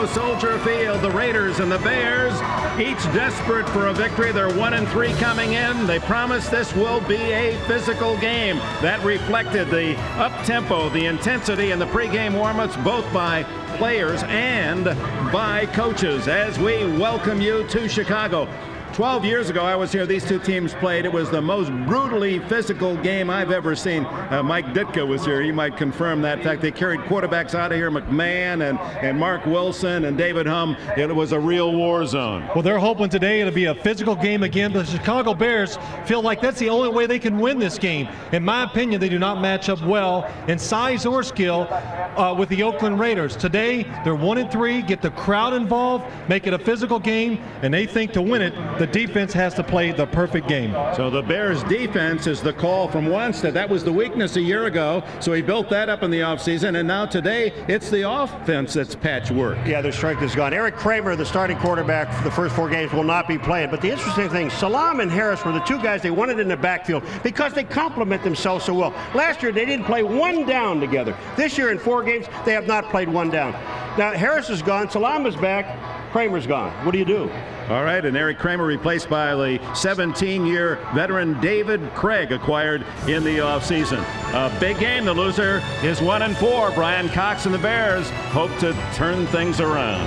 Soldier Field. The Raiders and the Bears, each desperate for a victory. They're 1-3 coming in. They promise this will be a physical game. That reflected the up-tempo, the intensity, and the pregame warm-ups, both by players and by coaches, as we welcome you to Chicago. 12 years ago, I was here. These two teams played. It was the most brutally physical game I've ever seen. Mike Ditka was here. He might confirm that. In fact, they carried quarterbacks out of here, McMahon and Mark Wilson and David Humm. It was a real war zone. Well, they're hoping today it'll be a physical game again. The Chicago Bears feel like that's the only way they can win this game. In my opinion, they do not match up well in size or skill with the Oakland Raiders. Today, they're 1-3, get the crowd involved, make it a physical game, and they think to win it, the defense has to play the perfect game. So the Bears defense is the call from Wanstead. That was the weakness a year ago, so he built that up in the offseason, and now today it's the offense that's patchwork. Yeah, their strength is gone. Eric Kramer, the starting quarterback for the first 4 games, will not be playing. But the interesting thing, Salam and Harris were the two guys they wanted in the backfield because they complement themselves so well. Last year, they didn't play one down together. This year, in 4 games, they have not played one down. Now, Harris is gone, Salam is back, Kramer's gone. What do you do? All right, and Eric Kramer replaced by the 17-year veteran David Craig, acquired in the offseason. A big game. The loser is 1-4. Brian Cox and the Bears hope to turn things around.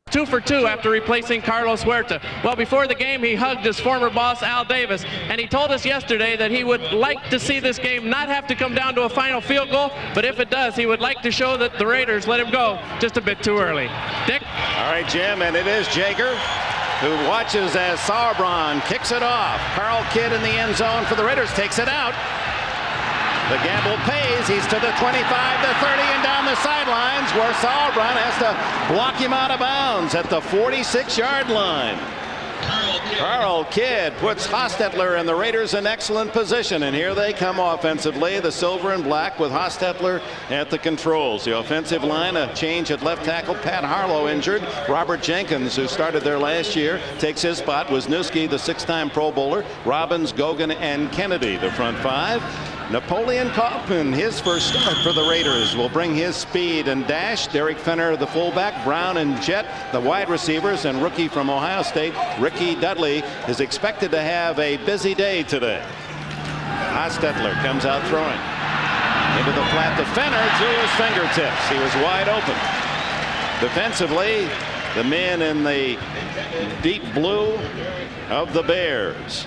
2 for 2 after replacing Carlos Huerta. Well, before the game, he hugged his former boss, Al Davis, and he told us yesterday that he would like to see this game not have to come down to a final field goal, but if it does, he would like to show that the Raiders let him go just a bit too early. Dick? All right, Jim, and it is Jaeger who watches as Sauerbrunn kicks it off. Carl Kidd in the end zone for the Raiders, takes it out. The gamble pays. He's to the 25, the 30, and down the sidelines, where Sauerbrunn has to block him out of bounds at the 46-yard line. Carl Kidd puts Hostetler and the Raiders in excellent position, and here they come offensively, the silver and black, with Hostetler at the controls. The offensive line, a change at left tackle. Pat Harlow injured. Robert Jenkins, who started there last year, takes his spot. Wisniewski, the 6-time Pro Bowler. Robbins, Gogan, and Kennedy, the front 5. Napoleon Kaufman, his first start for the Raiders, will bring his speed and dash. Derek Fenner, the fullback. Brown and Jett, the wide receivers, and rookie from Ohio State, Ricky Dudley, is expected to have a busy day today. Hostetler comes out throwing into the flat to Fenner, through his fingertips. He was wide open. Defensively, the men in the deep blue of the Bears: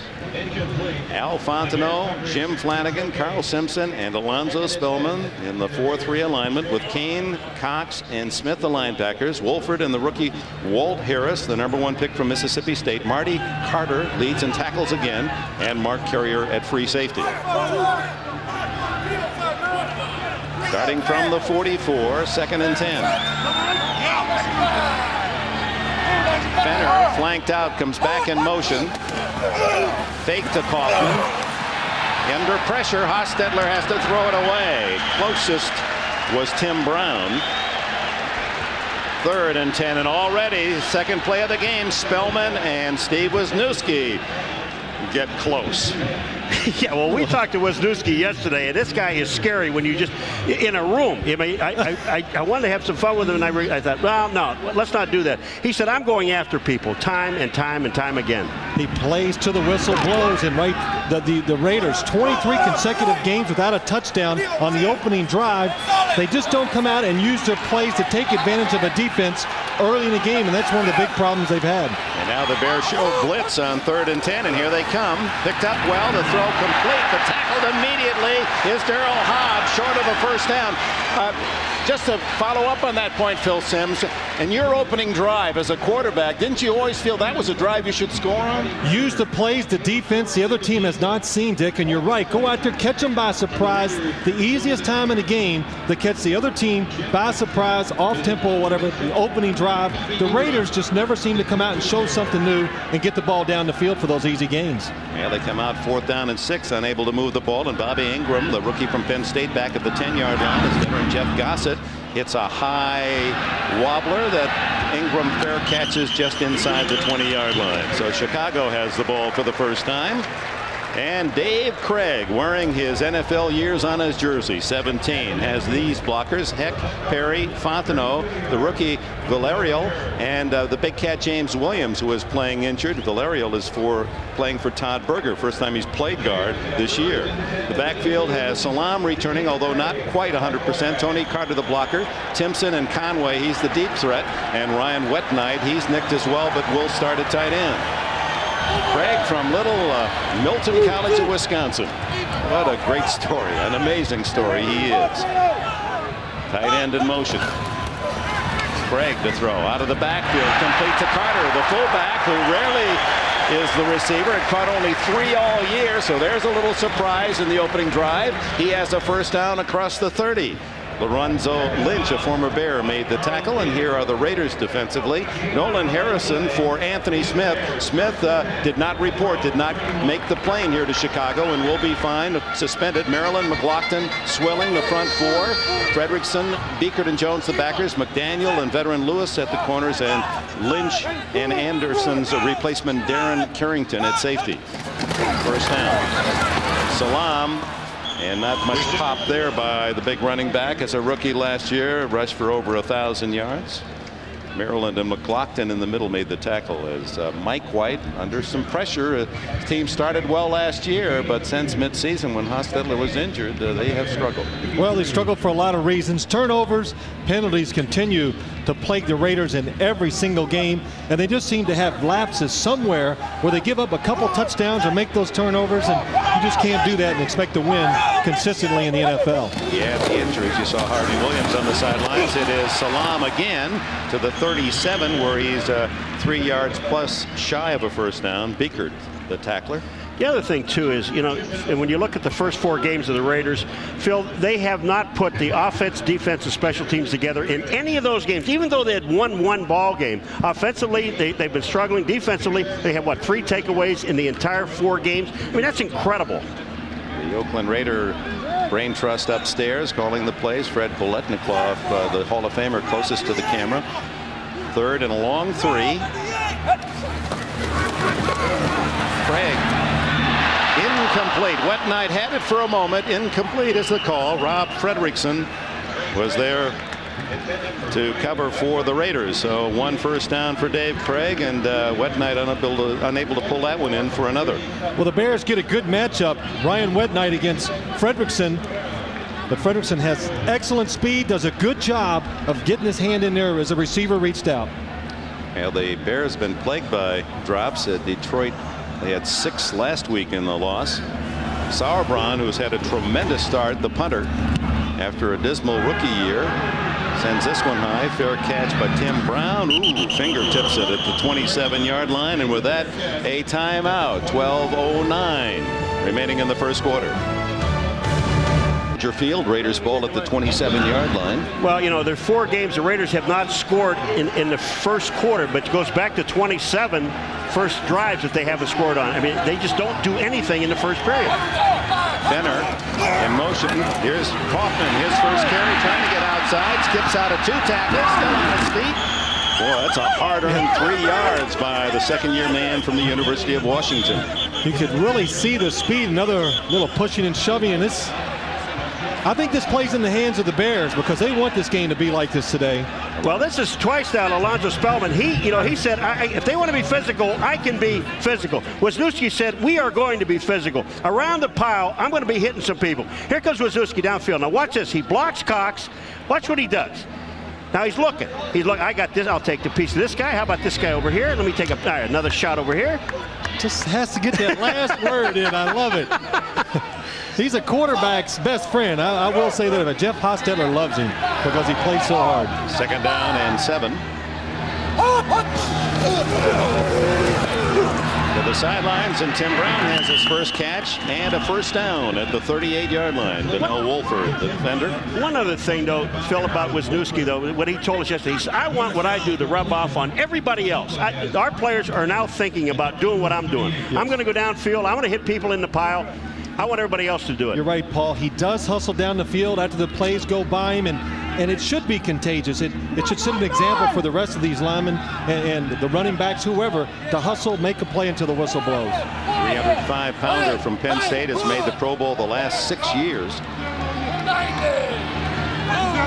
Al Fontenot, Jim Flanagan, Carl Simpson, and Alonzo Spellman in the 4-3 alignment, with Kane, Cox, and Smith, the linebackers. Wolford and the rookie Walt Harris, the #1 pick from Mississippi State. Marty Carter leads and tackles again, and Mark Carrier at free safety. Starting from the 44, 2nd and 10. Fenner, flanked out, comes back in motion. Fake to Kaufman. Under pressure, Hostetler has to throw it away. Closest was Tim Brown. 3rd and 10, and already second play of the game, Spellman and Steve Wisniewski get close. Yeah, well, we talked to Wisniewski yesterday, and this guy is scary when you just in a room. I mean, I wanted to have some fun with him, and I thought, well, no, let's not do that. He said, I'm going after people time and time and time again. He plays to the whistle blows, and the Raiders, 23 consecutive games without a touchdown on the opening drive. They just don't come out and use their plays to take advantage of a defense early in the game, and that's one of the big problems they've had. And now the Bears show blitz on 3rd and 10, and here they come. Picked up well, the throw complete, but tackled immediately is Darrell Hobbs, short of a first down. Just to follow up on that point, Phil Simms, in your opening drive as a quarterback, didn't you always feel that was a drive you should score on? Use the plays, the defense the other team has not seen, Dick, and you're right. Go out there, catch them by surprise. The easiest time in the game to catch the other team by surprise, off tempo, whatever, the opening drive. The Raiders just never seem to come out and show something new and get the ball down the field for those easy gains. Yeah, they come out 4th down and 6, unable to move the ball, and Bobby Ingram, the rookie from Penn State, back at the 10-yard line as veteran Jeff Gossett hits a high wobbler that Ingram fair catches just inside the 20-yard line. So Chicago has the ball for the first time. And Dave Craig, wearing his NFL years on his jersey, 17, has these blockers: Heck, Perry, Fontenot, the rookie Valerial, and the big cat James Williams, who is playing injured. Valerial is playing for Todd Berger. First time he's played guard this year. The backfield has Salam returning, although not quite 100%. Tony Carter, the blocker. Timpson and Conway, he's the deep threat. And Ryan Wetnight, he's nicked as well, but will start at tight end. Craig from little Milton College of Wisconsin. What a great story, an amazing story he is. Tight end in motion. Craig to throw out of the backfield, complete to Carter, the fullback, who rarely is the receiver, and caught only 3 all year, so there's a little surprise in the opening drive. He has a first down across the 30. Lorenzo Lynch, a former Bear, made the tackle, and here are the Raiders defensively. Nolan Harrison for Anthony Smith. Smith did not report, did not make the plane here to Chicago, and will be fined, suspended. Maryland, McLaughlin, Swilling, the front four. Fredrickson, Beekert and Jones, the backers. McDaniel and veteran Lewis at the corners, and Lynch and Anderson's replacement Darren Carrington at safety. First down. Salam. And not much pop there by the big running back as a rookie last year. Rushed for over 1,000 yards. Maryland and McLaughlin in the middle made the tackle as Mike White under some pressure. The team started well last year, but since midseason when Hostetler was injured, they have struggled. Well, they struggled for a lot of reasons. Turnovers, penalties continue to plague the Raiders in every single game, and they just seem to have lapses somewhere where they give up a couple touchdowns or make those turnovers, and you just can't do that and expect to win consistently in the NFL. Yeah, the injuries. You saw Harvey Williams on the sidelines. It is Salam again to the 37, where he's 3 yards plus shy of a first down. Beekert, the tackler. The other thing, too, is, you know, and when you look at the first 4 games of the Raiders, Phil, they have not put the offense, defense, and special teams together in any of those games, even though they had won 1 ball game. Offensively, they've been struggling. Defensively, they have, 3 takeaways in the entire 4 games? I mean, that's incredible. The Oakland Raider brain trust upstairs calling the plays. Fred Poletnikoff, the Hall of Famer, closest to the camera. 3rd and a long 3. Craig. Incomplete. Wetnight had it for a moment. Incomplete is the call. Rob Fredrickson was there to cover for the Raiders. So 1 first down for Dave Craig, and Wetnight unable to pull that one in for another. Well, the Bears get a good matchup. Ryan Wetnight against Fredrickson. But Fredrickson has excellent speed, does a good job of getting his hand in there as a receiver reached out. Well, the Bears have been plagued by drops at Detroit. They had 6 last week in the loss. Sauerbrunn, who's had a tremendous start, the punter, after a dismal rookie year, sends this one high. Fair catch by Tim Brown. Ooh, fingertips it at the 27-yard line, and with that, a timeout. 12:09 remaining in the first quarter. Field, Raiders ball at the 27-yard line. Well, you know, there's 4 games the Raiders have not scored in the first quarter, but it goes back to 27 first drives that they haven't scored on. I mean, they just don't do anything in the first period. Benner in motion. Here's Kaufman, his first carry, trying to get outside, skips out of 2 tackles, still on his feet. Boy, that's a hard-earned 3 yards by the second-year man from the University of Washington. You could really see the speed, another little pushing and shoving, and this, I think this plays in the hands of the Bears because they want this game to be like this today. Well, this is twice now Alonzo Spellman. He said, if they want to be physical, I can be physical. Wisniewski said, we are going to be physical. Around the pile, I'm going to be hitting some people. Here comes Wisniewski downfield. Now watch this. He blocks Cox. Watch what he does. Now he's looking. I got this. I'll take the piece of this guy. How about this guy over here? Let me take another shot over here. Just has to get that last word in. I love it. He's a quarterback's best friend. I will say that, but Jeff Hostetler loves him because he plays so hard. 2nd down and 7. To the sidelines, and Tim Brown has his first catch and a first down at the 38-yard line. Donnell Wolford, the defender. One other thing, though, Phil, about Wisniewski, though, what he told us yesterday, he said, I want what I do to rub off on everybody else. Our players are now thinking about doing what I'm doing. Yes. I'm going to go downfield. I want to hit people in the pile. I want everybody else to do it. You're right, Paul. He does hustle down the field after the plays go by him, and and it should be contagious. It should set an example for the rest of these linemen and the running backs, whoever, to hustle, make a play until the whistle blows. 305-pounder from Penn State has made the Pro Bowl the last 6 years.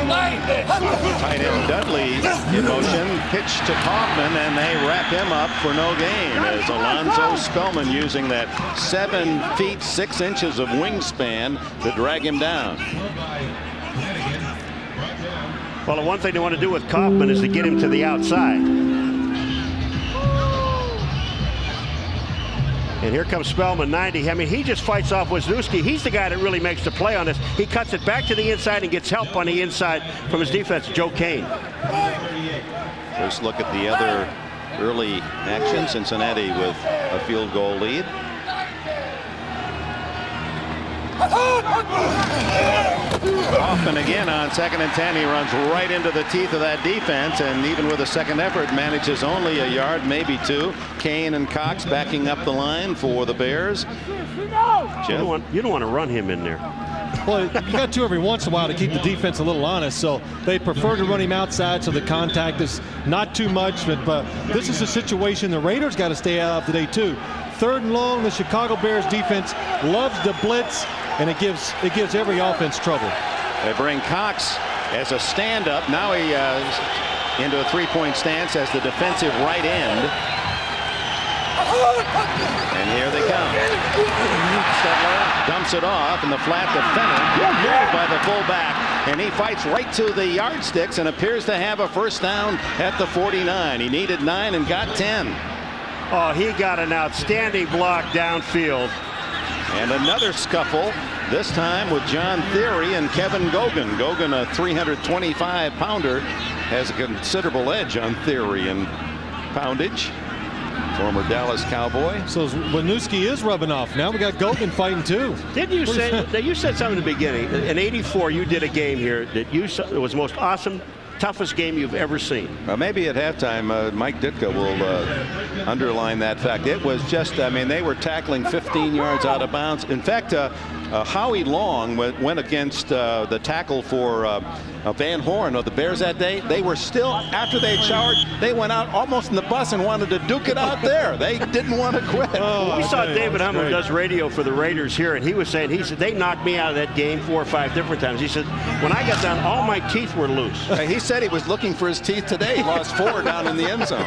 Tight end Dudley in motion, pitch to Kaufman, and they wrap him up for no gain as Alonzo Spellman using that 7 feet 6 inches of wingspan to drag him down. Well, the one thing they want to do with Kaufman is to get him to the outside. And here comes Spellman, 90. I mean, he just fights off Wisniewski. He's the guy that really makes the play on this. He cuts it back to the inside and gets help on the inside from his defense, Joe Kane. First look at the other early action. Cincinnati with a field goal lead. Kaufman again on 2nd and 10. He runs right into the teeth of that defense, and even with a second effort manages only a yard, maybe 2. Kane and Cox backing up the line for the Bears. You don't want to run him in there. Well, you got to every once in a while to keep the defense a little honest, so they prefer to run him outside so the contact is not too much. But this is a situation the Raiders got to stay out of today too. 3rd and long, the Chicago Bears defense loves the blitz, and it gives every offense trouble. They bring Cox as a stand-up. Now he into a 3-point stance as the defensive right end. And here they come. Stetler dumps it off, and the flat defender moved by the fullback, and he fights right to the yardsticks and appears to have a first down at the 49. He needed 9 and got 10. Oh, he got an outstanding block downfield. And another scuffle, this time with John Theory and Kevin Gogan. Gogan, a 325-pounder, has a considerable edge on Theory in poundage. Former Dallas Cowboy. So Wisniewski is rubbing off. Now we got Gogan fighting too. Didn't you say that you said something in the beginning? In '84, you did a game here that you said it was the most awesome, toughest game you've ever seen. Maybe at halftime, Mike Ditka will underline that fact. It was just, I mean, they were tackling 15 yards out of bounds. In fact, Howie Long went against the tackle for Van Horn of the Bears that day. They were still, after they had showered, they went out almost in the bus and wanted to duke it out there. They didn't want to quit. We saw David Humm, who does radio for the Raiders here, and he was saying, he said, they knocked me out of that game 4 or 5 different times. He said, when I got down, all my teeth were loose. He said he was looking for his teeth today. He lost 4 down in the end zone.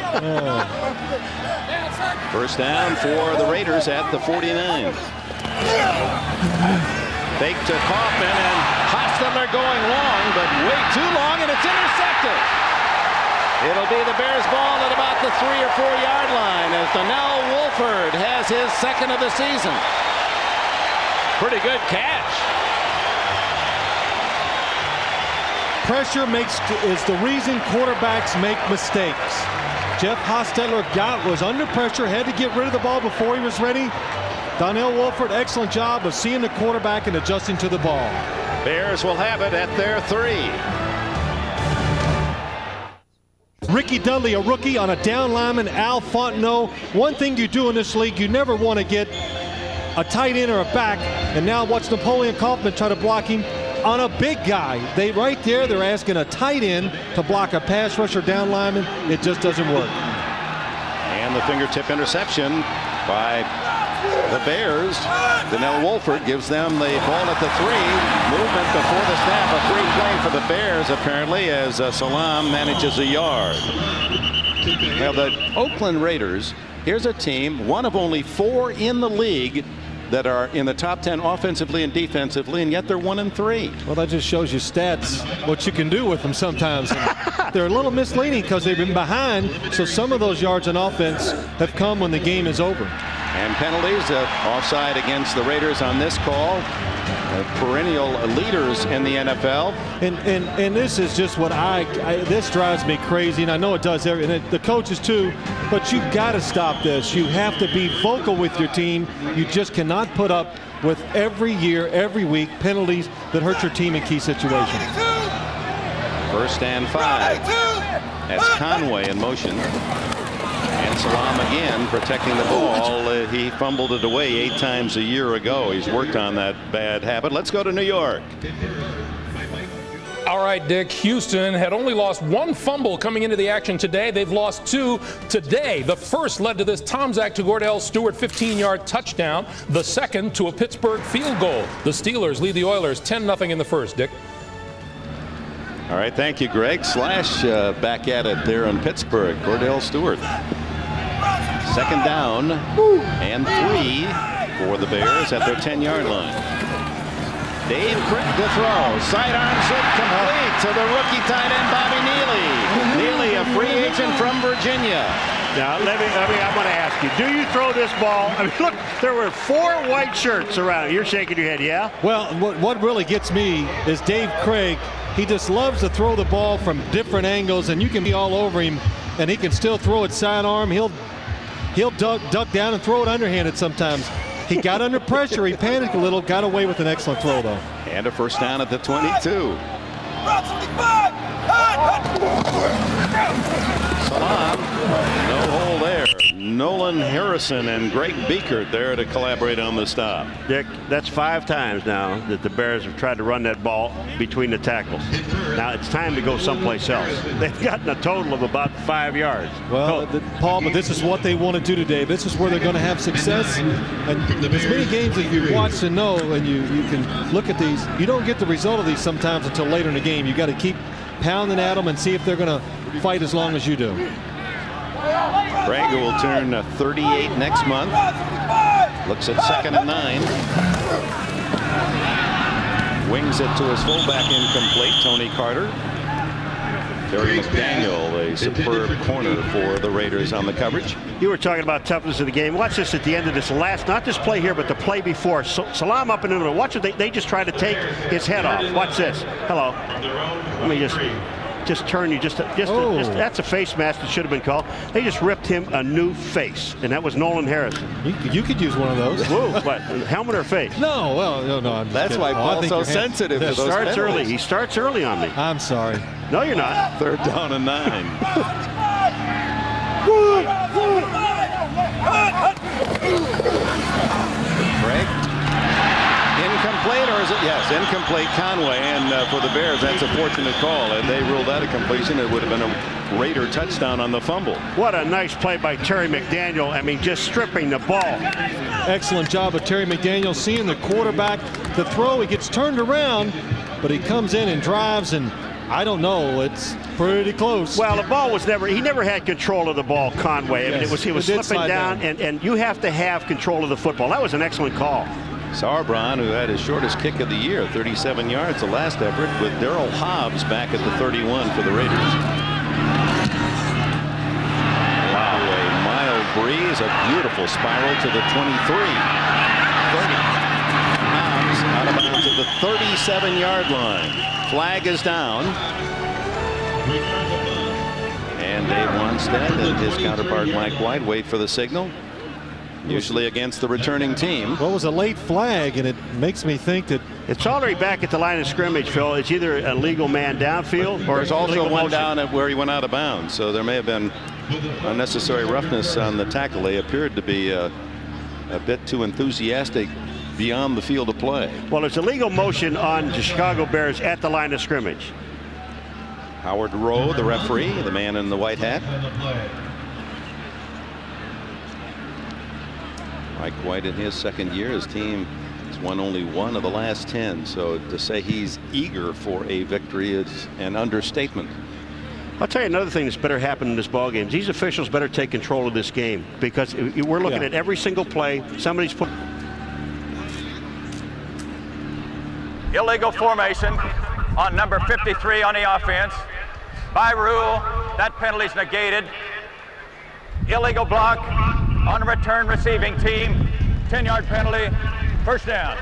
First down for the Raiders at the 49. Fake to Kaufman, and Hostetler going long, but way too long, and it's intercepted. It'll be the Bears ball at about the 3 or 4 yard line as Donnell Wolford has his 2nd of the season. Pretty good catch. Pressure is the reason quarterbacks make mistakes. Jeff Hostetler was under pressure, had to get rid of the ball before he was ready. Donnell Wolford, excellent job of seeing the quarterback and adjusting to the ball. Bears will have it at their 3. Ricky Dudley, a rookie on a down lineman, Al Fontenot. One thing you do in this league, you never want to get a tight end or a back, and now watch Napoleon Kaufman try to block him on a big guy. Right there, they're asking a tight end to block a pass rusher down lineman. It just doesn't work. And the fingertip interception by the Bears. Donnell Wolford gives them the ball at the 3. Movement before the snap. A free play for the Bears, apparently, as Salam manages a yard. Now, the Oakland Raiders, here's a team, one of only 4 in the league that are in the top 10 offensively and defensively, and yet they're 1-3. Well, that just shows you stats, what you can do with them sometimes. They're a little misleading because they've been behind, so some of those yards on offense have come when the game is over. And penalties, offside against the Raiders on this call. Perennial leaders in the NFL. And this is just what this drives me crazy, and I know it does, and the coaches too, but you've got to stop this. You have to be vocal with your team. You just cannot put up with every year, every week, penalties that hurt your team in key situations. 1st and 5. That's Conway in motion. And Salam again protecting the ball. He fumbled it away 8 times a year ago. He's worked on that bad habit. Let's go to New York. All right, Dick. Houston had only lost 1 fumble coming into the action today. They've lost 2 today. The first led to this Tomczak to Cordell Stewart 15-yard touchdown. The second to a Pittsburgh field goal. The Steelers lead the Oilers 10-0 in the first, Dick. All right, thank you, Greg. Slash back at it there in Pittsburgh. Cordell Stewart. Second down and 3 for the Bears at their 10-yard line. Dave Crick to throw. Sidearm slip complete to the rookie tight end Bobby Neely. Neely, a free agent from Virginia. Now, I'm going to ask you, do you throw this ball? I mean, look, there were 4 white shirts around. You're shaking your head, yeah? Well, what really gets me is Dave Craig. He just loves to throw the ball from different angles, and you can be all over him, and he can still throw it sidearm. He'll duck down and throw it underhanded sometimes. He got under pressure. He panicked a little, got away with an excellent throw, though. And a first down at the 22. Salam, no hole there. Nolan Harrison and Greg Beekert there to collaborate on the stop. Dick, that's 5 times now that the Bears have tried to run that ball between the tackles. Now it's time to go someplace else. They've gotten a total of about 5 yards. Well, Paul, but this is what they want to do today. This is where they're going to have success. And as many games as you've watched and know, and you can look at these, you don't get the result of these sometimes until later in the game. You got to keep pounding at them and see if they're going to fight as long as you do. Craig, who will turn 38 next month, looks at 2nd and 9. Wings it to his fullback, incomplete. Tony Carter. Terry McDaniel, a superb corner for the Raiders on the coverage. You were talking about toughness of the game. Watch this at the end of this last, not this play here, but the play before. Salam up in the middle. Watch it. They just try to take his head off. Watch this. Hello. Let me just turn you just that's a face mask that should have been called. They just ripped him a new face, and that was Nolan Harrison. You could use one of those. Whoa, what, helmet or face? No, well, no. That's why Paul's so sensitive to those starts early. penalties. He starts early on me. I'm sorry. No, you're not. 3rd down and 9. Craig. Incomplete, or is it? Yes, incomplete. Conway, and for the Bears, that's a fortunate call. And they ruled that a completion. It would have been a Raider touchdown on the fumble. What a nice play by Terry McDaniel. I mean, just stripping the ball. Excellent job of Terry McDaniel seeing the quarterback. The throw, he gets turned around, but he comes in and drives, and I don't know. It's pretty close. Well, the ball was he never had control of the ball, Conway. I mean, he was slipping down, and you have to have control of the football. That was an excellent call. Sauerbrunn, who had his shortest kick of the year, 37 yards the last effort, with Darrell Hobbs back at the 31 for the Raiders. Wow, a mild breeze, a beautiful spiral to the 23. 30. Hobbs out of bounds at the 37-yard line. Flag is down. And Dave Wanstead and his counterpart Mike White wait for the signal. Usually against the returning team. Well, it was a late flag, and it makes me think that it's already back at the line of scrimmage, Phil. It's either a legal man downfield or there's also one down at where he went out of bounds. So there may have been unnecessary roughness on the tackle. They appeared to be a bit too enthusiastic beyond the field of play. Well, it's a legal motion on the Chicago Bears at the line of scrimmage. Howard Rowe, the referee, the man in the white hat. Mike White in his 2nd year, his team has won only 1 of the last 10. So to say he's eager for a victory is an understatement. I'll tell you another thing that's better happen in this ball game. These officials better take control of this game, because we're looking at every single play. Somebody's put illegal formation on number 53 on the offense. By rule, that penalty is negated. Illegal block on the return receiving team. 10-yard penalty. First down.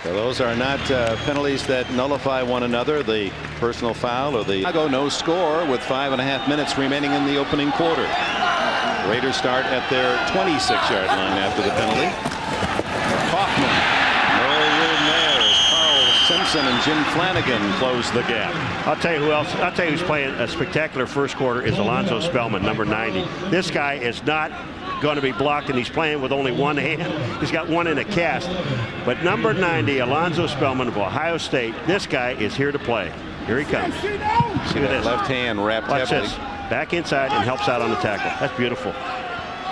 So those are not penalties that nullify one another. The personal foul or the Chicago no score with 5.5 minutes remaining in the opening quarter. Raiders start at their 26-yard line after the penalty. Kaufman, no room there as Carl Simpson and Jim Flanagan close the gap. I'll tell you who else. I'll tell you who's playing a spectacular first quarter is Alonzo Spellman, number 90. This guy is not going to be blocked, and he's playing with only one hand. He's got one in a cast. But number 90, Alonzo Spellman of Ohio State, this guy is here to play. Here he comes. See that left hand wrapped Watch heavily. this. Back inside and helps out on the tackle. That's beautiful.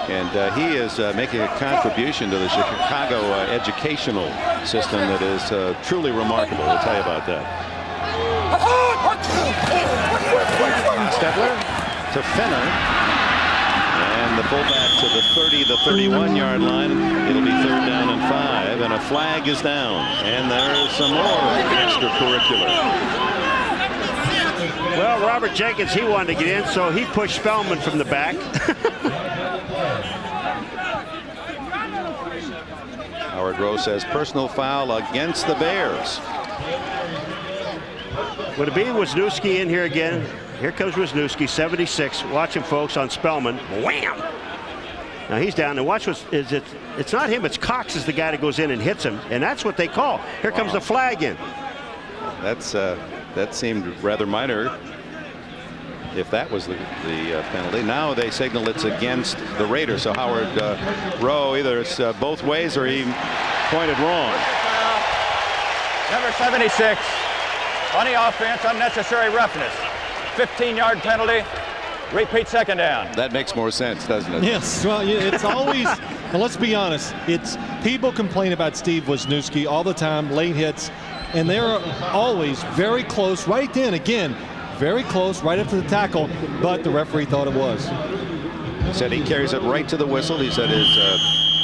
And he is making a contribution to the Chicago educational system that is truly remarkable. We'll tell you about that. Stetler to Fenner. And the fullback to the 30, the 31-yard line. It'll be 3rd down and 5. And a flag is down. And there's some more extracurricular. Well, Robert Jenkins, he wanted to get in, so he pushed Spellman from the back. Howard Rowe says personal foul against the Bears. Would it be Wisniewski in here again? Here comes Wisniewski, 76. Watch him, folks, on Spellman. Wham! Now he's down. And watch what is it? It's not him. It's Cox is the guy that goes in and hits him, and that's what they call. Here comes the flag in. That seemed rather minor, if that was the penalty. Now they signal it's against the Raiders. So Howard Rowe, either it's both ways or he pointed wrong. Number 76 on the offense, unnecessary roughness. 15-yard penalty. Repeat 2nd down. That makes more sense, doesn't it? Yes. Well, it's always, well, let's be honest. It's people complain about Steve Wisniewski all the time, late hits, and they're always very close. Right then, again, very close, right up to the tackle, but the referee thought it was. He said he carries it right to the whistle. He said his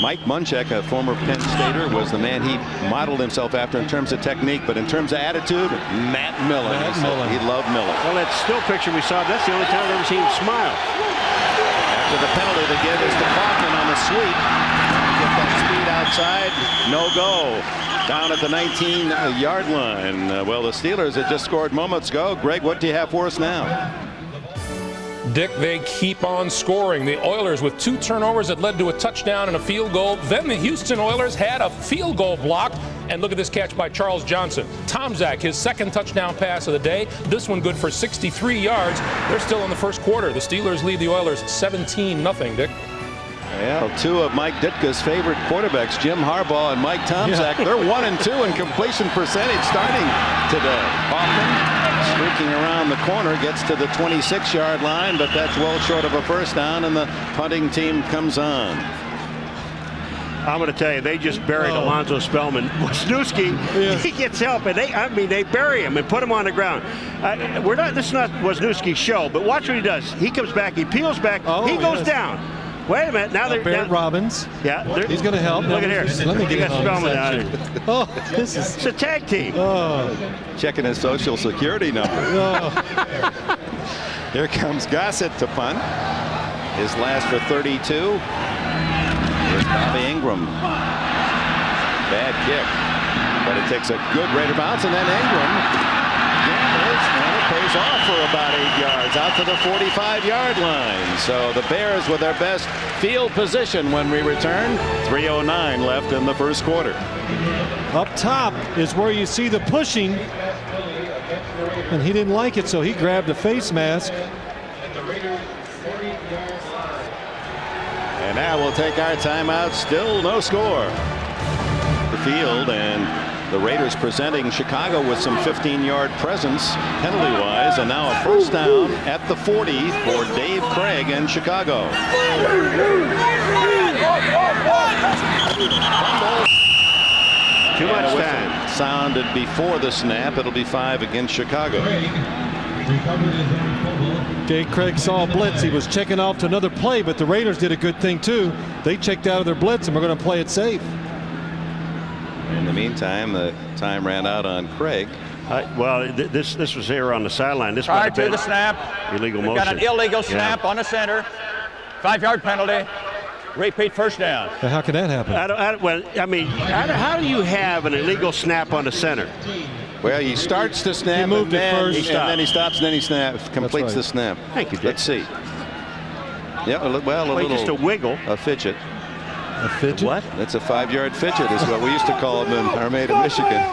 Mike Munchak, a former Penn Stater, was the man he modeled himself after in terms of technique, but in terms of attitude, Matt Millen. He loved Millen. Well, that still picture we saw, that's the only time I've ever seen him smile. After the penalty to give is to Kaufman on the sweep. Get that speed outside, no go. Down at the 19-yard line. Well, the Steelers had just scored moments ago. Greg, what do you have for us now? Dick, they keep on scoring. The Oilers with 2 turnovers that led to a touchdown and a field goal. Then the Houston Oilers had a field goal blocked. And look at this catch by Charles Johnson. Tomczak, his 2nd touchdown pass of the day. This one good for 63 yards. They're still in the 1st quarter. The Steelers lead the Oilers 17-0, Dick. Yeah, 2 of Mike Ditka's favorite quarterbacks, Jim Harbaugh and Mike Tomczak. They're 1 and 2 in completion percentage starting today. Hoffman streaking around the corner, gets to the 26-yard line, but that's well short of a 1st down, and the punting team comes on. I'm going to tell you, they just buried Alonzo Spellman. Wisniewski, he gets help, and they bury him and put him on the ground. This is not Wisniewski's show, but watch what he does. He comes back, he peels back, he goes down. Wait a minute. Now they're Barrett Robbins. Yeah, he's going to help. Look at here. Let me get Spellman out here. Oh, this is. It's a tag team. Checking his social security number. Here comes Gossett to punt. His last for 32. Here's Bobby Ingram. Bad kick, but it takes a good Raider bounce, and then Ingram gambles, and it pays off for about 8 yards out to the 45-yard line. So the Bears with their best field position when we return. 3:09 left in the 1st quarter. Up top is where you see the pushing, and he didn't like it, so he grabbed a face mask. And now we'll take our timeout. Still no score. The field, and the Raiders presenting Chicago with some 15-yard presence penalty-wise, and now a 1st down at the 40 for Dave Craig and Chicago. Too much time. Sounded before the snap. It'll be 5 against Chicago. Dave Craig saw a blitz. He was checking off to another play, but the Raiders did a good thing too. They checked out of their blitz, and we're going to play it safe. In the meantime, the time ran out on Craig. Well, this was here on the sideline. This Prior to the snap, illegal we've motion. got an illegal snap on the center. 5-yard penalty. Repeat 1st down. Now, how can that happen? How do you have an illegal snap on the center? Well, he starts to snap, He moved and it first. then he stops, and then he snaps, completes the snap. Thank you, Dick. Let's see. Yeah, well, a little. Just a wiggle. A fidget. A fidget? What? That's a 5-yard fidget is what we used to call them in Armada, Michigan.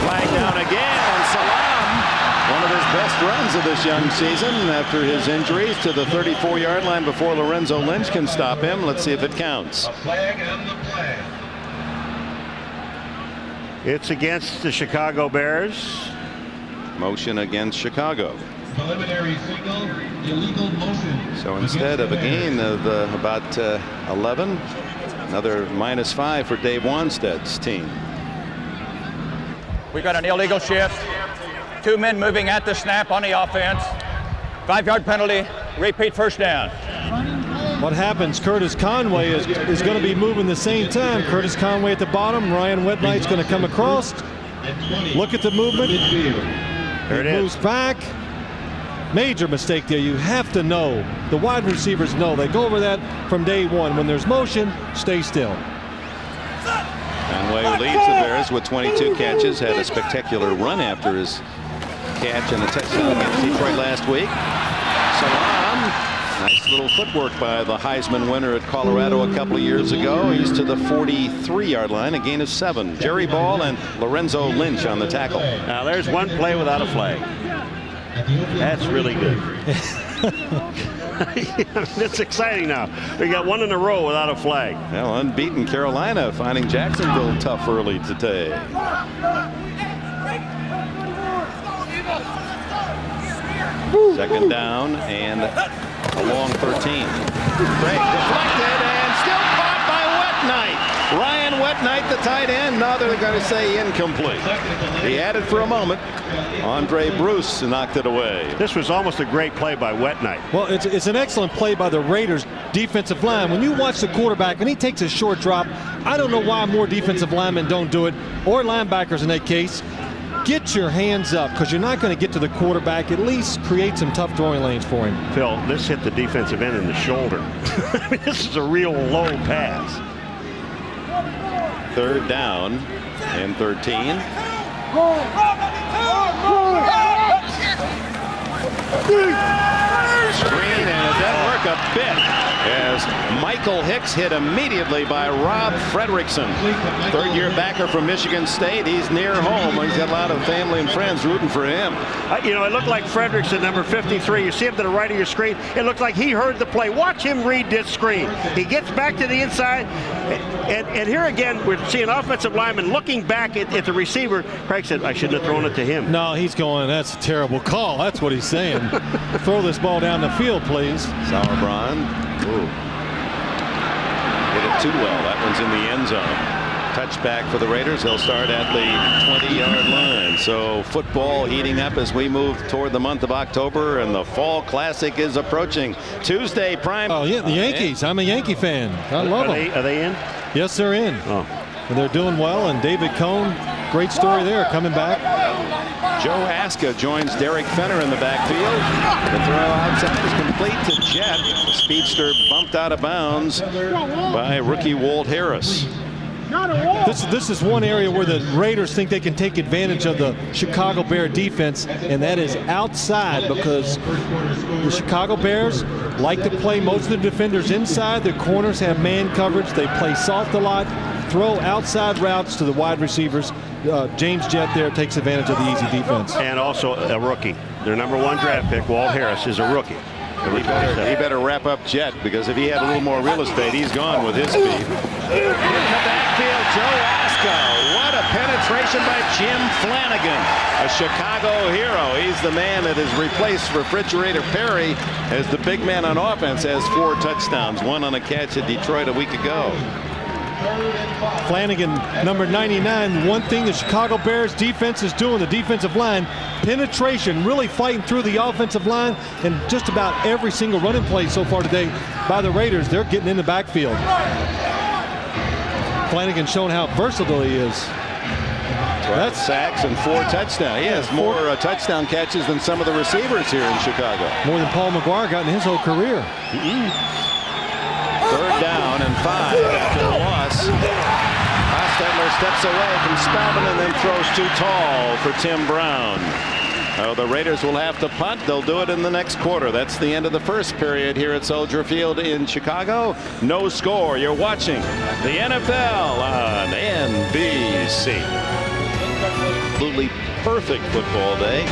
Flag down again, and Salam, one of his best runs of this young season after his injuries to the 34-yard line before Lorenzo Lynch can stop him. Let's see if it counts. It's against the Chicago Bears. Motion against Chicago. Preliminary signal, illegal motion. So instead of a gain of about 11, another -5 for Dave Wanstead's team. We got an illegal shift. 2 men moving at the snap on the offense. 5-yard penalty. Repeat first down. What happens? Curtis Conway is going to be moving the same time. Curtis Conway at the bottom. Ryan Whitknight's going to come across. Look at the movement. There it moves is. back. Major mistake there. You have to know. The wide receivers know. They go over that from day one. When there's motion, stay still. Conway leads the Bears with 22 catches. Had a spectacular run after his catch and a touchdown against Detroit last week. Salam. Nice little footwork by the Heisman winner at Colorado a couple of years ago. He's to the 43-yard line, a gain of 7. Jerry Ball and Lorenzo Lynch on the tackle. Now there's one play without a flag. That's really good. It's exciting now. We got one in a row without a flag. Well, unbeaten Carolina finding Jacksonville tough early today. Second down and a long 13. Break deflected and still caught by Whitknight. Ryan Whitknight, the tight end. No, they're going to say incomplete. He had it for a moment. Andre Bruce knocked it away. This was almost a great play by Whitknight. Well, it's an excellent play by the Raiders defensive line. When you watch the quarterback and he takes a short drop, I don't know why more defensive linemen don't do it, or linebackers in that case. Get your hands up, because you're not going to get to the quarterback. At least create some tough throwing lanes for him. Phil, this hit the defensive end in the shoulder. This is a real low pass. Third down and 13. Screen, and it doesn't work a bit as Michael Hicks hit immediately by Rob Fredrickson. Third-year backer from Michigan State. He's near home. He's got a lot of family and friends rooting for him. You know, it looked like Fredrickson, number 53. You see him to the right of your screen. It looked like he heard the play. Watch him read this screen. He gets back to the inside. And here again, we're seeing offensive lineman looking back at the receiver. Craig said, I shouldn't have thrown it to him. No, he's going, that's a terrible call. That's what he's saying. Throw this ball down the field, please. Sauerbrunn. Ooh. Hit it too well. That one's in the end zone. Touchback for the Raiders. They'll start at the 20-yard line. So football heating up as we move toward the month of October, and the Fall Classic is approaching. Tuesday prime. Oh, yeah, the Yankees. I'm a Yankee fan. I love them. Are they in? Yes, they're in. Oh. And they're doing well, and David Cohn, great story there, coming back. Joe Aska joins Derek Fenner in the backfield. The throw outside is complete to Jet. The speedster bumped out of bounds by rookie Walt Harris. This is one area where the Raiders think they can take advantage of the Chicago Bear defense, and that is outside, because the Chicago Bears like to play most of the defenders inside. Their corners have man coverage. They play soft a lot, throw outside routes to the wide receivers. James Jett there takes advantage of the easy defense. And also a rookie. Their #1 draft pick, Walt Harris, is a rookie. He better wrap up Jet, because if he had a little more real estate, he's gone with his speed. In the backfield, Joe Aska. What a penetration by Jim Flanagan, a Chicago hero. He's the man that has replaced Refrigerator Perry as the big man on offense. Has 4 touchdowns, 1 on a catch at Detroit a week ago. Flanagan, number 99. One thing the Chicago Bears defense is doing, the defensive line, penetration, really fighting through the offensive line, and just about every single running play so far today by the Raiders, they're getting in the backfield. Flanagan showing how versatile he is. That's sacks and 4 touchdowns. He has more touchdown catches than some of the receivers here in Chicago. More than Paul McGuire got in his whole career. Third down and 5 after the loss. Hostetler steps away from Spelman and then throws too tall for Tim Brown. The Raiders will have to punt. They'll do it in the next quarter. That's the end of the first period here at Soldier Field in Chicago. No score. You're watching the NFL on NBC. absolutely perfect football day.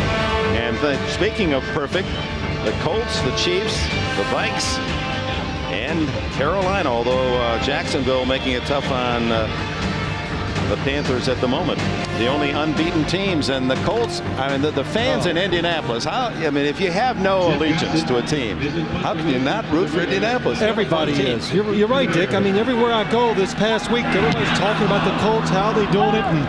And speaking of perfect, the Colts, the Chiefs, the Vikes, and Carolina, although Jacksonville making it tough on the Panthers at the moment. The only unbeaten teams, and the Colts, I mean, the fans in Indianapolis, I mean, if you have no allegiance to a team, how can you not root for Indianapolis? Everybody is. You're right, Dick. I mean, everywhere I go this past week, everybody's talking about the Colts, how they doing it, and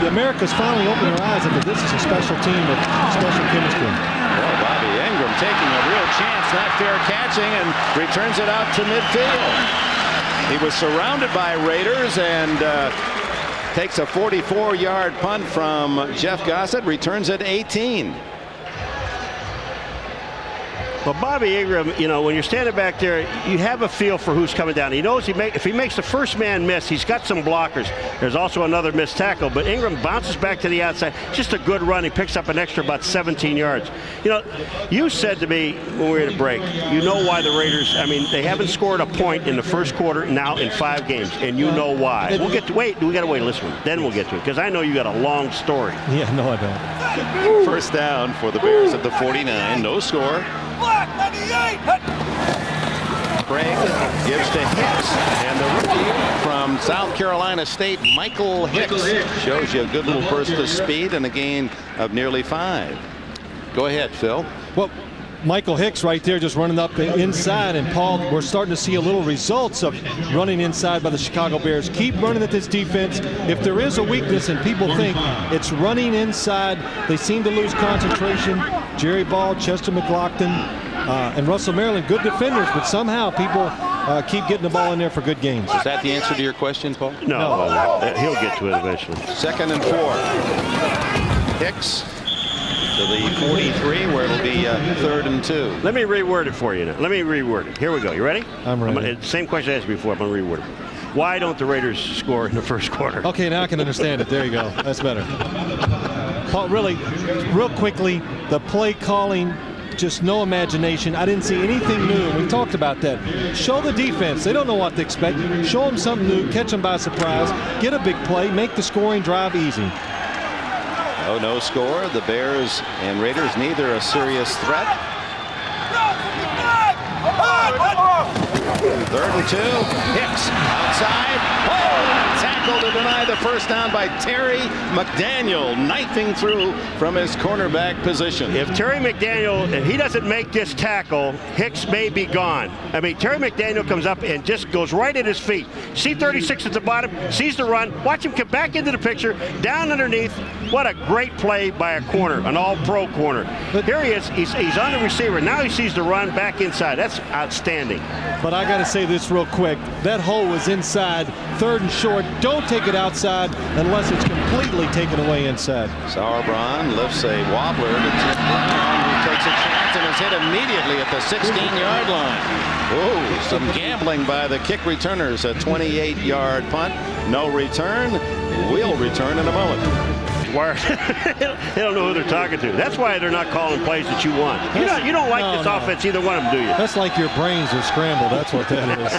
America's finally opened their eyes that this is a special team with special chemistry. Well, Bobby Ingram taking a real chance, not fair catching, and returns it out to midfield. He was surrounded by Raiders and takes a 44-yard punt from Jeff Gossett, returns it 18. Well, Bobby Ingram, you know, when you're standing back there, you have a feel for who's coming down. He knows if he makes the first man miss, he's got some blockers. There's also another missed tackle, but Ingram bounces back to the outside. Just a good run. He picks up an extra about 17 yards. You know, you said to me when we were at a break, you know why the Raiders, I mean, they haven't scored a point in the first quarter now in 5 games, and you know why. We'll get to, we got to wait, listen, then we'll get to it, because I know you got a long story. Yeah, no, I don't. First down for the Bears at the 49, no score. Craig gives to Hicks, and the rookie from South Carolina State, Michael Hicks, shows you a good little burst of speed and a gain of nearly 5. Go ahead, Phil. Well, Michael Hicks right there just running up inside, and Paul, we're starting to see a little results of running inside by the Chicago Bears. Keep running at this defense. If there is a weakness and people think it's running inside, they seem to lose concentration. Jerry Ball, Chester McLaughlin, and Russell Maryland, good defenders, but somehow people keep getting the ball in there for good games. Is that the answer to your question, Paul? No. He'll get to it eventually. 2nd and 4. Hicks to the 43, where it'll be 3rd and 2. Let me reword it for you now. Let me reword it. Here we go. You ready? I'm ready. Same question I asked before. I'm going to reword it. Why don't the Raiders score in the first quarter? Okay, now I can understand it. There you go. That's better. Paul, really, real quickly, the play calling, just no imagination. I didn't see anything new. We talked about that. Show the defense. They don't know what to expect. Show them something new. Catch them by surprise. Get a big play. Make the scoring drive easy. Oh, no score. The Bears and Raiders neither a serious threat. 3rd and 2. Hicks outside. Oh, tackle to deny the first down by Terry McDaniel, knifing through from his cornerback position. If Terry McDaniel, if he doesn't make this tackle, Hicks may be gone. I mean, Terry McDaniel comes up and just goes right at his feet. C36 at the bottom, sees the run, watch him come back into the picture, down underneath. What a great play by a corner, an all-pro corner. But here he is, he's on the receiver. Now he sees the run back inside. That's outstanding. But I got to say this real quick. That hole was inside, 3rd and short. Don't take it outside unless it's completely taken away inside. Sauerbrunn lifts a wobbler to Tim Brown, who takes a chance and is hit immediately at the 16-yard line. Whoa, some gambling by the kick returners. A 28-yard punt. No return. We'll return in a moment. They don't know who they're talking to. That's why they're not calling plays that you want. You don't like this offense, either one of them, do you? That's like your brains are scrambled. That's what that is.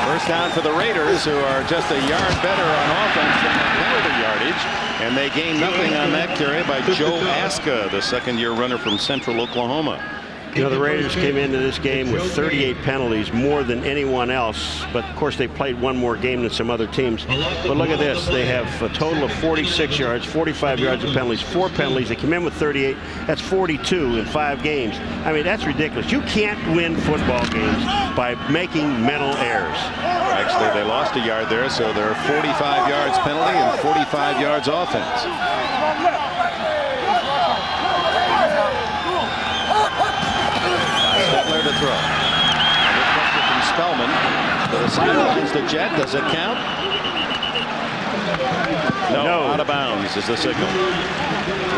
First down for the Raiders, who are just a yard better on offense than the penalty yardage. And they gain nothing on that carry by Joe Aska, the 2nd-year runner from Central Oklahoma. You know, the Raiders came into this game with 38 penalties, more than anyone else. But, of course, they played one more game than some other teams. But look at this. They have a total of 46 yards, 45 yards of penalties, 4 penalties. They came in with 38. That's 42 in 5 games. I mean, that's ridiculous. You can't win football games by making mental errors. Actually, they lost a yard there, so they're 45 yards penalty and 45 yards offense. To throw. And it comes from Spellman. To the sidelines to Jet. Does it count? No. Out of bounds is the signal.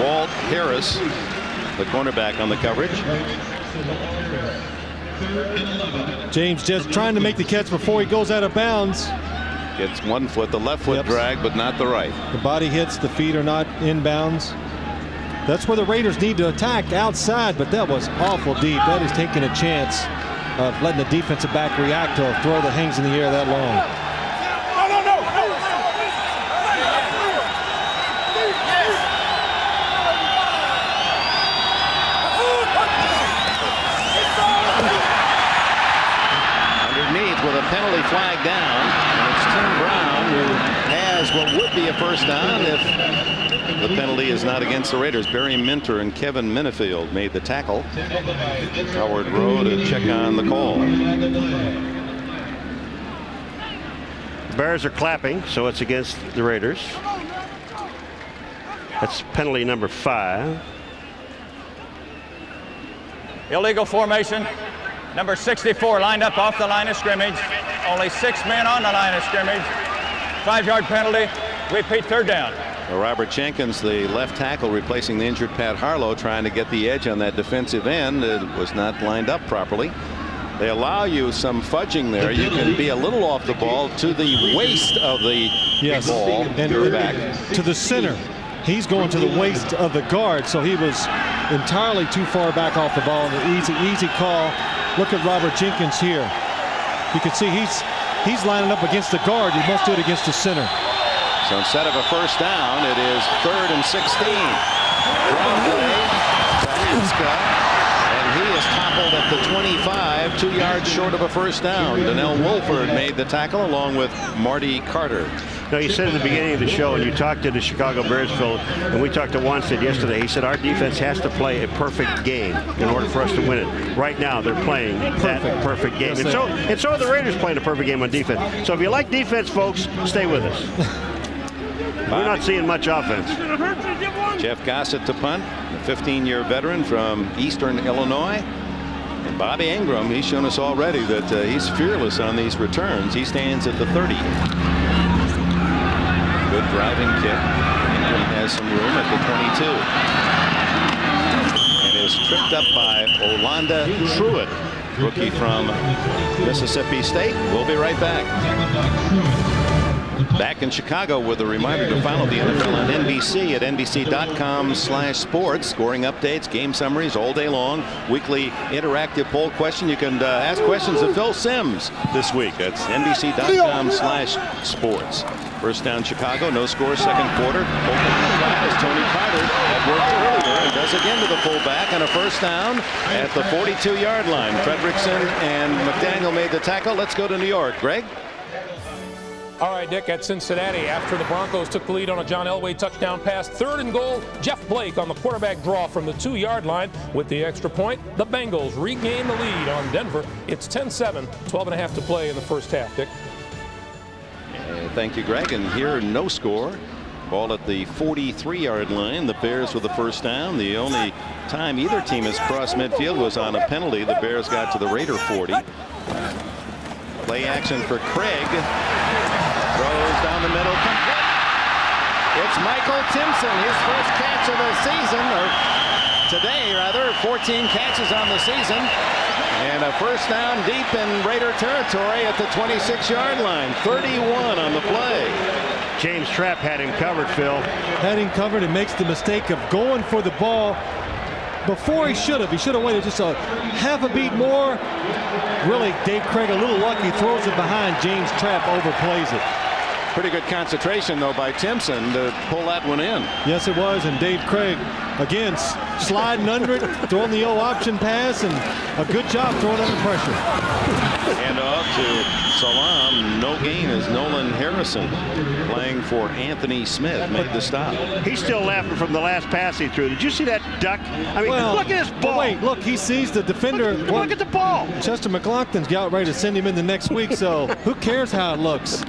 Walt Harris, the cornerback, on the coverage. James just trying to make the catch before he goes out of bounds. Gets one foot, the left foot drag, but not the right. The body hits, the feet are not in bounds. That's where the Raiders need to attack outside, but that was awful deep. That is taking a chance of letting the defensive back react to a throw that hangs in the air that long. flag down. And it's Tim Brown who has what would be a first down if the penalty is not against the Raiders. Barry Minter and Kevin Minifield made the tackle. Howard Rowe to check on the call. Bears are clapping, so it's against the Raiders. That's penalty number 5. Illegal formation. Number 64 lined up off the line of scrimmage. Only 6 men on the line of scrimmage. 5-yard penalty. Repeat, third down. Robert Jenkins, the left tackle, replacing the injured Pat Harlow, trying to get the edge on that defensive end. It was not lined up properly. They allow you some fudging there. You can be a little off the ball to the waist of the ball. And back to the center. He's going to the waist of the guard, so he was entirely too far back off the ball. An easy call. Look at Robert Jenkins here. You can see he's lining up against the guard. He must do it against the center. So instead of a first down, it is 3rd and 16. Draw play. And he is toppled at the 25, 2 yards short of a first down. Donnell Wolford made the tackle along with Marty Carter. Now, you said at the beginning of the show, and you talked to the Chicago Bears, Phil, and we talked to Wanstead yesterday. He said our defense has to play a perfect game in order for us to win it. Right now, they're playing that perfect game. And so are the Raiders playing a perfect game on defense. So if you like defense, folks, stay with us. We're not seeing much offense. Jeff Gossett to punt, a 15-year veteran from Eastern Illinois. And Bobby Ingram, he's shown us already that he's fearless on these returns. He stands at the 30. Good driving kick. Ingram has some room at the 22. And is tripped up by Olanda Truitt, rookie from Mississippi State. We'll be right back. Back in Chicago with a reminder to follow the NFL on NBC at NBC.com/sports. Scoring updates, game summaries all day long. Weekly interactive poll question. You can ask questions of Phil Simms this week. That's NBC.com/sports. First down Chicago, no score, second quarter. Oakland as Tony Carter had worked earlier and does again to the fullback on a first down at the 42-yard line. Fredrickson and McDaniel made the tackle. Let's go to New York. Greg? All right, Dick, at Cincinnati, after the Broncos took the lead on a John Elway touchdown pass, 3rd and goal, Jeff Blake on the quarterback draw from the 2-yard line with the extra point. The Bengals regain the lead on Denver. It's 10-7, 12.5 to play in the first half, Dick. Thank you, Greg. And here, no score. Ball at the 43-yard line. The Bears with the first down. The only time either team has crossed midfield was on a penalty. The Bears got to the Raider 40. Play action for Craig. Throws down the middle. It's Michael Timpson, his first catch of the season, or today rather. 14 catches on the season. And a first down deep in Raider territory at the 26-yard line. 31 on the play. James Trapp had him covered, Phil. Had him covered and makes the mistake of going for the ball before he should have. He should have waited just a half a beat more. Really, Dave Craig a little lucky, throws it behind. James Trapp overplays it. Pretty good concentration, though, by Timpson to pull that one in. Yes, it was. And Dave Craig, again, sliding under it, throwing the option pass, and a good job throwing under pressure. And off to Salam. No gain as Nolan Harrison, playing for Anthony Smith, made the stop. He's still laughing from the last pass he threw. Did you see that duck? I mean, look at this ball. Wait, look, he sees the defender. Look at the ball. Chester McLaughlin's got ready to send him in the next week, so who cares how it looks?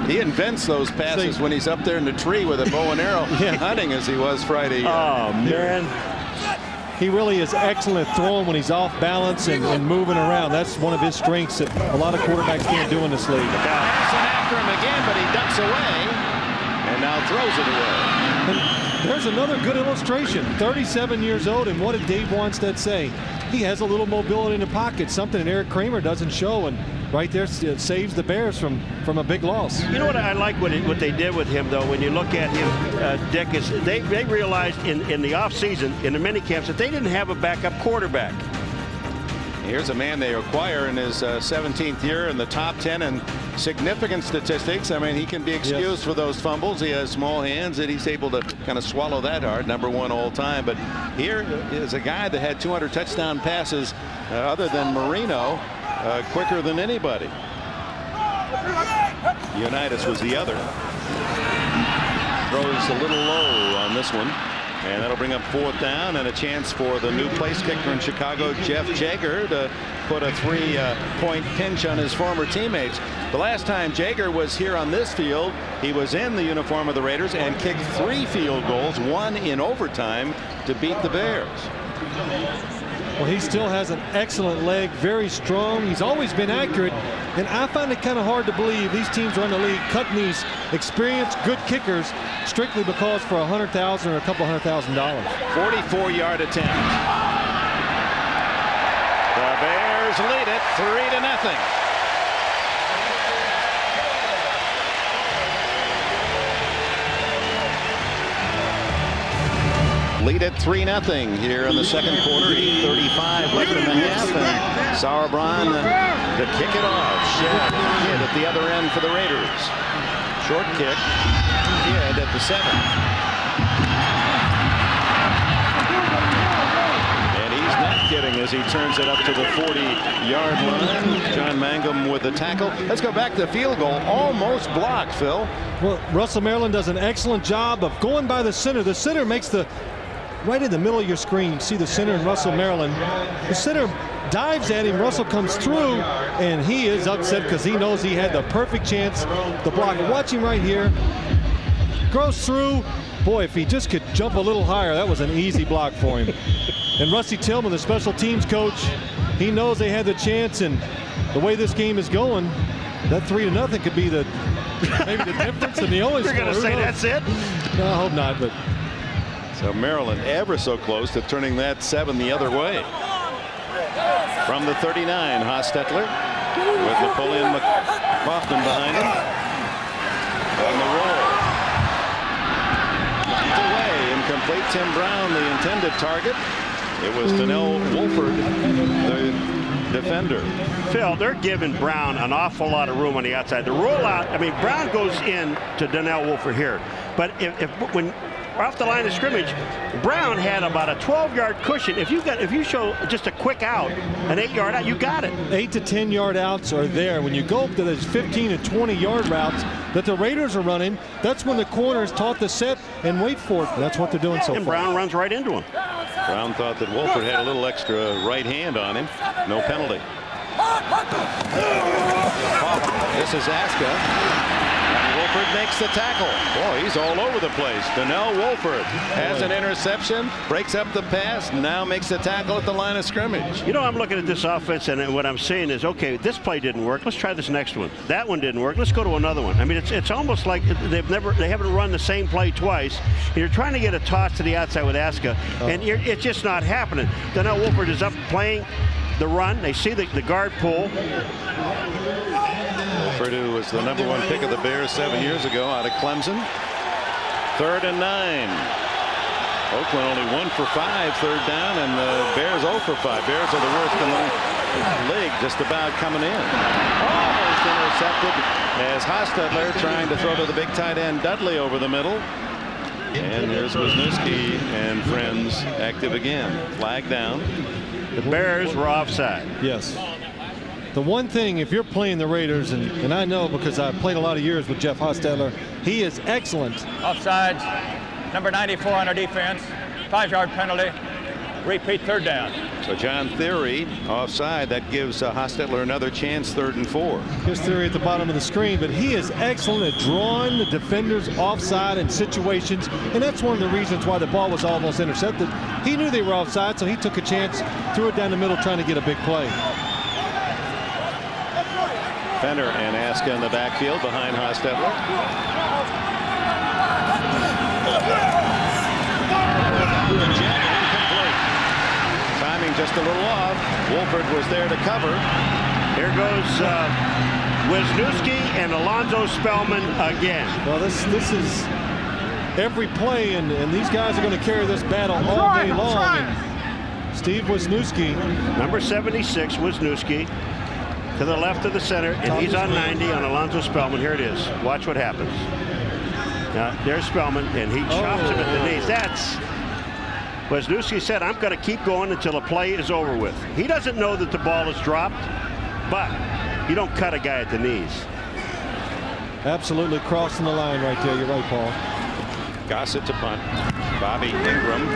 He invents those passes when he's up there in the tree with a bow and arrow hunting as he was Friday. Oh, man. He really is excellent throwing when he's off balance and moving around. That's one of his strengths that a lot of quarterbacks can't do in this league. Passing after him again, but he ducks away and now throws it away. And there's another good illustration. 37 years old, and what did Dave Wanstead say? He has a little mobility in the pocket, something that Eric Kramer doesn't show, and right there it saves the Bears from a big loss. You know what I like what they did with him, though, when you look at him, Dick, is they realized in the offseason, in the mini camps, that they didn't have a backup quarterback. Here's a man they acquire in his 17th year in the top 10 in significant statistics. I mean, he can be excused for those fumbles. He has small hands and he's able to kind of swallow that hard. #1 all time. But here is a guy that had 200 touchdown passes other than Marino quicker than anybody. Unitas was the other. Throws a little low on this one. And that'll bring up 4th down and a chance for the new place kicker in Chicago, Jeff Jager, to put a 3-point pinch on his former teammates. The last time Jager was here on this field, he was in the uniform of the Raiders and kicked 3 field goals, 1 in overtime, to beat the Bears. Well, he still has an excellent leg, very strong. He's always been accurate, and I find it kind of hard to believe these teams around the league cutting these experienced, good kickers strictly because for $100,000 or a couple $100,000. 44-yard attempt. The Bears lead it 3-0. Lead at 3-0 here in the second quarter. 8:35 left in the half, and Sauerbrunn to kick it off. Shedd hit at the other end for the Raiders. Short kick, hit at the 7. And he's not kidding as he turns it up to the 40-yard line. John Mangum with the tackle. Let's go back to the field goal. Almost blocked, Phil. Well, Russell Maryland does an excellent job of going by the center. The center makes the right in the middle of your screen. See the center in Russell Maryland. The center dives at him. Russell comes through, and he is upset because he knows he had the perfect chance to block. Watch him right here. Goes through. Boy, if he just could jump a little higher, that was an easy block for him. And Rusty Tillman, the special teams coach, he knows they had the chance, and the way this game is going, that 3-0 could be the maybe the difference in the only score. You're going to say that's it? No, I hope not, but. So Maryland ever so close to turning that 7 the other way. From the 39, Hostetler with Napoleon Kaufman behind him. On the roll. Knocked away, incomplete. Tim Brown, the intended target. It was Donnell Wolford, the defender. Phil, they're giving Brown an awful lot of room on the outside. The rollout, I mean, Brown goes in to Donnell Wolford here. But when off the line of scrimmage, Brown had about a 12-yard cushion. If you show just a quick out, an 8-yard out, you got it. 8 to 10-yard outs are there. When you go up to those 15 and 20-yard routes that the Raiders are running, that's when the corner is taught to set and wait for it. That's what they're doing so far. And Brown runs right into him. Brown thought that Wolford had a little extra right hand on him. No penalty. This is Aska. Wolford makes the tackle. Boy, he's all over the place. Donnell Wolford has an interception, breaks up the pass, now makes the tackle at the line of scrimmage. You know, I'm looking at this offense, and what I'm saying is, okay, this play didn't work. Let's try this next one. That one didn't work. Let's go to another one. I mean, it's almost like they haven't run the same play twice. You're trying to get a toss to the outside with Aska, and it's just not happening. Donnell Wolford is up playing the run. They see the guard pull. Purdue was the #1 pick of the Bears 7 years ago out of Clemson. 3rd and 9. Oakland only 1 for 5 3rd down, and the Bears 0 for 5. Bears are the worst in the league, just about coming in. Almost intercepted as Hostetler trying to throw to the big tight end Dudley over the middle. And here's Wisniewski and friends active again. Flag down. The Bears were offside. Yes. The one thing, if you're playing the Raiders, and I know because I've played a lot of years with Jeff Hostetler, he is excellent. Offsides, number 94 on our defense, 5-yard penalty, repeat 3rd down. So John Theory offside. That gives Hostetler another chance, 3rd and 4. Here's Theory at the bottom of the screen, but he is excellent at drawing the defenders offside in situations, and that's one of the reasons why the ball was almost intercepted. He knew they were offside, so he took a chance, threw it down the middle, trying to get a big play. Fenner and Aska in the backfield behind Hostetler. Incomplete. Timing just a little off. Wolford was there to cover. Here goes Wisniewski and Alonzo Spellman again. Well, this is every play, and these guys are going to carry this battle all day long. And Steve Wisniewski, number 76, Wisniewski, to the left of the center, and he's on 90 on Alonzo Spellman. Here it is. Watch what happens. Now, there's Spellman, and he chops him at the knees. That's Wisniewski said, I'm going to keep going until the play is over with. He doesn't know that the ball is dropped, but you don't cut a guy at the knees. Absolutely crossing the line right there. You're right, Paul. Gossett to punt. Bobby Ingram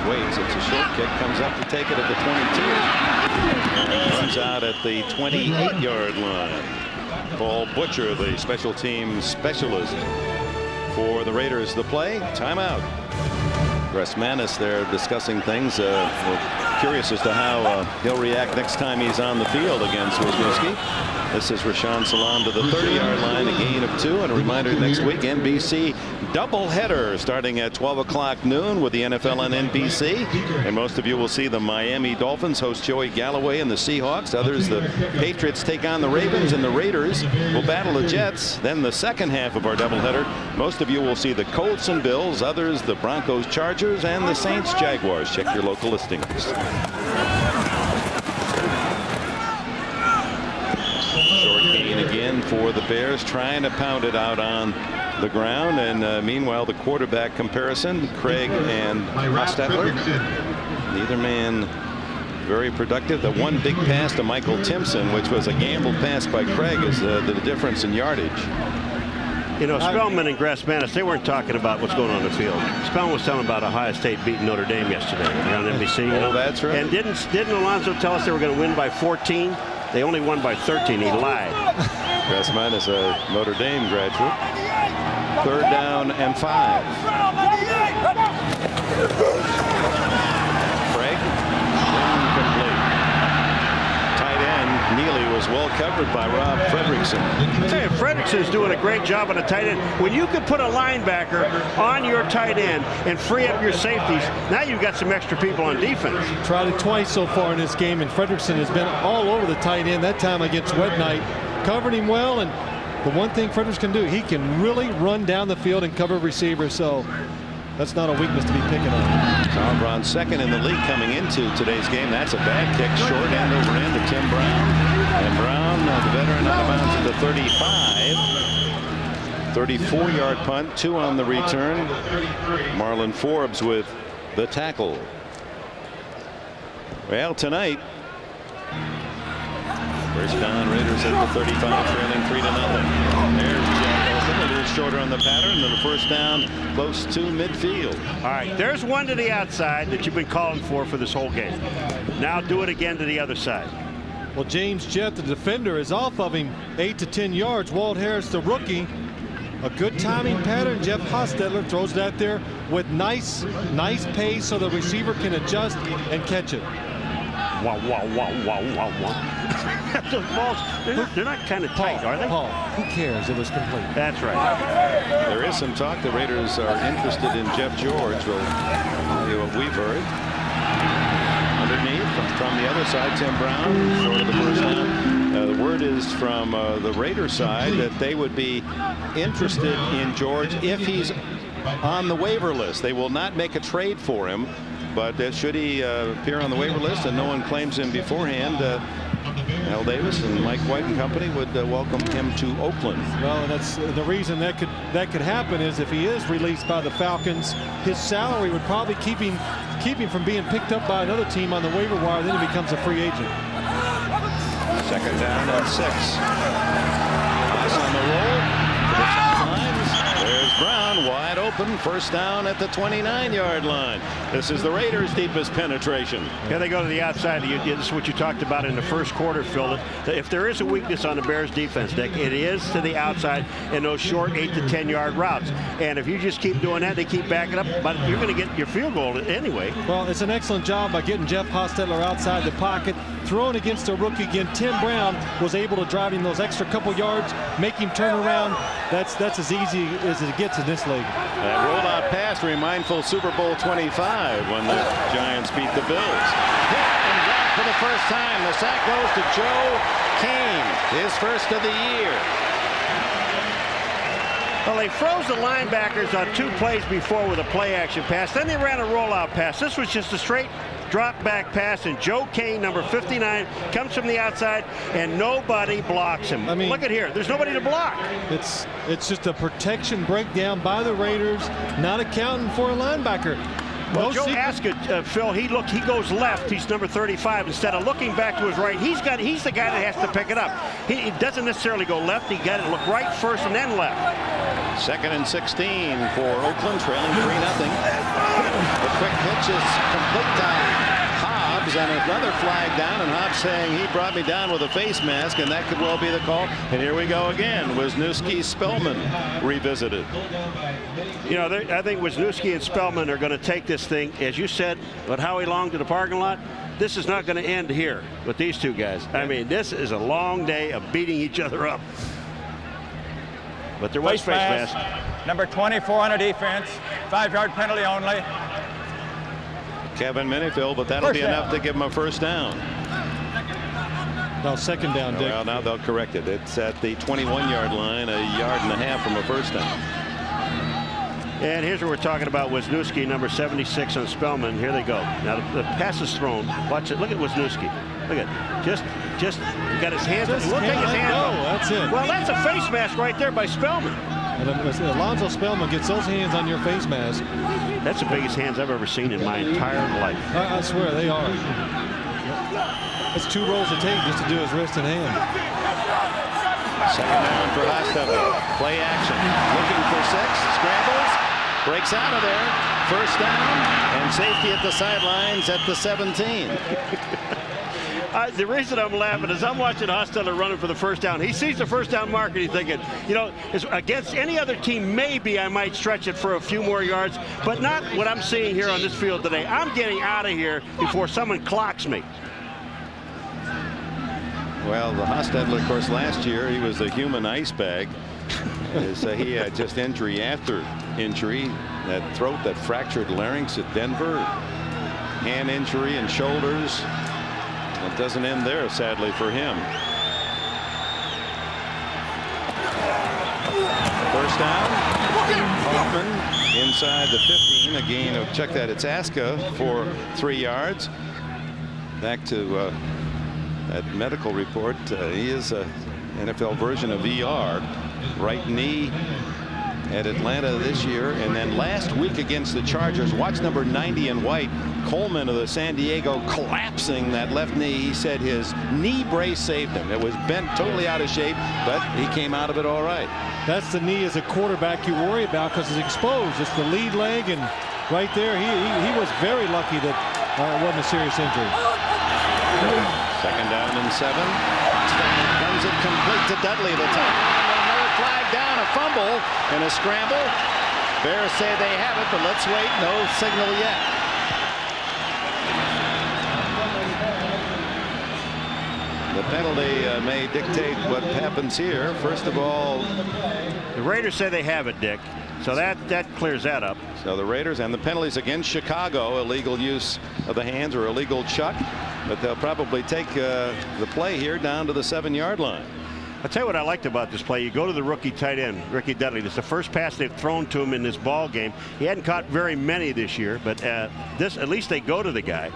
waits. It's a short kick. Comes up to take it at the 22. And runs out at the 28-yard line. Paul Butcher, the special teams specialist for the Raiders. The play, timeout. Russ Manis there discussing things. We're curious as to how he'll react next time he's on the field against Wisniewski. This is Rashaan Salaam to the 30-yard line, a gain of 2. And a reminder, next week, NBC doubleheader starting at 12 o'clock noon with the NFL on NBC. And most of you will see the Miami Dolphins host Joey Galloway and the Seahawks. Others, the Patriots take on the Ravens, and the Raiders will battle the Jets. Then the second half of our doubleheader, most of you will see the Colts and Bills. Others, the Broncos, Chargers, and the Saints, Jaguars. Check your local listings. Short gain again for the Bears, trying to pound it out on the ground. And meanwhile, the quarterback comparison, Craig and Hostetler. Neither man very productive. The one big pass to Michael Timpson, which was a gamble pass by Craig, is the difference in yardage. You know, Spellman and Grassmanis, they weren't talking about what's going on in the field. Spellman was telling about Ohio State beating Notre Dame yesterday on NBC. You know? That's right. And didn't Alonzo tell us they were going to win by 14? They only won by 13. He lied. Grassmanis, a Notre Dame graduate. 3rd down and 5. Craig, incomplete. Tight end Neely was well covered by Rob Fredrickson. I tell you, Fredrickson's doing a great job on a tight end. When you could put a linebacker on your tight end and free up your safeties, now you've got some extra people on defense. Tried it twice so far in this game, and Fredrickson has been all over the tight end. That time against Wet Knight, covered him well. And the one thing Fredrickson can do, he can really run down the field and cover receivers. So that's not a weakness to be picking on. Sauerbrunn second in the league coming into today's game. That's a bad kick, short end over end to Tim Brown. And Brown, the veteran, out of bounds at the 35. 34-yard punt, 2 on the return. Marlon Forbes with the tackle. Well, tonight, first down, Raiders at the 35, trailing 3-0. There's Jack Olsen, a little shorter on the pattern, and then the first down close to midfield. All right, there's one to the outside that you've been calling for this whole game. Now do it again to the other side. Well, James Jett, the defender, is off of him 8 to 10 yards. Walt Harris, the rookie, a good timing pattern. Jeff Hostetler throws that there with nice pace so the receiver can adjust and catch it. Wow, wow, wow, wow, wow, wow. Those balls, they're not kind of tight, are they? Paul, who cares? It was complete. That's right. There is some talk the Raiders are interested in Jeff George. We'll tell you what we've heard. Underneath, from the other side, Tim Brown, short of the first down. The word is from the Raider side that they would be interested in George if he's on the waiver list. They will not make a trade for him, but should he appear on the waiver list and no one claims him beforehand, Al Davis and Mike White and company would welcome him to Oakland. Well, and that's the reason that could happen is if he is released by the Falcons, his salary would probably keep him from being picked up by another team on the waiver wire. Then he becomes a free agent. 2nd down and 6. Pass on the roll. There's Brown wide open. First down at the 29-yard line. This is the Raiders' deepest penetration. Yeah, they go to the outside. This is what you talked about in the first quarter, Phil. If there is a weakness on the Bears defense, Dick, it is to the outside in those short 8 to 10-yard routes. And if you just keep doing that, they keep backing up, but you're going to get your field goal anyway. Well, it's an excellent job by getting Jeff Hostetler outside the pocket, throwing against a rookie again. Tim Brown was able to drive him those extra couple yards, make him turn around. That's as easy as it gets in this league. That rollout pass remindful Super Bowl 25 when the Giants beat the Bills. Hit and dropped for the first time. The sack goes to Joe Kane, his first of the year. Well, they froze the linebackers on 2 plays before with a play action pass. Then they ran a rollout pass. This was just a straight drop back pass, and Joe Kane, number 59, comes from the outside, and nobody blocks him. I mean, look at here. There's nobody to block. It's just a protection breakdown by the Raiders, not accounting for a linebacker. Well, Joe Aska, Phil, he goes left. He's number 35. Instead of looking back to his right, he's the guy that has to pick it up. He doesn't necessarily go left. He got to look right first and then left. 2nd and 16 for Oakland, trailing 3-0. The quick pitch is complete to Hobbs, and another flag down, and Hobbs saying he brought me down with a face mask, and that could well be the call. And here we go again. Wisniewski, Spellman revisited. You know, I think Wisniewski and Spellman are going to take this thing, as you said, with Howie Long to the parking lot. This is not going to end here with these two guys. I mean, this is a long day of beating each other up. But there was face mask. Number 24 on a defense. 5-yard penalty only. Kevin Minifield, but that'll be enough to give him a first down. No, second down, Dick. Well, now they'll correct it. It's at the 21-yard line, a yard and a half from a first down. And here's what we're talking about. Wisniewski, number 76 on Spellman. Here they go. Now the pass is thrown. Watch it. Look at Wisniewski. Look at just got his hands. We'll take his hands off. That's it. Well, that's a face mask right there by Spellman. And Alonzo Spellman gets those hands on your face mask. That's the biggest hands I've ever seen in my entire life. I swear they are. It's 2 rolls of tape just to do his wrist and hand. Second down for Hostetler. Play action. Looking for 6. Scrambles. Breaks out of there. First down. And safety at the sidelines at the 17. The reason I'm laughing is I'm watching Hostetler running for the first down. He sees the first down mark and he's thinking, you know, against any other team, maybe I might stretch it for a few more yards, but not what I'm seeing here on this field today. I'm getting out of here before someone clocks me. Well, the Hostetler, of course, last year he was a human ice bag. He had just injury after injury. That throat, that fractured larynx at Denver, hand injury and shoulders. It doesn't end there, sadly, for him. First down. Hoffman inside the 15. A gain of, check that, it's Aska for 3 yards. Back to that medical report. He is a NFL version of ER. Right knee at Atlanta this year, and then last week against the Chargers. Watch number 90 in white, Coleman of the San Diego, collapsing that left knee. He said his knee brace saved him. It was bent totally out of shape, but he came out of it all right. That's the knee as a quarterback you worry about because it's exposed. It's the lead leg, and right there he was very lucky that it wasn't a serious injury. Second down and 7. Runs it complete to Dudley, the tight. Flag down, a fumble and a scramble. Bears say they have it, but let's wait. No signal yet. The penalty may dictate what happens here. First of all, the Raiders say they have it, Dick. So that clears that up. So the Raiders and the penalties against Chicago, illegal use of the hands or illegal chuck, but they'll probably take the play here down to the 7-yard line. I'll tell you what I liked about this play. You go to the rookie tight end, Ricky Dudley. This is the first pass they've thrown to him in this ball game. He hadn't caught very many this year, but this, at least they go to the guy.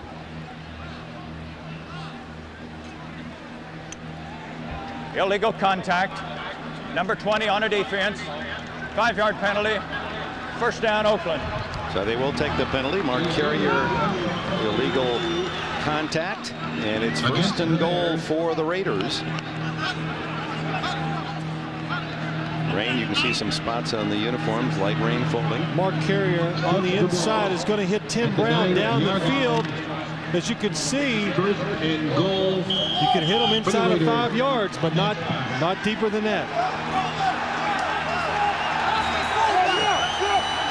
Illegal contact. Number 20 on a defense. 5-yard penalty. First down, Oakland. So they will take the penalty. Mark Carrier, illegal contact, and it's first and goal for the Raiders. Rain, you can see some spots on the uniforms, light rain falling. Mark Carrier on the inside is going to hit Tim Brown down the field. As you can see, you can hit him inside of 5 yards, but not deeper than that.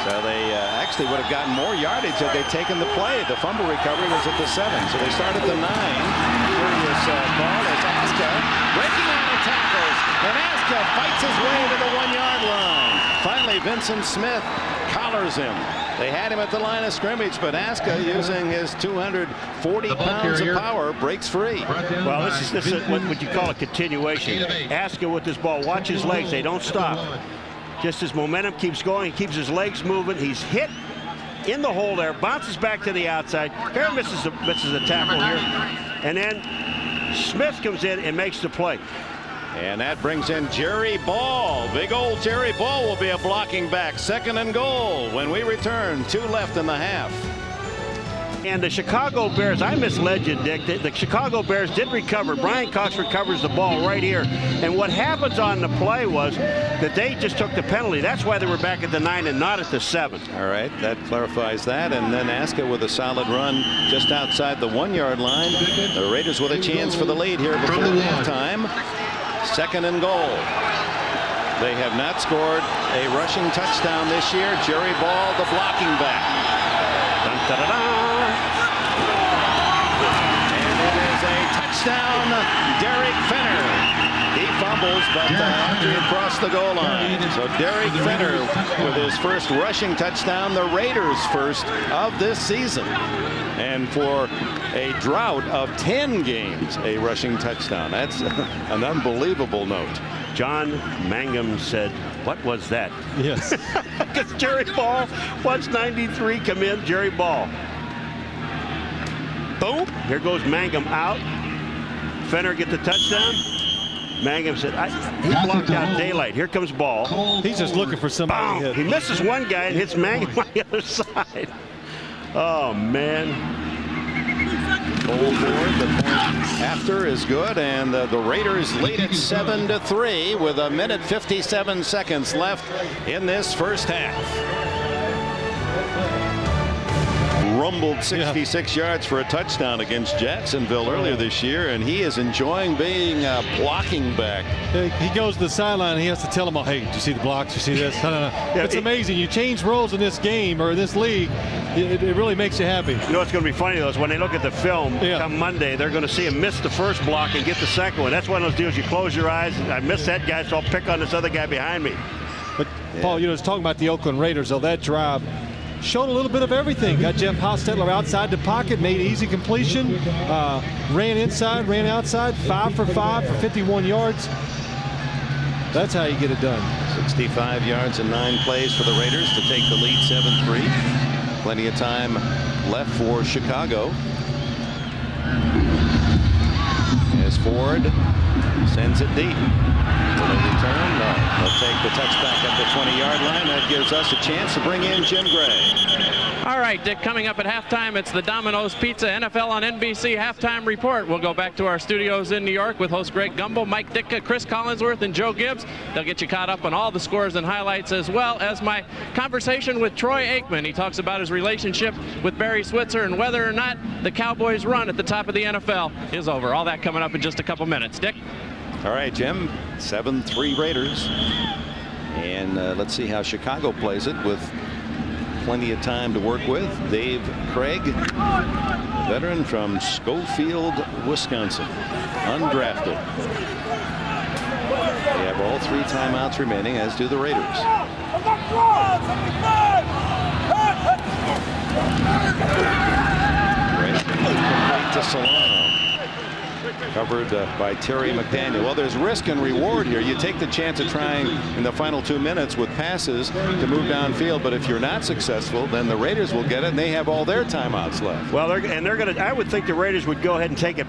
So they actually would have gotten more yardage had they taken the play. The fumble recovery was at the 7, so they start at the 9. Curious ball as Aska breaking out of tackles, and Aska fights his way to the 1-yard line. Finally, Vincent Smith collars him. They had him at the line of scrimmage, but Aska, using his 240 pounds of power, breaks free. Well, this is what you call a continuation. Aska with this ball, watch his legs, they don't stop. Just his momentum keeps going, he keeps his legs moving. He's hit in the hole there, bounces back to the outside. Here misses a tackle here, and then Smith comes in and makes the play. And that brings in Jerry Ball. Big old Jerry Ball will be a blocking back. Second and goal when we return. 2 left in the half. And the Chicago Bears, I misled you, Dick. The Chicago Bears did recover. Brian Cox recovers the ball right here. And what happens on the play was that they just took the penalty. That's why they were back at the 9 and not at the 7. All right, that clarifies that. And then Aska with a solid run just outside the 1-yard line. The Raiders with a chance for the lead here before halftime. 2nd and goal. They have not scored a rushing touchdown this year. Jerry Ball, the blocking back. Dun, da, da, da. And it is a touchdown, Derek Fenner. He fumbles, but across the goal line. So Derek Fenner with his first rushing touchdown, the Raiders' first of this season. And for a drought of 10 games, a rushing touchdown. That's an unbelievable note. John Mangum said, what was that? Yes. Because Jerry Ball, watch 93 come in, Jerry Ball. Boom. Here goes Mangum out. Fenner get the touchdown. Mangum said, he blocked out daylight. Here comes Ball. He's just looking for somebody to hit. He misses one guy and hits Mangum on the other side. Oh, man. Goal forward, the point after is good, and the Raiders lead it 7-3 with 1:57 seconds left in this first half. Rumbled 66 yards for a touchdown against Jacksonville earlier this year, and he is enjoying being a blocking back. He goes to the sideline and he has to tell them, oh, hey, do you see the blocks? You see this? It's amazing. You change roles in this game or in this league, it really makes you happy. You know what's going to be funny, though, is when they look at the film come Monday, they're going to see him miss the first block and get the second one. That's one of those deals you close your eyes. I missed that guy, so I'll pick on this other guy behind me. But, Paul, it's talking about the Oakland Raiders, though, that drive showed a little bit of everything. Got Jeff Hostetler outside the pocket, made easy completion, ran inside, ran outside, 5 for 5 for 51 yards. That's how you get it done. 65 yards and 9 plays for the Raiders to take the lead 7-3. Plenty of time left for Chicago. As Ford sends it deep. Will they return? No. They'll take the touchback at the 20-yard line. That gives us a chance to bring in Jim Gray. All right, Dick, coming up at halftime, it's the Domino's Pizza NFL on NBC halftime report. We'll go back to our studios in New York with host Greg Gumbel, Mike Ditka, Chris Collinsworth, and Joe Gibbs. They'll get you caught up on all the scores and highlights, as well as my conversation with Troy Aikman. He talks about his relationship with Barry Switzer and whether or not the Cowboys' run at the top of the NFL is over. All that coming up in just a couple minutes. Dick? All right, Jim. 7-3 Raiders. And let's see how Chicago plays it with plenty of time to work with. Dave Craig, veteran from Schofield, Wisconsin, undrafted. They have all 3 timeouts remaining, as do the Raiders. Craig complete to Salam. Covered by Terry McDaniel. Well, there's risk and reward here. You take the chance of trying in the final 2 minutes with passes to move downfield, but if you're not successful, then the Raiders will get it, and they have all their timeouts left. Well, they're going to. I would think the Raiders would go ahead and take it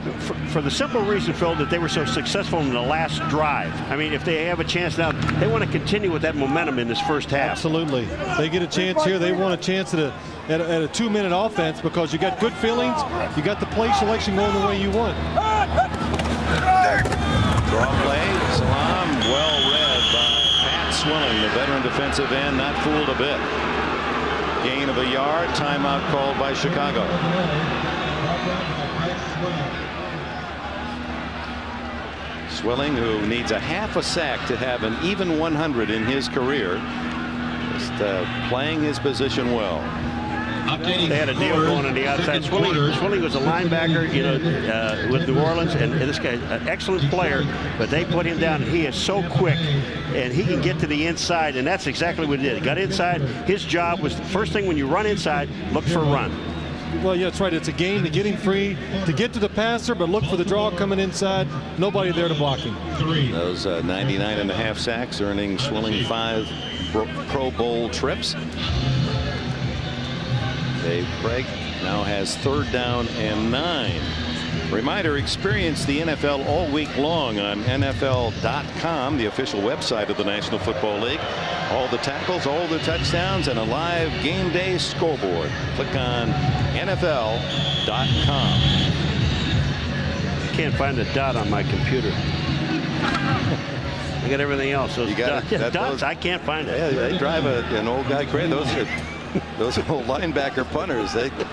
for the simple reason, Phil, that they were so successful in the last drive. I mean, if they have a chance now, they want to continue with that momentum in this first half. Absolutely. They get a chance here. They want a chance at a 2-minute offense because you got good feelings. You got the play selection going the way you want. Draw play. Salam well read by Pat Swilling, the veteran defensive end, not fooled a bit. Gain of a yard. Timeout called by Chicago. Swilling, who needs a half a sack to have an even 100 in his career, just playing his position well. They had a deal going on the outside. Swilling was a linebacker, with New Orleans, and this guy, an excellent player, but they put him down, and he is so quick, and he can get to the inside, and that's exactly what he did. He got inside. His job was, the first thing when you run inside, look for a run. Well, yeah, that's right. It's a game to get him free, to get to the passer, but look for the draw coming inside. Nobody there to block him. Those 99.5 sacks, earning Swilling 5 Pro Bowl trips. Dave Craig now has 3rd down and 9. Reminder, experience the NFL all week long on NFL.com, the official website of the National Football League. All the tackles, all the touchdowns, and a live game day scoreboard. Click on NFL.com. Can't find a dot on my computer. I got everything else. Those dots, I can't find it. Yeah, they drive an old guy crazy. Those old linebacker punters. They. Craig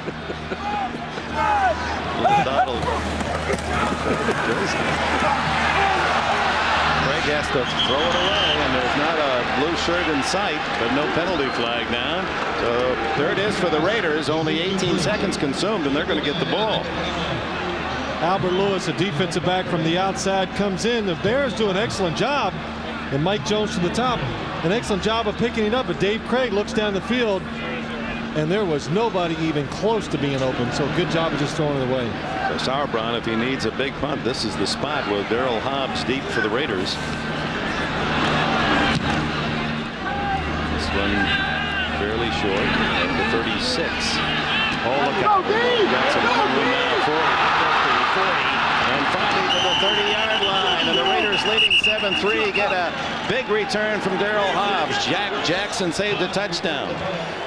has to throw it away, and there's not a blue shirt in sight, but no penalty flag now. So there it is for the Raiders. Only 18 seconds consumed, and they're going to get the ball. Albert Lewis, a defensive back from the outside, comes in. The Bears do an excellent job, and Mike Jones to the top, an excellent job of picking it up. But Dave Craig looks down the field, and there was nobody even close to being open. So good job of just throwing it away. So Sauerbrunn, if he needs a big punt, this is the spot with Darryl Hobbs deep for the Raiders. This one fairly short at the 36. Oh, look out. Got some room now. 40, and finally to the 30-yard line, and the Raiders leading 7-3 get a big return from Darryl Hobbs. Jackson saved a touchdown.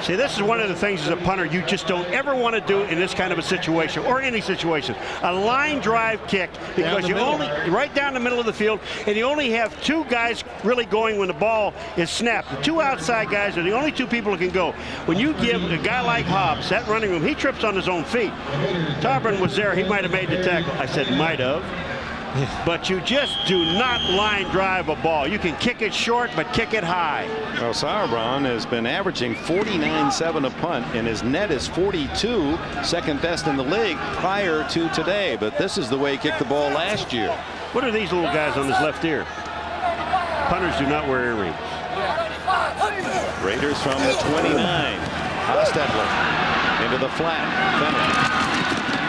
See, this is one of the things as a punter you just don't ever want to do in this kind of a situation, or any situation. A line drive kick, because you only right down the middle of the field, and you only have two guys really going when the ball is snapped. The two outside guys are the only two people who can go. When you give a guy like Hobbs that running room, he trips on his own feet. Sauerbrunn was there. He might have made the tackle. I said might have. But you just do not line drive a ball. You can kick it short, but kick it high. Well, Sauerbrunn has been averaging 49.7 a punt, and his net is 42, second best in the league prior to today. But this is the way he kicked the ball last year. What are these little guys on his left ear? Punters do not wear earrings. Raiders from the 29. Hostetler into the flat. Fenner.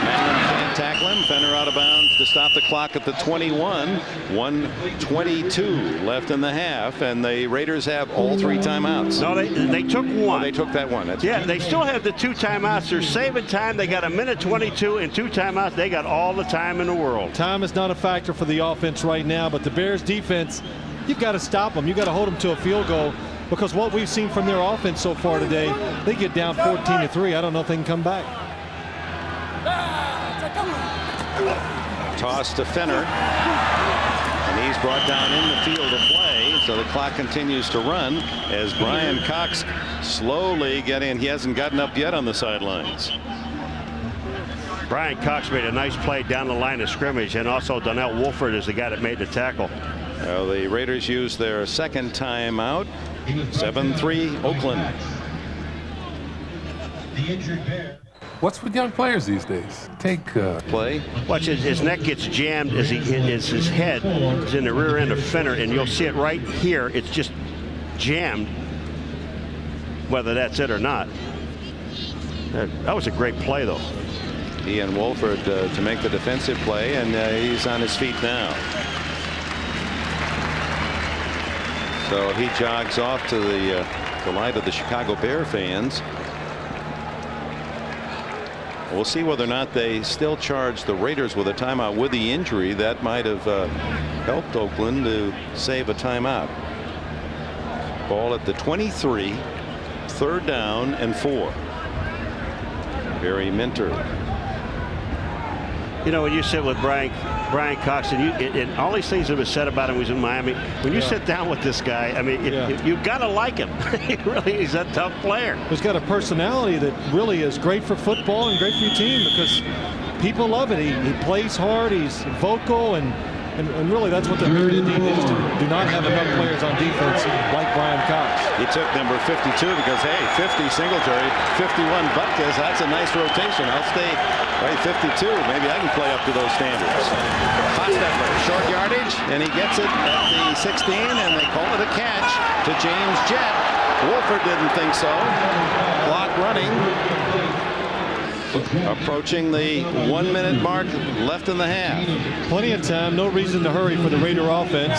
Manning can't tackle him. Fenner out of bounds to stop the clock at the 21. 1:22 left in the half, and the Raiders have all three timeouts. No, they took one. Oh, they took that one. Yeah, they still have the two timeouts. They're saving time. They got 1:22 and two timeouts. They got all the time in the world. Time is not a factor for the offense right now, but the Bears defense, you've got to stop them. You've got to hold them to a field goal, because what we've seen from their offense so far today, they get down 14-3. I don't know if they can come back. Toss to Fenner, and he's brought down in the field of play, so the clock continues to run as Brian Cox slowly getting. He hasn't gotten up yet on the sidelines. Brian Cox made a nice play down the line of scrimmage, and also Donnell Wolford is the guy that made the tackle. Well, the Raiders use their second timeout. 7-3 Oakland. The injured Bear. What's with young players these days? Take Play. Watch, his neck gets jammed as his head is in the rear end of Fenner, and you'll see it right here. It's just jammed, whether that's it or not. That was a great play, though. He and Wolford to make the defensive play, and he's on his feet now. So he jogs off to the delight of the Chicago Bear fans. We'll see whether or not they still charge the Raiders with a timeout with the injury. That might have helped Oakland to save a timeout. Ball at the 23, third down and 4. Barry Minter. You know, when you sit with Brian Cox, and all these things that have been said about him when he was in Miami, when you sit down with this guy, I mean, you've got to like him. He's a tough player. He's got a personality that really is great for football and great for your team, because people love it. He plays hard, he's vocal, and really that's what the Raiders need. They just do not have enough players on defense like Brian Cox. He took number 52 because, hey, 50 Singletary, 51 Butkus. That's a nice rotation. I'll stay right 52. Maybe I can play up to those standards. Hostetler, short yardage, and he gets it at the 16, and they call it a catch to James Jett. Wolford didn't think so. Clock running. Approaching the 1 minute mark left in the half. Plenty of time, no reason to hurry for the Raider offense.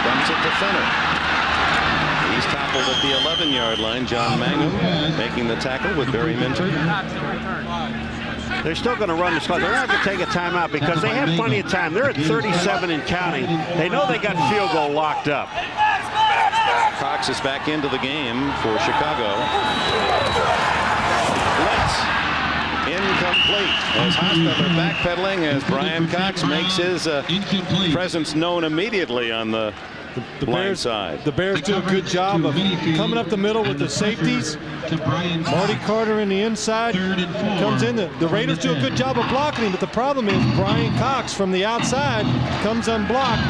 Dumps it to Fenner. He's tackled at the 11-yard line. John Mangum making the tackle with Barry Minter. They're still going to run this clock. They're going to have to take a timeout because they have plenty of time. They're at 37 and counting. They know they got field goal locked up. Cox is back into the game for Chicago. Blitz incomplete as Hostetler backpedaling as Brian Cox makes his presence known immediately on the blind side. The Bears do a good job of coming up the middle with the safeties. Marty Carter in the inside comes in. The Raiders do a good job of blocking him, but the problem is Brian Cox from the outside comes unblocked.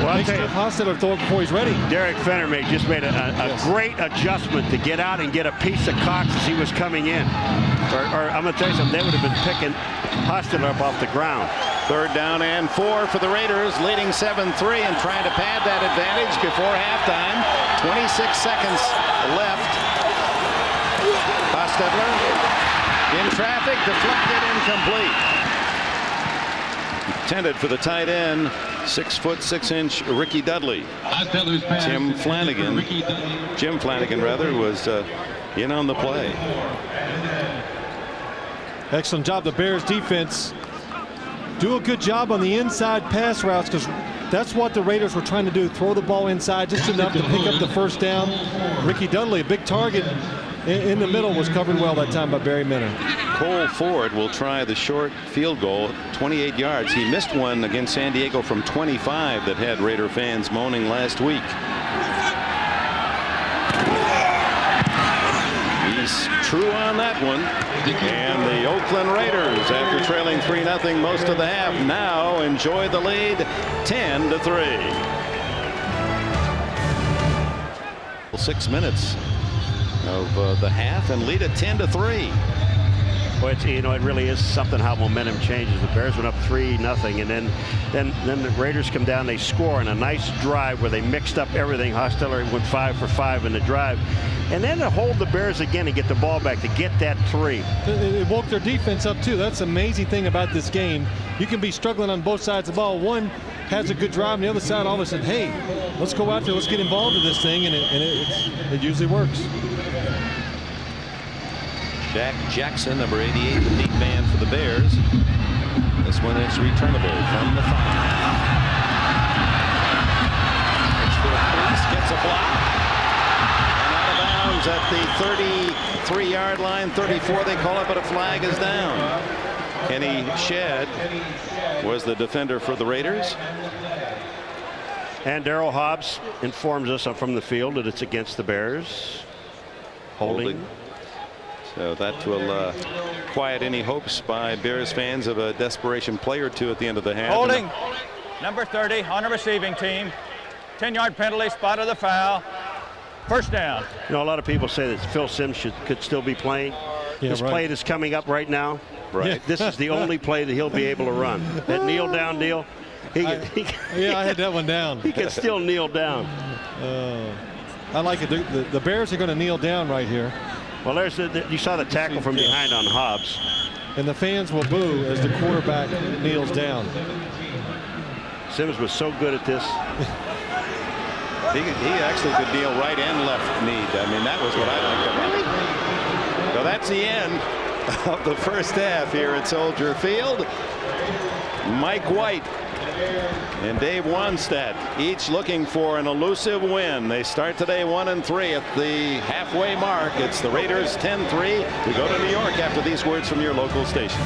Well, makes Hostetler throw it before he's ready. Derek Fenner just made a great adjustment to get out and get a piece of Cox as he was coming in. Or I'm going to tell you something, they would have been picking Hostetler up off the ground. 3rd down and 4 for the Raiders, leading 7-3 and trying to pad that advantage before halftime. 26 seconds left. Hostetler in traffic, deflected, incomplete. Intended for the tight end, 6'6" Ricky Dudley. Jim Flanagan was in on the play. Excellent job. The Bears defense do a good job on the inside pass routes because that's what the Raiders were trying to do. Throw the ball inside just enough to pick up the 1st down. Ricky Dudley, a big target in the middle, was covered well that time by Barry Minner. Cole Ford will try the short field goal, 28 yards. He missed one against San Diego from 25 that had Raider fans moaning last week. He's true on that one. And the Oakland Raiders, after trailing 3-0 most of the half, now enjoy the lead 10-3. 6 minutes of the half and lead at 10-3. Well, it really is something how momentum changes. The Bears went up 3-0, and then the Raiders come down. They score in a nice drive where they mixed up everything. Hostetler went 5 for 5 in the drive, and then to hold the Bears again and get the ball back to get that 3. It woke their defense up too. That's the amazing thing about this game. You can be struggling on both sides of the ball. One has a good drive, and the other side all of a sudden, hey, let's go out there, let's get involved in this thing, and it usually works. Jack Jackson, number 88, the deep man for the Bears. This one is returnable from the 5. Priest gets a block. And out of bounds at the 33-yard line, 34 they call it, but a flag is down. Kenny Shedd was the defender for the Raiders. And Darryl Hobbs informs us from the field that it's against the Bears. Holding. So that will quiet any hopes by Bears fans of a desperation play or two at the end of the half. Holding. Number 30 on the receiving team. 10-yard penalty, spot of the foul. 1st down. You know, a lot of people say that Phil Simms could still be playing. Yeah, this play that's coming up right now. Right. This is the only play that he'll be able to run. That kneel down deal. I had that one down. He can still kneel down. I like it. The Bears are going to kneel down right here. Well, you saw the tackle from behind on Hobbs. And the fans will boo as the quarterback kneels down. Simms was so good at this. He actually could kneel right and left knee. I mean, that was what I liked about it. So that's the end of the 1st half here at Soldier Field. Mike White and Dave Wanstead each looking for an elusive win. They start today 1-3 at the halfway mark. It's the Raiders 10-3. We go to New York after these words from your local station.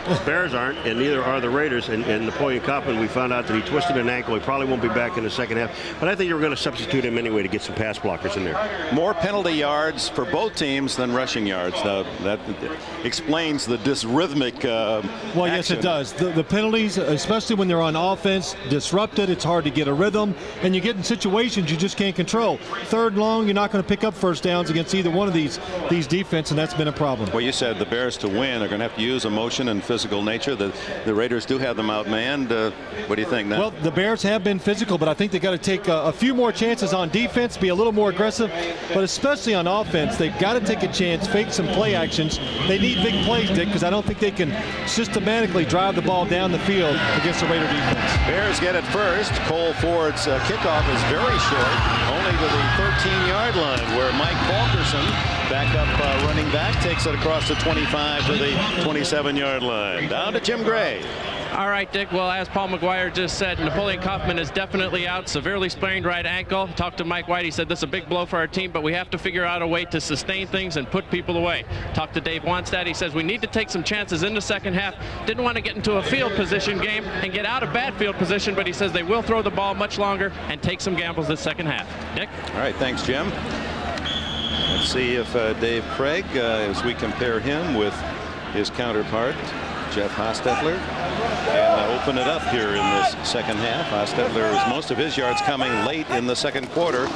The Bears aren't, and neither are the Raiders. And Napoleon Coppin, we found out that he twisted an ankle. He probably won't be back in the 2nd half. But I think you're going to substitute him anyway to get some pass blockers in there. More penalty yards for both teams than rushing yards. That explains the dysrhythmic well, yes, it does. The penalties, especially when they're on offense, disrupted. It's hard to get a rhythm, and you get in situations you just can't control. 3rd long, you're not going to pick up 1st downs against either one of these defense, and that's been a problem. Well, you said the Bears to win are going to have to use emotion and physical physical nature. The Raiders do have them outmanned. What do you think now? Well, the Bears have been physical, but I think they got to take a few more chances on defense, be a little more aggressive, but especially on offense, they've got to take a chance, fake some play actions. They need big plays, Dick, because I don't think they can systematically drive the ball down the field against the Raider defense. Bears get it first. Cole Ford's kickoff is very short, only to the 13-yard line, where Mike Fulkerson, backup running back, takes it across the 25 to the 27-yard line. Down to Jim Gray. All right, Dick. Well, as Paul McGuire just said, Napoleon Kaufman is definitely out, severely sprained right ankle. Talked to Mike White. He said this is a big blow for our team, but we have to figure out a way to sustain things and put people away. Talked to Dave Wannstedt. He says we need to take some chances in the second half. Didn't want to get into a field position game and get out of bad field position, but he says they will throw the ball much longer and take some gambles this second half. Dick? All right, thanks, Jim. Let's see if Dave Craig, as we compare him with his counterpart, Jeff Hostetler, and open it up here in this second half. Hostetler is most of his yards coming late in the second quarter.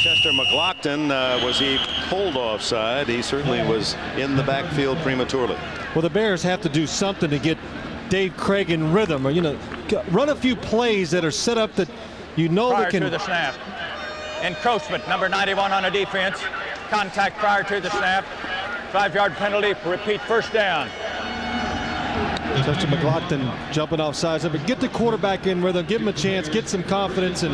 Chester McLaughlin, was he pulled offside? He certainly was in the backfield prematurely. Well, the Bears have to do something to get Dave Craig in rhythm, or run a few plays that are set up that they can. Prior to the snap. Encroachment, number 91 on the defense. Contact prior to the snap. 5-yard penalty. Repeat, first down. Chester McLaughlin jumping off sides, but get the quarterback in rhythm, give him a chance, get some confidence, and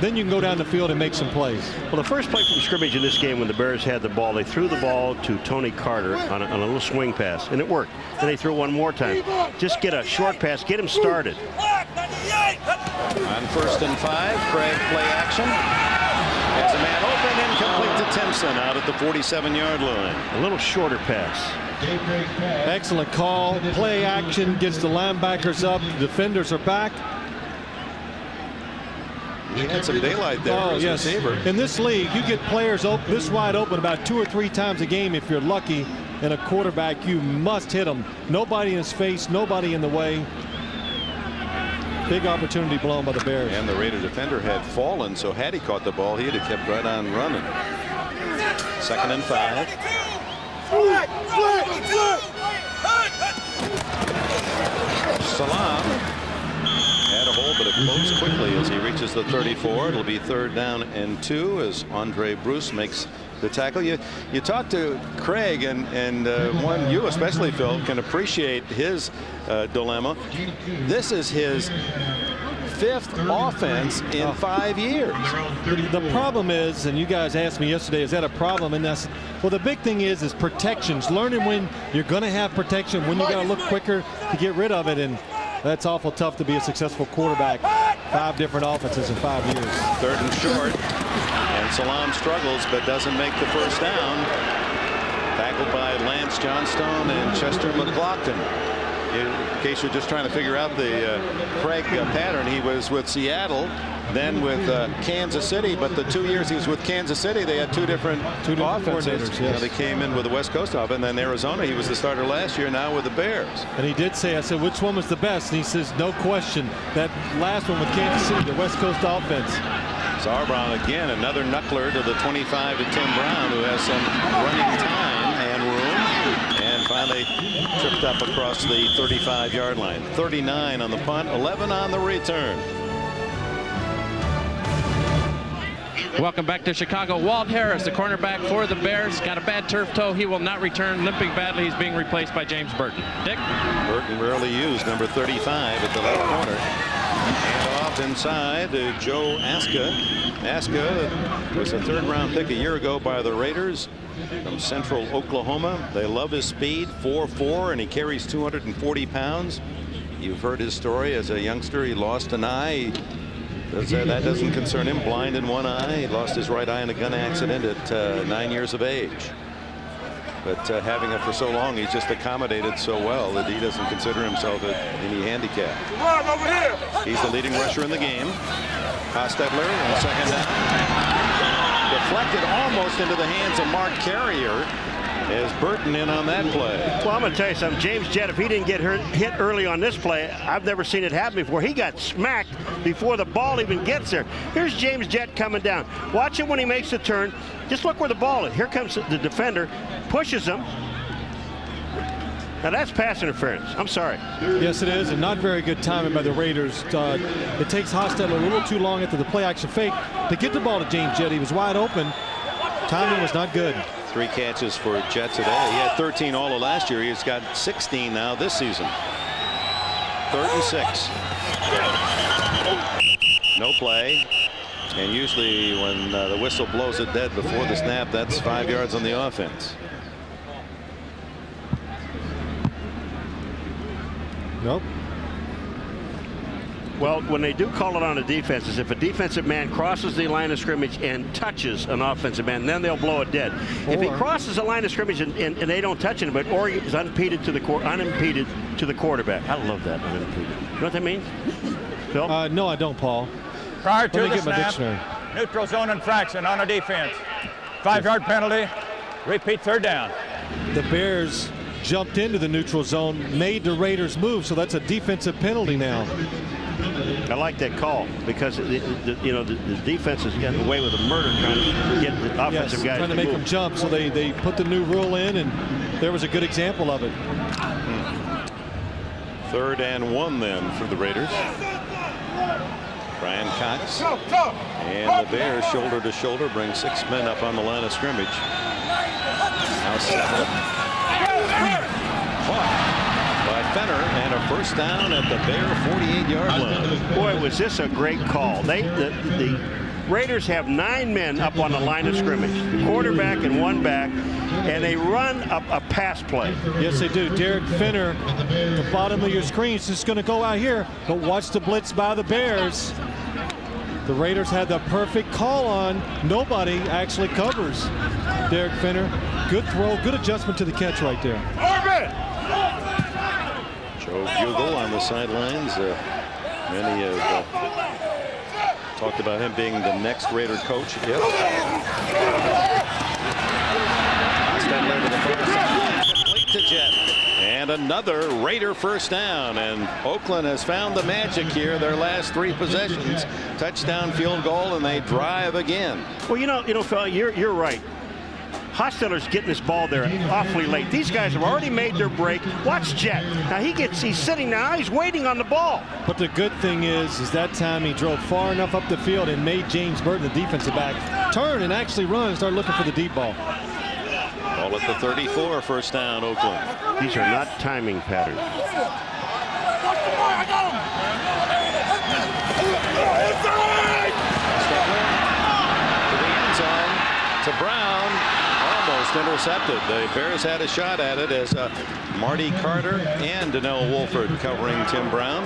then you can go down the field and make some plays. Well, the first play from scrimmage in this game, when the Bears had the ball, they threw the ball to Tony Carter on a little swing pass, and it worked. Then they threw one more time. Just get a short pass, get him started. On 1st and 5, Craig play action. Has a man open, incomplete to Timpson out at the 47-yard line. A little shorter pass. Excellent call. Play action, gets the linebackers up. The defenders are back. He had some daylight there. Oh, yes. Receiver. In this league, you get players this wide open about 2 or 3 times a game if you're lucky. And a quarterback, you must hit him. Nobody in his face, nobody in the way. Big opportunity blown by the Bears. And the Raider defender had fallen, so had he caught the ball, he'd have kept right on running. 2nd and 5. Salam had a hole, but it closed quickly as he reaches the 34. It'll be 3rd down and 2 as Andre Bruce makes the tackle. You talk to Craig, and one you especially, Phil, can appreciate his dilemma. This is his 5th offense in 5 years. The problem is, and you guys asked me yesterday, is that a problem? And that's, well, the big thing is protections. Learning when you're going to have protection, when you got to look quicker to get rid of it, and that's awful tough to be a successful quarterback. 5 different offenses in 5 years. 3rd and short, and Salam struggles but doesn't make the first down. Tackled by Lance Johnstone and Chester McLaughlin. In case you're just trying to figure out the Craig pattern, he was with Seattle, then with Kansas City, but the 2 years he was with Kansas City, they had two different offenses. Yes. They came in with the West Coast offense, and then Arizona, he was the starter last year, now with the Bears. And he did say, I said, which one was the best? And he says, no question, that last one with Kansas City, the West Coast offense. Sauerbrunn again, another knuckler to the 25 to Tim Brown, who has some running time and room, and finally tripped up across the 35-yard line. 39 on the punt, 11 on the return. Welcome back to Chicago. Walt Harris, the cornerback for the Bears, got a bad turf toe. He will not return, limping badly. He's being replaced by James Burton. Dick? Burton rarely used, number 35 at the left corner. And off inside to Joe Aska. Aska was a 3rd-round pick a year ago by the Raiders from Central Oklahoma. They love his speed, 4'4", and he carries 240 pounds. You've heard his story as a youngster. He lost an eye. That doesn't concern him. Blind in one eye. He lost his right eye in a gun accident at 9 years of age. But having it for so long, he's just accommodated so well that he doesn't consider himself any handicap. He's the leading rusher in the game. Hostetler on 2nd down. Deflected almost into the hands of Mark Carrier. As Burton in on that play. Well, I'm going to tell you something. James Jett, if he didn't get hit early on this play, I've never seen it happen before. He got smacked before the ball even gets there. Here's James Jett coming down. Watch him when he makes the turn. Just look where the ball is. Here comes the defender, pushes him. Now that's pass interference. I'm sorry. Yes, it is, and not very good timing by the Raiders. It takes Hostetler a little too long after the play-action fake to get the ball to James Jett. He was wide open. Timing was not good. 3 catches for Jett today. He had 13 all of last year. He's got 16 now this season. 3rd and 6. No play. And usually when the whistle blows it dead before the snap, that's 5 yards on the offense. Nope. Well, when they do call it on a defense, is if a defensive man crosses the line of scrimmage and touches an offensive man, then they'll blow it dead. If he crosses the line of scrimmage and they don't touch him, but or is unimpeded to the quarterback. I love that, unimpeded. You know what that means, Phil? No, I don't, Paul. Prior to Let me the get my snap, dictionary. neutral zone infraction on a defense. 5-yard penalty. Repeat 3rd down. The Bears jumped into the neutral zone, made the Raiders move, so that's a defensive penalty now. I like that call because the defense is getting away with a murder trying to get the offensive guys trying to make move. them jump, so they put the new rule in, and there was a good example of it. 3rd and 1 then for the Raiders. Brian Cox and the Bears shoulder to shoulder bring 6 men up on the line of scrimmage. Now 7. Caught by Fenner, and a 1st down at the Bear 48-yard line. Boy, was this a great call. The Raiders have 9 men up on the line of scrimmage, the quarterback and 1 back, and they run a pass play. Yes, they do. Derek Fenner, the bottom of your screen, is just going to go out here, but watch the blitz by the Bears. The Raiders had the perfect call on. Nobody actually covers Derek Fenner. Good throw, good adjustment to the catch right there. Joe Bugle on the sidelines. Many have talked about him being the next Raider coach. Yep. Complete to Jett. And another Raider 1st down, and Oakland has found the magic here. Their last 3 possessions, touchdown, field goal, and they drive again. Well, you know, Phil, you're right. Hostetler's getting this ball there awfully late. These guys have already made their break. Watch Jett. Now he's sitting now. He's waiting on the ball. But the good thing is that time he drove far enough up the field and made James Burton, the defensive back, turn and actually run and start looking for the deep ball. Ball at the 34, 1st down, Oakland. These are not timing patterns. To the end zone, to Brown. Almost intercepted. The Bears had a shot at it as Marty Carter and Donnell Wolford covering Tim Brown.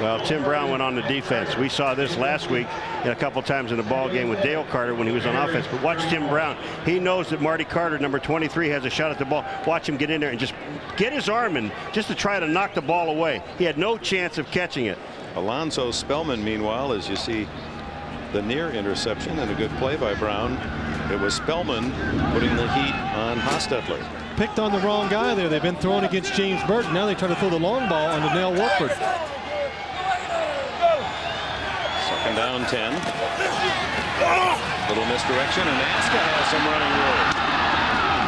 Well, Tim Brown went on the defense. We saw this last week and a couple times in the ball game with Dale Carter when he was on offense. But watch Tim Brown. He knows that Marty Carter, number 23, has a shot at the ball. Watch him get in there and just get his arm in just to try to knock the ball away. He had no chance of catching it. Alonzo Spellman, meanwhile, as you see the near interception and a good play by Brown. It was Spellman putting the heat on Hostetler. Picked on the wrong guy there. They've been throwing against James Burton. Now they try to throw the long ball on Donnell Wolford. 2nd down 10. Little misdirection, and Aska has some running room.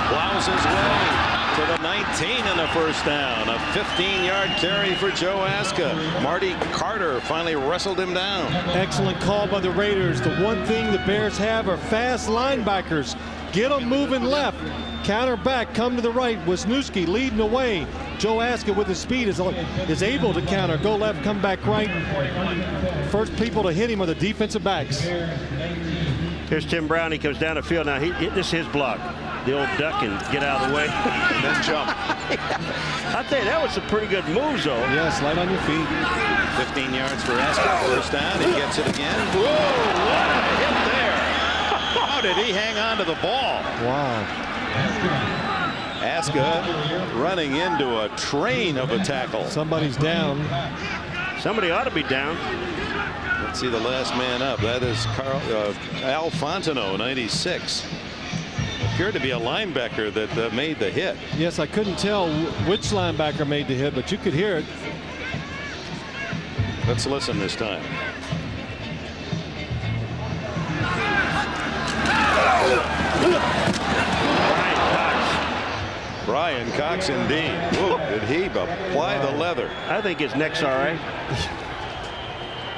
Plows his way to the 19 and a 1st down. A 15-yard carry for Joe Aska. Marty Carter finally wrestled him down. Excellent call by the Raiders. The one thing the Bears have are fast linebackers. Get them moving left. Counter back, come to the right. Wisniewski leading the way. Joe Aska with his speed is able to counter. Go left, come back right. First people to hit him are the defensive backs. Here's Tim Brown. He comes down the field. Now this is his block. The old duck and get out of the way. And then jump. I'll tell you, that was some pretty good moves, though. Yes, light on your feet. 15 yards for Aska. 1st down. He gets it again. Whoa, what a hit there. How did he hang on to the ball? Wow. Aska running into a train of a tackle. Somebody's down. Somebody ought to be down. Let's see the last man up. That is Al Fontenot, 96. Appeared to be a linebacker that made the hit. Yes, I couldn't tell which linebacker made the hit, but you could hear it. Let's listen this time. Brian Cox indeed. Ooh, did he apply the leather? I think his neck's all right.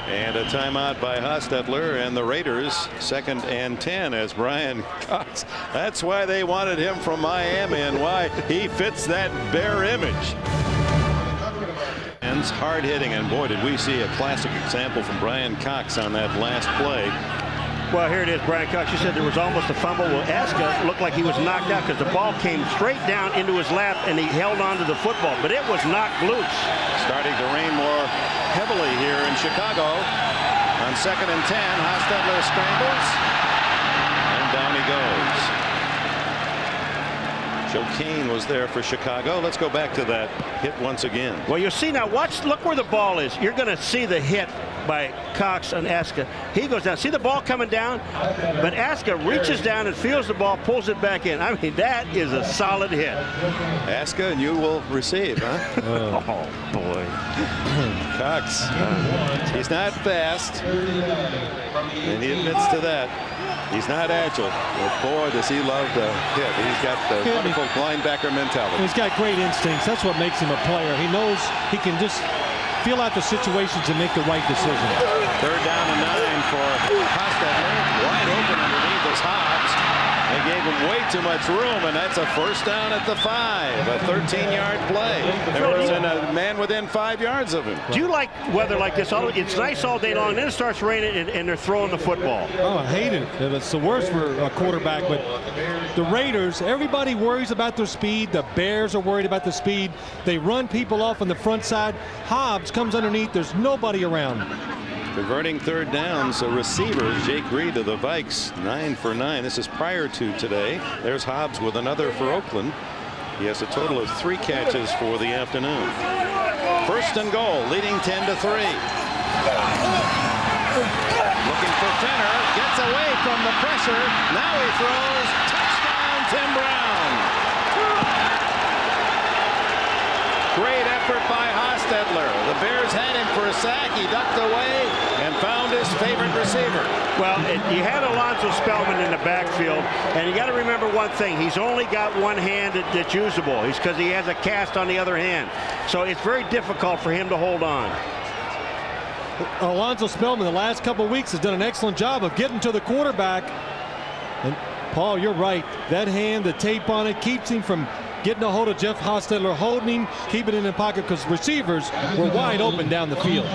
And a timeout by Hostetler, and the Raiders 2nd and 10 as Brian Cox. That's why they wanted him from Miami and why he fits that Bear image. And hard hitting, and boy, did we see a classic example from Brian Cox on that last play. Well, here it is, Brian Cox. You said there was almost a fumble. Well, Aska looked like he was knocked out because the ball came straight down into his lap and he held on to the football, but it was knocked loose. Starting to rain more Heavily here in Chicago on 2nd and 10. Hostetler scrambles and down he goes. Joe Kane was there for Chicago. Let's go back to that hit once again. Well, you see now, look where the ball is. You're going to see the hit by Cox and Aska. He goes down. See the ball coming down? But Aska reaches down and feels the ball, pulls it back in. I mean, that is a solid hit. Aska, and you will receive, huh? Oh, boy. Cox. He's not fast, and he admits to that. He's not agile, but boy, does he love the hit. He's got the wonderful linebacker mentality. He's got great instincts. That's what makes him a player. He knows he can just feel out the situations and make the right decision. 3rd down and 9 for Hostetler. Wide open underneath is Hobbs. They gave him way too much room, and that's a 1st down at the 5. A 13-yard play. There wasn't a man within 5 yards of him. Do you like weather like this? It's nice all day long, then it starts raining, and they're throwing the football. Oh, I hate it. It's the worst for a quarterback, but the Raiders, everybody worries about their speed. The Bears are worried about the speed. They run people off on the front side. Hobbs comes underneath. There's nobody around. Converting 3rd downs, so receivers, Jake Reed of the Vikes, 9 for 9. This is prior to today. There's Hobbs with another for Oakland. He has a total of 3 catches for the afternoon. 1st and goal, leading 10-3. Looking for Fenner, gets away from the pressure. Now he throws. Touchdown, Tim Brown. Great effort by Hostetler. The Bears had him for a sack. He ducked away and found his favorite receiver. Well, you had Alonzo Spellman in the backfield, and you got to remember one thing. He's only got one hand that's usable. He's because he has a cast on the other hand. So it's very difficult for him to hold on. Alonzo Spellman the last couple of weeks has done an excellent job of getting to the quarterback. And Paul, you're right. That hand, the tape on it, keeps him from getting a hold of Jeff Hostetler, holding him, keeping it in the pocket because receivers were wide open down the field.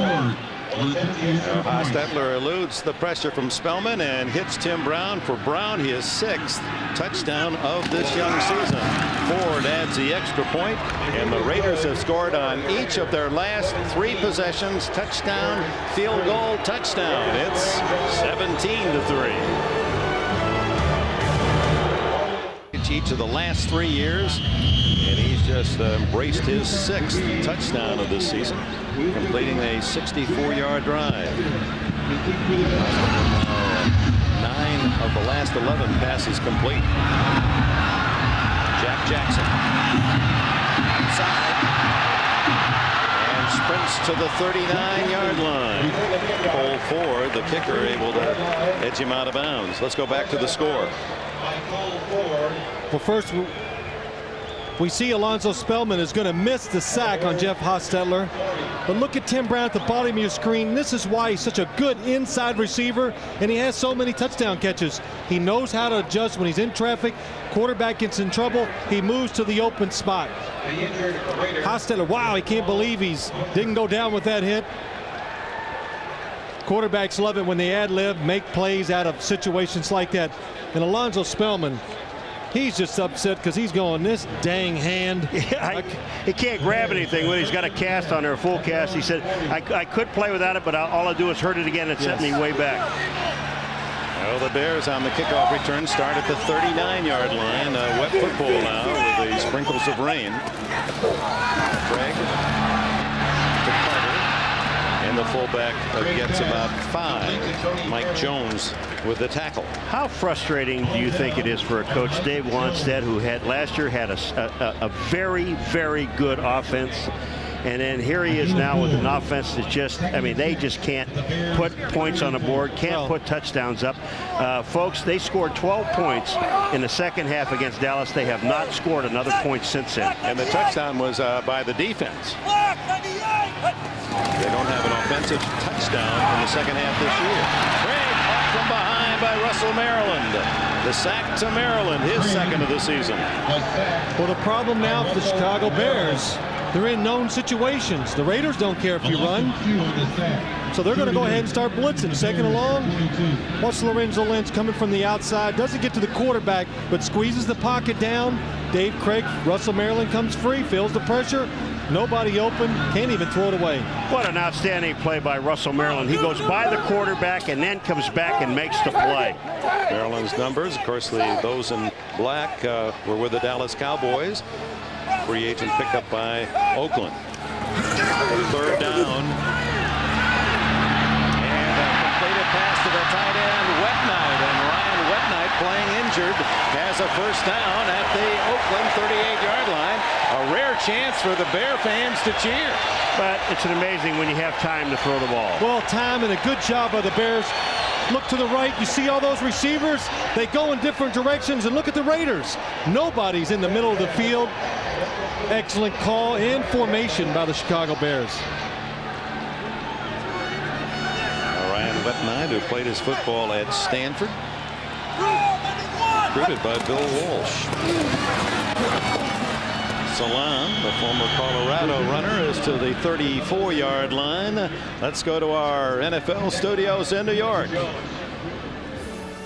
Hostetler eludes the pressure from Spellman and hits Tim Brown. For Brown, his 6th touchdown of this young season. Ford adds the extra point, and the Raiders have scored on each of their last 3 possessions. Touchdown, field goal, touchdown. It's 17-3. Each of the last 3 years, and he's just embraced his 6th touchdown of this season, completing a 64-yard drive. 9 of the last 11 passes complete. Jack Jackson outside and sprints to the 39-yard line. Cole Ford, the kicker, able to edge him out of bounds. Let's go back to the score. Well, first, we see Alonzo Spellman is going to miss the sack on Jeff Hostetler. But look at Tim Brown at the bottom of your screen. This is why he's such a good inside receiver, and he has so many touchdown catches. He knows how to adjust when he's in traffic. Quarterback gets in trouble, he moves to the open spot. Hostetler, wow, he can't believe he's didn't go down with that hit. Quarterbacks love it when they ad-lib, make plays out of situations like that. And Alonzo Spellman, he's just upset because he's going, this dang hand. Yeah, he can't grab anything when he's got a cast on there, a full cast. He said, I could play without it, but all I do is hurt it again and set me way back. Well, the Bears on the kickoff return start at the 39-yard line. Wet football now with the sprinkles of rain. Craig to Carter, and the fullback gets about 5. Mike Jones with the tackle. How frustrating do you think it is for a coach, Dave Wanstead, who had last year had a very, very good offense, And then here he is now with an offense that's just, I mean, they just can't put points on the board, can't put touchdowns up. Folks, they scored 12 points in the second half against Dallas. They have not scored another point since then. And the touchdown was by the defense. They don't have an offensive touchdown in the second half this year. Craig caught from behind by Russell Maryland. The sack to Maryland, his second of the season. Well, the problem now for the Chicago Bears, they're in known situations. The Raiders don't care if you run. So they're going to go ahead and start blitzing. Second along, watch Lorenzo Lynch coming from the outside. Doesn't get to the quarterback, but squeezes the pocket down. Dave Craig, Russell Maryland comes free, feels the pressure. Nobody open, can't even throw it away. What an outstanding play by Russell Maryland. He goes by the quarterback and then comes back and makes the play. Maryland's numbers, of course, those in black were with the Dallas Cowboys. Free agent pickup by Oakland. Third down. And a completed pass to the tight end, Wetnight. And Ryan Wetnight, playing injured, has a first down at the Oakland 38-yard line. A rare chance for the Bear fans to cheer. But it's amazing when you have time to throw the ball. Well, time and a good job by the Bears. Look to the right. You see all those receivers? They go in different directions. And look at the Raiders. Nobody's in the middle of the field. Excellent call and formation by the Chicago Bears. Ryan Wetnight, who played his football at Stanford, recruited by Bill Walsh. Salam, the former Colorado runner, is to the 34-yard line. Let's go to our NFL studios in New York.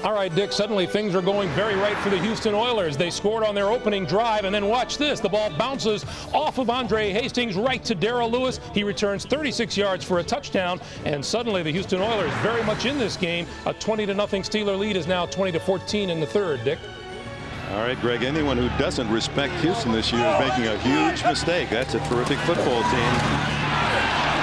All right, Dick, suddenly things are going very right for the Houston Oilers. They scored on their opening drive, and then watch this. The ball bounces off of Andre Hastings right to Darrell Lewis. He returns 36 yards for a touchdown, and suddenly the Houston Oilers very much in this game. A 20-0 Steeler lead is now 20-14 in the third, Dick. All right, Greg, anyone who doesn't respect Houston this year is making a huge mistake. That's a terrific football team.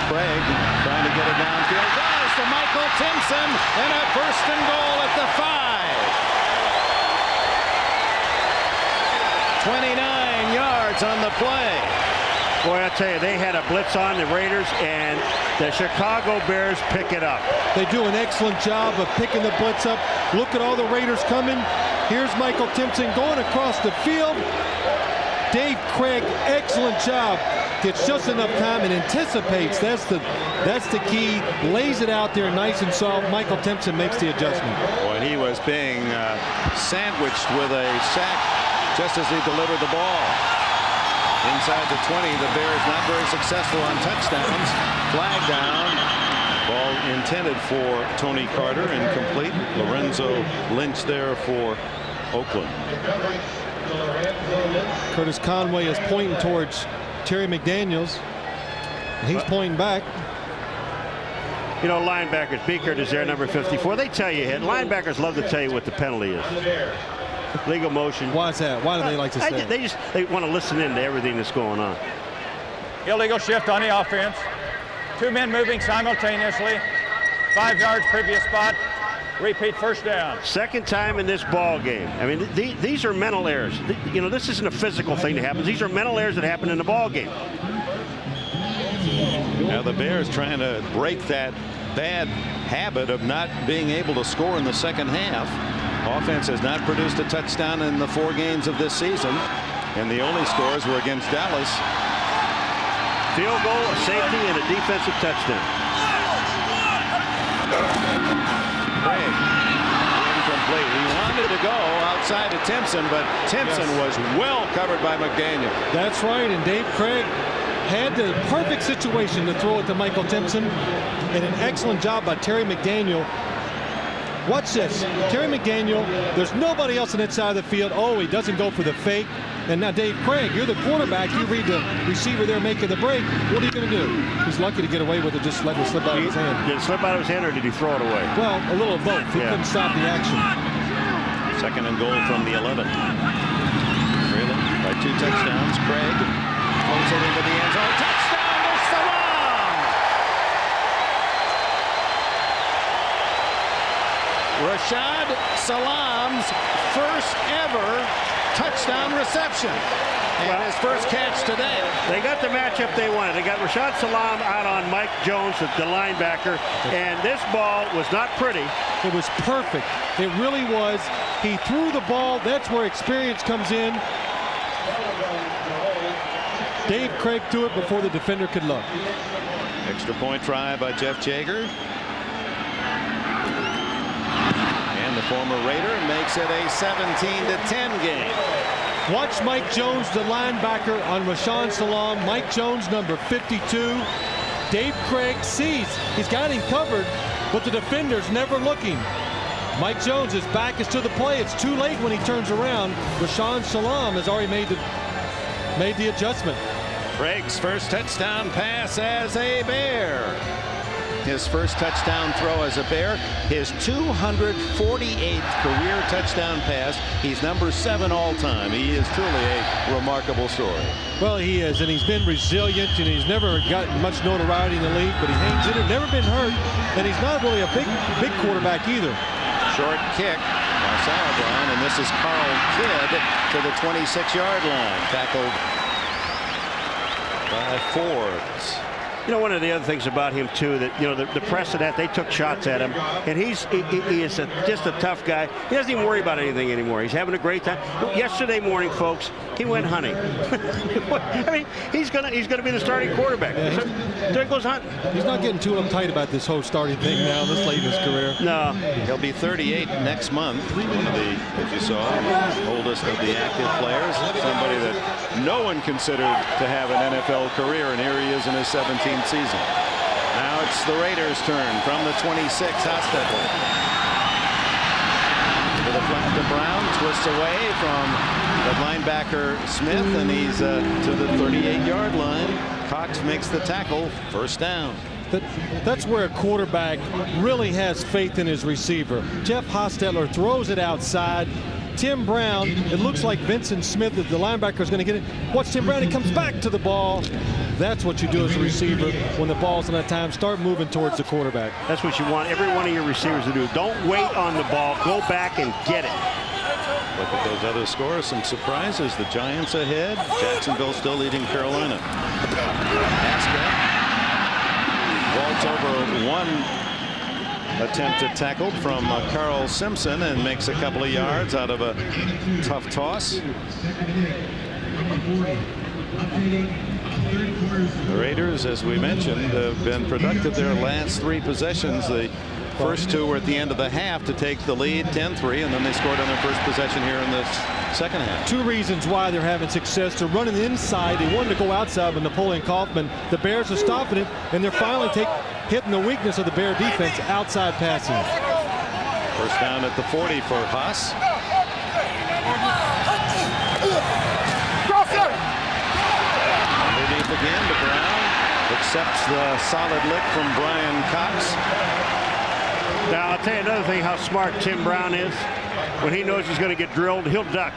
Craig trying to get it downfield. Does to Michael Timpson, and a first and goal at the 5. 29 yards on the play. Boy, I tell you, they had a blitz on the Raiders, and the Chicago Bears pick it up. They do an excellent job of picking the blitz up. Look at all the Raiders coming. Here's Michael Timpson going across the field. Dave Craig, excellent job. Gets just enough time and anticipates. That's the key. Lays it out there nice and soft. Michael Timpson makes the adjustment. Boy, he was being sandwiched with a sack just as he delivered the ball. Inside the 20, the Bears not very successful on touchdowns. Flag down. Ball intended for Tony Carter, incomplete. Lorenzo Lynch there for Oakland. Curtis Conway is pointing towards Terry McDaniels. He's pointing back. You know, linebackers, Beekert is there, number 54. They tell you, linebackers love to tell you what the penalty is. Legal motion. Why is that? Why do they like to say? They want to listen in to everything that's going on. Illegal shift on the offense. 2 men moving simultaneously. 5 yards previous spot. Repeat first down. Second time in this ball game. I mean, these are mental errors. You know, this isn't a physical thing that happens. These are mental errors that happen in the ball game. Now the Bears trying to break that bad habit of not being able to score in the second half. Offense has not produced a touchdown in the 4 games of this season, and the only scores were against Dallas. Field goal, a safety, and a defensive touchdown. Craig, incomplete. He wanted to go outside of Timpson, but Timpson was well covered by McDaniel. That's right, and Dave Craig had the perfect situation to throw it to Michael Timpson, and an excellent job by Terry McDaniel. Watch this. Terry McDaniel, there's nobody else on that side of the field. Oh, he doesn't go for the fake. And now, Dave Craig, you're the quarterback. You read the receiver there making the break. What are you going to do? He's lucky to get away with it, just letting it slip out of his hand. Did it slip out of his hand, or did he throw it away? Well, a little of both. He couldn't stop the action. Second and goal from the 11. Trailing by 2 touchdowns. Craig pulls it into the end zone. Touchdown to Salam! Rashad Salam's first ever touchdown reception. And his first catch today. They got the matchup they wanted. They got Rashad Salam out on Mike Jones, the linebacker, and this ball was not pretty. It was perfect. It really was. He threw the ball. That's where experience comes in. Dave Craig threw it before the defender could look. Extra point try by Jeff Jaeger. And the former Raider makes it a 17-10 game. Watch Mike Jones, the linebacker, on Rashaan Salam. Mike Jones, number 52. Dave Craig sees he's got him covered, but the defender's never looking. Mike Jones, his back is to the play. It's too late when he turns around. Rashaan Salam has already made the adjustment. Craig's first touchdown pass as a Bear. His first touchdown throw as a Bear. His 248th career touchdown pass. He's number 7 all-time. He is truly a remarkable story. Well, he is, and he's been resilient, and he's never gotten much notoriety in the league, but he hangs in it, never been hurt, and he's not really a big quarterback either. Short kick by Sauerbrunn, and this is Carl Kidd to the 26-yard line. Tackled by Forbes. You know, one of the other things about him, too, that, you know, the press of that, they took shots at him. And he is just a tough guy. He doesn't even worry about anything anymore. He's having a great time. Yesterday morning, folks, he went hunting. I mean, he's gonna be the starting quarterback. Yeah, there goes hunting. He's not getting too uptight about this whole starting thing now, this late in his career. No. He'll be 38 next month. One of the, as you saw, oldest of the active players. Somebody that no one considered to have an NFL career, and here he is in his 17th season. Now it's the Raiders' turn from the 26. Hostetler to the flat to Brown, twists away from the linebacker Smith, and he's to the 38-yard line. Cox makes the tackle, first down. That's where a quarterback really has faith in his receiver. Jeff Hostetler throws it outside. Tim Brown, it looks like Vincent Smith, the linebacker, is going to get it. Watch Tim Brown, he comes back to the ball. That's what you do as a receiver when the ball's on that time. Start moving towards the quarterback. That's what you want every one of your receivers to do. Don't wait on the ball. Go back and get it. Look at those other scores. Some surprises. The Giants ahead. Jacksonville still leading Carolina. Haskell vaults over one attempted tackle from Carl Simpson and makes a couple of yards out of a tough toss. The Raiders, as we mentioned, have been productive their last 3 possessions. The first 2 were at the end of the half to take the lead, 10-3, and then they scored on their first possession here in the second half. 2 reasons why they're having success. They're running inside. They wanted to go outside with Napoleon Kaufman. The Bears are stopping it, and they're finally hitting the weakness of the Bear defense, outside passing. First down at the 40 for Haas. Underneath again to Brown. Accepts the solid lick from Brian Cox. Now, I'll tell you another thing, how smart Tim Brown is. When he knows he's going to get drilled, he'll duck.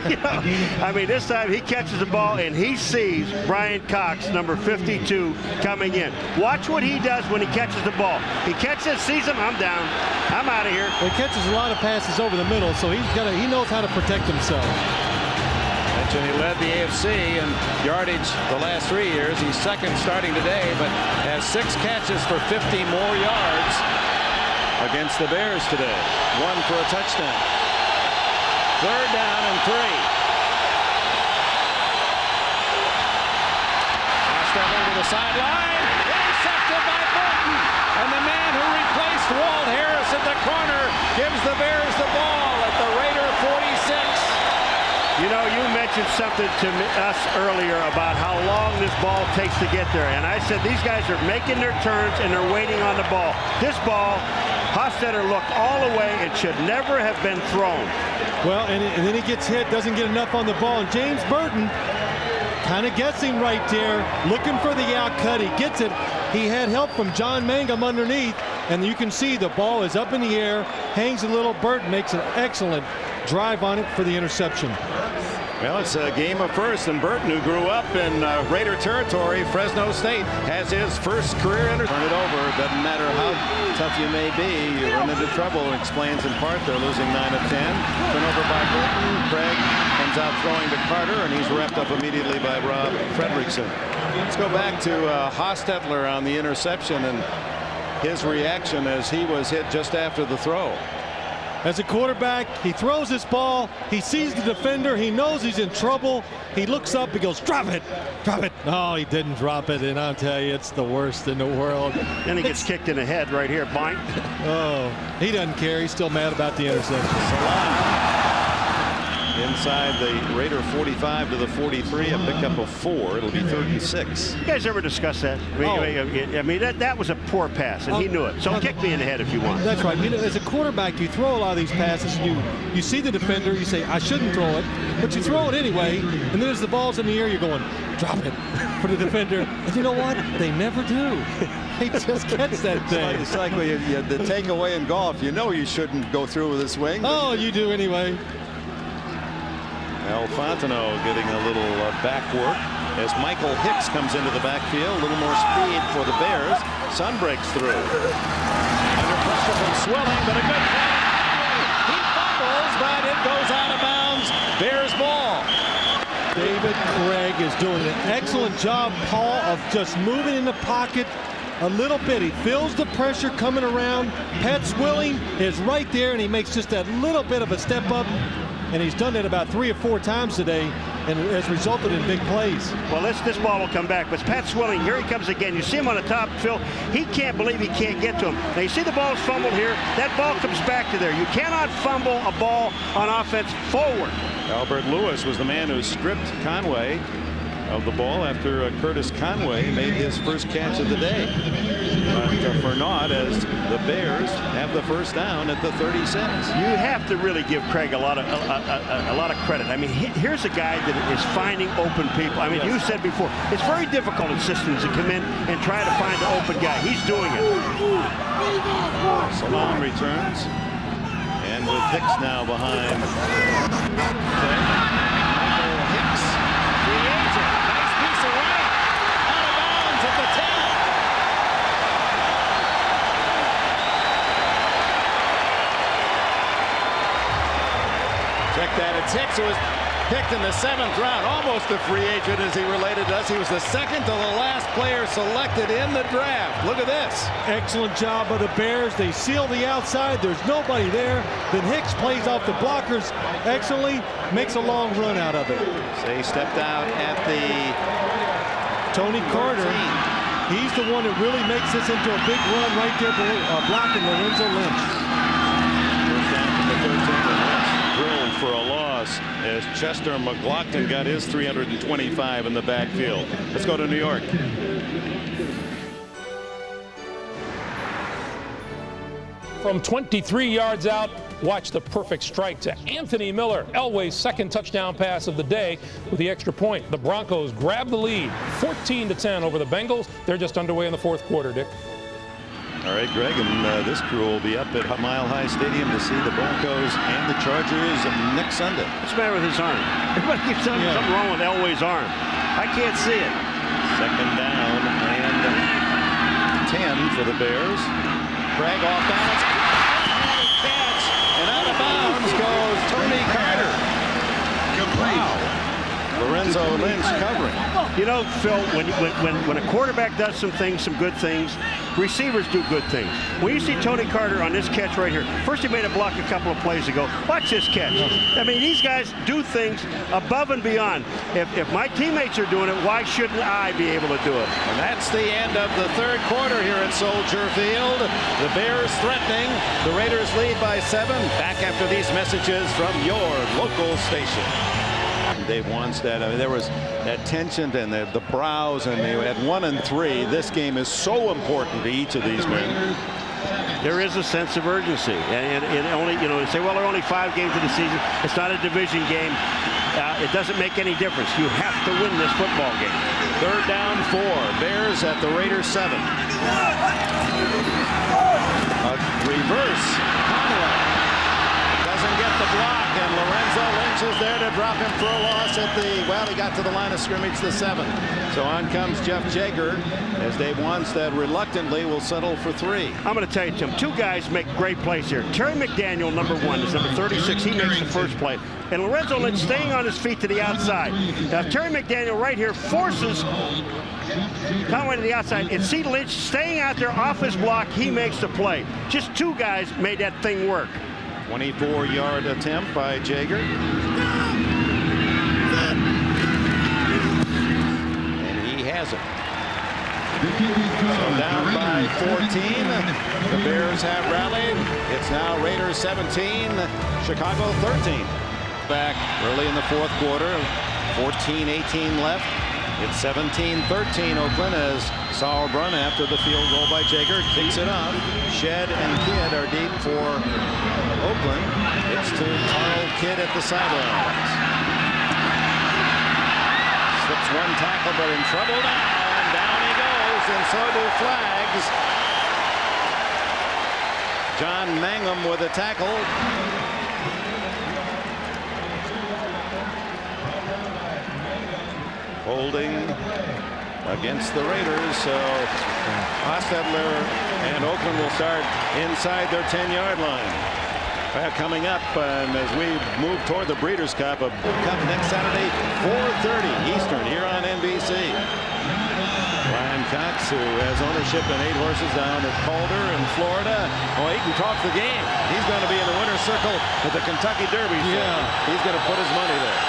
You know, I mean, this time he catches the ball and he sees Brian Cox, number 52, coming in. Watch what he does when he catches the ball. He catches, sees him, I'm down. I'm out of here. Well, he catches a lot of passes over the middle, so he knows how to protect himself. Mentioned he led the AFC in yardage the last 3 years. He's second starting today, but has 6 catches for 50 more yards against the Bears today. 1 for a touchdown. Third down and 3. Hostetler to the sideline. Intercepted by Burton. And the man who replaced Walt Harris at the corner gives the Bears the ball at the Raider 46. You know, you mentioned something to us earlier about how long this ball takes to get there. And I said these guys are making their turns and they're waiting on the ball. This ball, Hostetler looked all the way. It should never have been thrown. Well, and then he gets hit, doesn't get enough on the ball. And James Burton kind of guessing right there, looking for the out cut. He gets it. He had help from John Mangum underneath. And you can see the ball is up in the air, hangs a little. Burton makes an excellent drive on it for the interception. Well, it's a game of first, and Burton, who grew up in Raider territory, Fresno State, has his first career interception. Turn it over. Doesn't matter how tough you may be, you run into trouble. Explains in part they're losing 9 of 10. Turnover by Burton. Craig comes Comes out throwing to Carter, and he's wrapped up immediately by Rob Fredrickson. Let's go back to Hostetler on the interception and his reaction as he was hit just after the throw. As a quarterback, he throws his ball, he sees the defender, he knows he's in trouble, he looks up, he goes, drop it, drop it. No, he didn't drop it, and I'll tell you, it's the worst in the world. And he gets kicked in the head right here, Blank. Oh, he doesn't care, he's still mad about the interception. Inside the Raider 45 to the 43, a pickup of 4. It'll be 3rd and 6. You guys ever discuss that? I mean, that was a poor pass, and he knew it. So kick me in the head if you want. That's right. You know, as a quarterback, you throw a lot of these passes, and you see the defender, you say, I shouldn't throw it, but you throw it anyway, and then as the ball's in the air, you're going, drop it for the defender. And you know what? They never do. They just catch that thing. It's like when the takeaway in golf. You know you shouldn't go through with a swing. Oh, you do anyway. Al Fontenot getting a little back work as Michael Hicks comes into the backfield. A little more speed for the Bears. Sun breaks through. Under pressure from Swilling, but a good play. He fumbles, but it goes out of bounds. Bears ball. David Craig is doing an excellent job, Paul, of just moving in the pocket a little bit. He feels the pressure coming around. Pat Swilling is right there, and he makes just that little bit of a step up. And he's done it about 3 or 4 times today and has resulted in big plays. Well, this ball will come back. But Pat Swilling, here he comes again. You see him on the top, Phil. He can't believe he can't get to him. Now, you see the ball's fumbled here. That ball comes back to there. You cannot fumble a ball on offense forward. Albert Lewis was the man who stripped Conway of the ball after Curtis Conway made his first catch of the day. But for naught, as the Bears have the first down at the 36. You have to really give Craig a lot of credit. I mean, here's a guy that is finding open people. I mean, you said before, it's very difficult in systems to come in and try to find an open guy. He's doing it. Salon returns, and with Hicks now behind. Hicks, free agent, nice piece of right, out of bounds at the 10. Check that, it's Hicks who was picked in the 7th round, almost a free agent as he related to us. He was the second to the last player selected in the draft. Look at this. Excellent job by the Bears. They seal the outside. There's nobody there. Then Hicks plays off the blockers excellently, makes a long run out of it. Say stepped out at the Tony Carter. He's the one that really makes this into a big run right there, blocking Lorenzo Lynch. First down to the 13. Drilled for a loss as Chester McLaughlin got his 325 in the backfield. Let's go to New York. From 23 yards out, watch the perfect strike to Anthony Miller. Elway's second touchdown pass of the day with the extra point. The Broncos grab the lead, 14-10 over the Bengals. They're just underway in the 4th quarter, Dick. All right, Greg, and this crew will be up at Mile High Stadium to see the Broncos and the Chargers next Sunday. What's the matter with his arm? Everybody keeps telling me something wrong with Elway's arm. I can't see it. Second down and 10 for the Bears. Craig off balance. Catch, and out of bounds goes Tony Carter. Wow. Lorenzo Lynch covering. You know, Phil, when a quarterback does some things, some good things, receivers do good things. When you see Tony Carter on this catch right here, first he made a block a couple of plays ago. Watch this catch. I mean, these guys do things above and beyond. If my teammates are doing it, why shouldn't I be able to do it? And that's the end of the 3rd quarter here at Soldier Field. The Bears threatening. The Raiders lead by 7. Back after these messages from your local station. Dave Wanstead, I mean, there was that tension and the brows, and they at 1 and 3. This game is so important to each of these men. There is a sense of urgency, and only, you know, you say, well, there are only 5 games of the season. It's not a division game. It doesn't make any difference. You have to win this football game. 3rd down 4. Bears at the Raiders 7. A reverse. Conway doesn't get the block, and Lorenzo Lynch is there to drop him for a loss at the, well, he got to the line of scrimmage, the 7. So on comes Jeff Jaeger as Dave Wanstead reluctantly will settle for 3. I'm going to tell you, Tim, 2 guys make great plays here. Terry McDaniel, number 1, is number 36. He makes the first play. And Lorenzo Lynch staying on his feet to the outside. Now, Terry McDaniel right here forces Conway to the outside. And see Lynch staying out there off his block. He makes the play. Just 2 guys made that thing work. 24-yard attempt by Jaeger. And he has it. So down by 14. The Bears have rallied. It's now Raiders 17, Chicago 13. Back early in the 4th quarter. 14-18 left. It's 17-13 Oakland as Sauerbrunn, after the field goal by Jaeger, kicks it off. Shed and Kidd are deep for Oakland. It's to Carl Kidd at the sidelines. Slips one tackle, but in trouble now, and down he goes, and so do flags. John Mangum with a tackle. Holding against the Raiders, so Hostetler and Oakland will start inside their 10-yard line. Coming up, and as we move toward the Breeders' Cup, next Saturday, 4:30 Eastern here on NBC. Brian Cox, who has ownership in 8 horses down at Calder in Florida. Oh, he can talk the game. He's going to be in the winner's circle at the Kentucky Derby. So he's going to put his money there.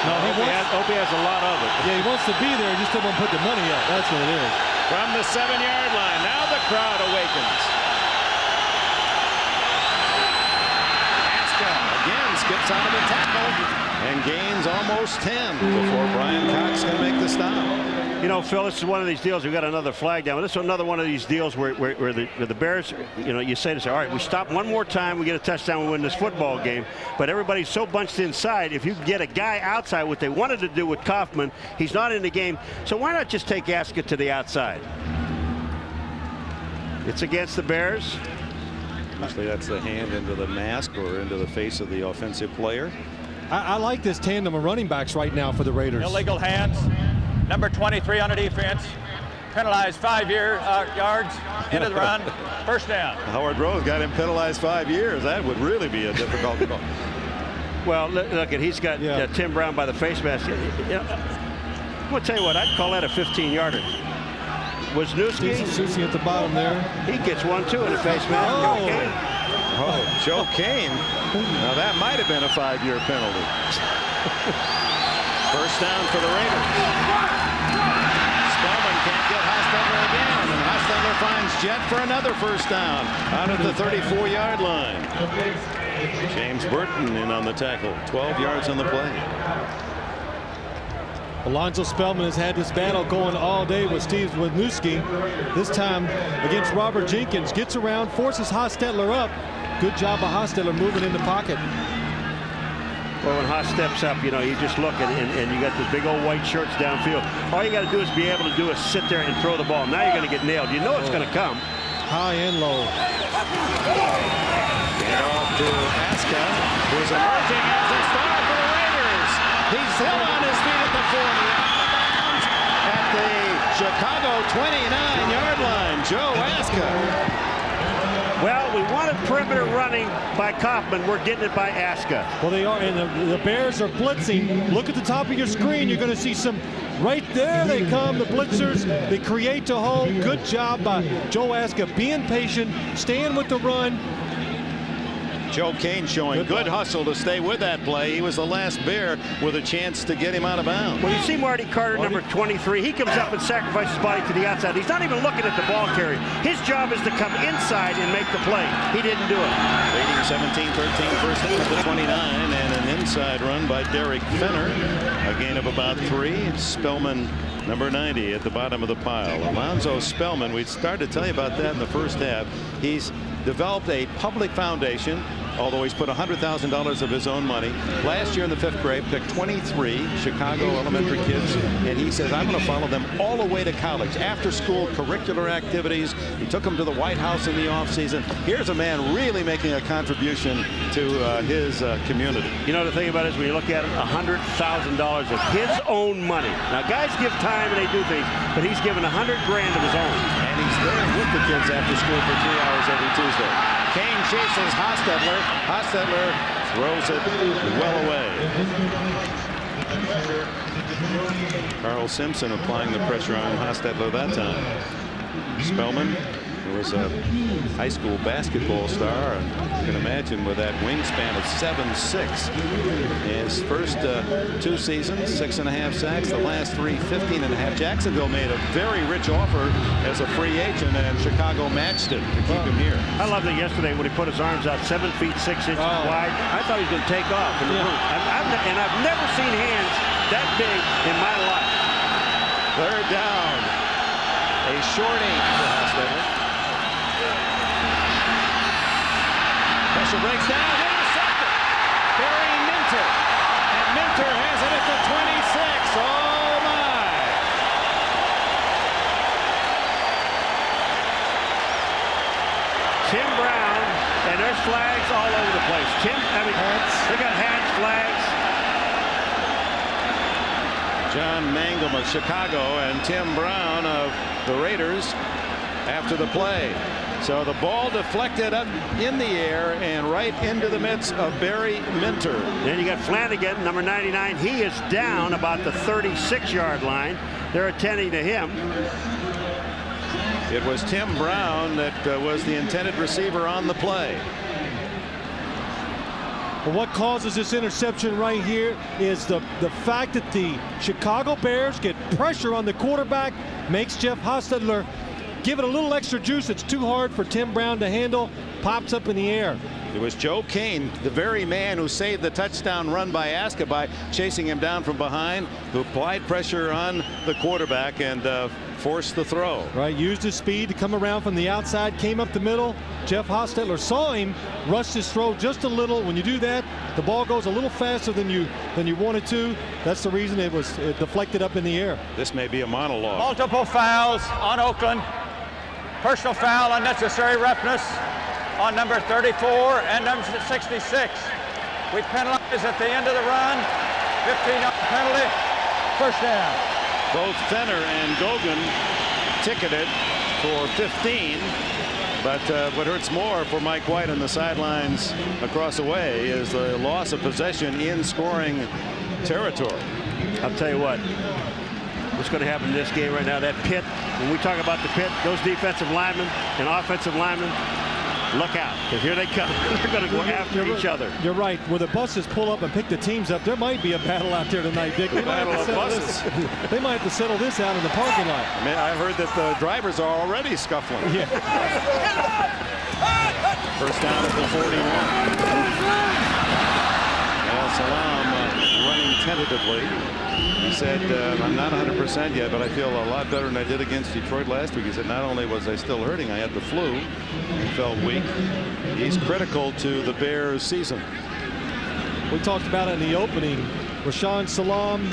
No, Opie has a lot of it. Yeah, he wants to be there. He just doesn't put the money up. That's what it is. From the 7-yard line, now the crowd awakens. Aska again skips out of the tackle and gains almost 10 before Brian Cox can make the stop. You know, Phil, this is one of these deals. We've got another flag down. This is another one of these deals where the Bears, you know, you say to say, all right, we stop one more time, we get a touchdown, we win this football game. But everybody's so bunched inside. If you get a guy outside, what they wanted to do with Kaufman, he's not in the game. So why not just take Aska to the outside? It's against the Bears. Usually that's the hand into the mask or into the face of the offensive player. I like this tandem of running backs right now for the Raiders. Illegal hands. Number 23 on the defense. Penalized 5 yards into the run. First down. Howard Rose got him penalized 5 years. That would really be a difficult call. Well, look, he's got Tim Brown by the face mask. I'm going to tell you what, I'd call that a 15-yarder. Wisniewski at the bottom there. He gets one, too, in the face mask. Oh, Joe Kane. Now, that might have been a 5-year penalty. First down for the Raiders. Spellman can't get Hostetler again, and Hostetler finds Jet for another first down out at the 34-yard line. James Burton in on the tackle, 12 yards on the play. Alonzo Spellman has had this battle going all day with Steve Wisniewski. This time against Robert Jenkins. Gets around, forces Hostetler up. Good job of Hostetler moving in the pocket. Well, when Haas steps up, you know, you just look and you got the big old white shirts downfield. All you got to do is be able to do is sit there and throw the ball. Now you're going to get nailed. You know it's going to come. High and low. Get off to Aska, who's emerging as a star for the Raiders. He's still on his feet at the 40. At the Chicago 29-yard line, Joe Aska. Well, we wanted perimeter running by Kaufman. We're getting it by Aska. Well, they are, and the Bears are blitzing. Look at the top of your screen. You're going to see some. Right there they come, the blitzers. They create the hole. Good job by Joe Aska being patient, staying with the run. Joe Kane showing good hustle to stay with that play. He was the last Bear with a chance to get him out of bounds. Well, you see Marty Carter, number 23. He comes up and sacrifices his body to the outside. He's not even looking at the ball carrier. His job is to come inside and make the play. He didn't do it. Leading 17-13 first down at the 29, and an inside run by Derek Fenner. A gain of about 3. Spellman, number 90, at the bottom of the pile. Alonzo Spellman, we started to tell you about that in the first half. He's developed a public foundation. although he's put $100,000 of his own money. Last year in the 5th grade, picked 23 Chicago elementary kids, and he says, I'm going to follow them all the way to college. After school curricular activities. He took them to the White House in the offseason. Here's a man really making a contribution to his community. You know, the thing about it is when you look at it, $100,000 of his own money. Now, guys give time and they do things, but he's given $100 grand of his own. And he's there with the kids after school for 3 hours every Tuesday. Kane chases Hostetler. Hostetler throws it well away. Carl Simpson applying the pressure on Hostetler that time. Spellman, who was a high school basketball star, and you can imagine with that wingspan of 7'6". His first 2 seasons, 6.5 sacks. The last 3, 15.5. Jacksonville made a very rich offer as a free agent, and Chicago matched it to keep him here. I loved it yesterday when he put his arms out 7 feet 6 inches wide. I thought he was going to take off in the room. And I've never seen hands that big in my life. 3rd down. A short 8 for Hostetler. Pressure breaks down. Intercepted. Barry Minter. And Minter has it at the 26. Oh, my. Tim Brown, and there's flags all over the place. They got hats, flags. John Mangum of Chicago and Tim Brown of the Raiders after the play. So the ball deflected up in the air and right into the midst of Barry Minter. Then you got Flanagan, number 99. He is down about the 36-yard line. They're attending to him. It was Tim Brown that was the intended receiver on the play. But what causes this interception right here is the fact that the Chicago Bears get pressure on the quarterback, makes Jeff Hostetler give it a little extra juice. It's too hard for Tim Brown to handle, pops up in the air. It was Joe Kane, the very man who saved the touchdown run by Askaby, chasing him down from behind, who applied pressure on the quarterback and forced the throw. Right, used his speed to come around from the outside, came up the middle. Jeff Hostetler saw him, rushed his throw just a little. When you do that, the ball goes a little faster than you wanted to. That's the reason it deflected up in the air. This may be a monologue. Multiple fouls on Oakland. Personal foul, unnecessary roughness on number 34 and number 66. We penalize at the end of the run. 15-yard penalty. First down. Both Fenner and Gogan ticketed for 15. But what hurts more for Mike White on the sidelines across the way is the loss of possession in scoring territory. I'll tell you what. What's going to happen in this game right now, that pit, when we talk about the pit, those defensive linemen and offensive linemen, look out, because here they come. They're going to go after each other. You're right. Where the buses pull up and pick the teams up, there might be a battle out there tonight, Dick. They might have to settle this out in the parking lot. I mean, I've heard that the drivers are already scuffling. Yeah. First down at the 41. Salam running tentatively. He said, I'm not 100% yet, but I feel a lot better than I did against Detroit last week. He said, not only was I still hurting, I had the flu and felt weak. He's critical to the Bears' season. We talked about it in the opening. Rashaan Salam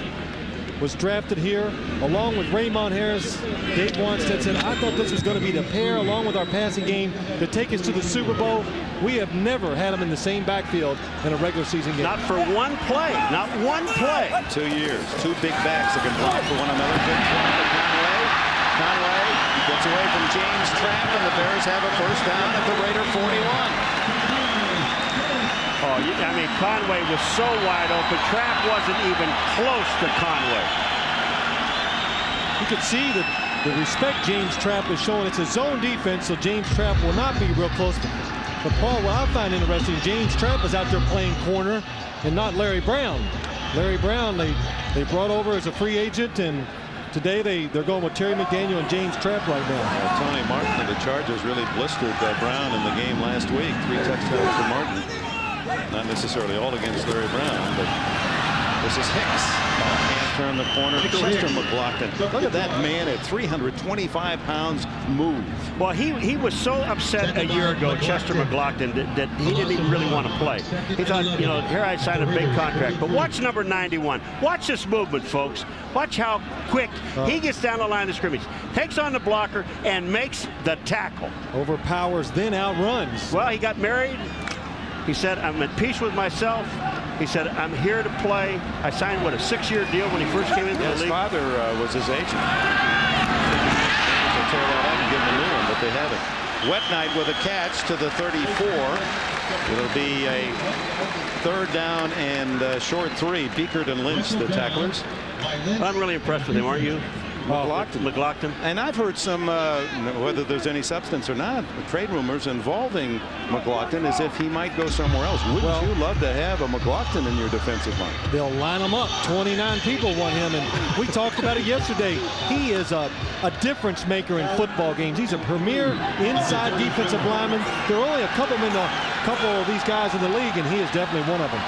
was drafted here along with Raymond Harris. Dave Wanstead said, I thought this was going to be the pair along with our passing game to take us to the Super Bowl. We have never had them in the same backfield in a regular season game. Not for one play. Not one play. 2 years. 2 big backs that can block for one another. Big play to Conway gets away from James Trapp, and the Bears have a first down at the Raider 41. Oh, I mean, Conway was so wide open. Trapp wasn't even close to Conway. You could see the respect James Trapp is showing. It's a zone defense, so James Trapp will not be real close to. But Paul, what I find interesting, James Trapp is out there playing corner and not Larry Brown. Larry Brown, they brought over as a free agent, and today they're going with Terry McDaniel and James Trapp right now. Tony Martin of the Chargers really blistered Brown in the game last week. 3 touchdowns for Martin. Not necessarily all against Larry Brown, but This is Hicks. Can't turn the corner. Chester McLaughlin. Look at that man at 325 pounds move. Well, he was so upset a year ago, Chester McLaughlin, that he didn't even really want to play. He thought, you know, here I signed a big contract. But watch number 91. Watch this movement, folks. Watch how quick he gets down the line of scrimmage, takes on the blocker, and makes the tackle. Overpowers, then outruns. Well, he got married. He said, I'm at peace with myself. He said, I'm here to play. I signed, what, a 6-year deal when he first came into the league? His father was his agent. They'll tear that up and give him a new one, but they haven't. Wet Knight with a catch to the 34. It'll be a 3rd down and short 3. Beekert and Lynch, the tacklers. I'm really impressed with him, aren't you? McLaughlin. And I've heard some, whether there's any substance or not, trade rumors involving McLaughlin as if he might go somewhere else. Wouldn't you love to have a McLaughlin in your defensive line? They'll line him up. 29 people want him, and we talked about it yesterday. He is a difference maker in football games. He's a premier inside defensive lineman. There are only a couple of these guys in the league, and he is definitely one of them.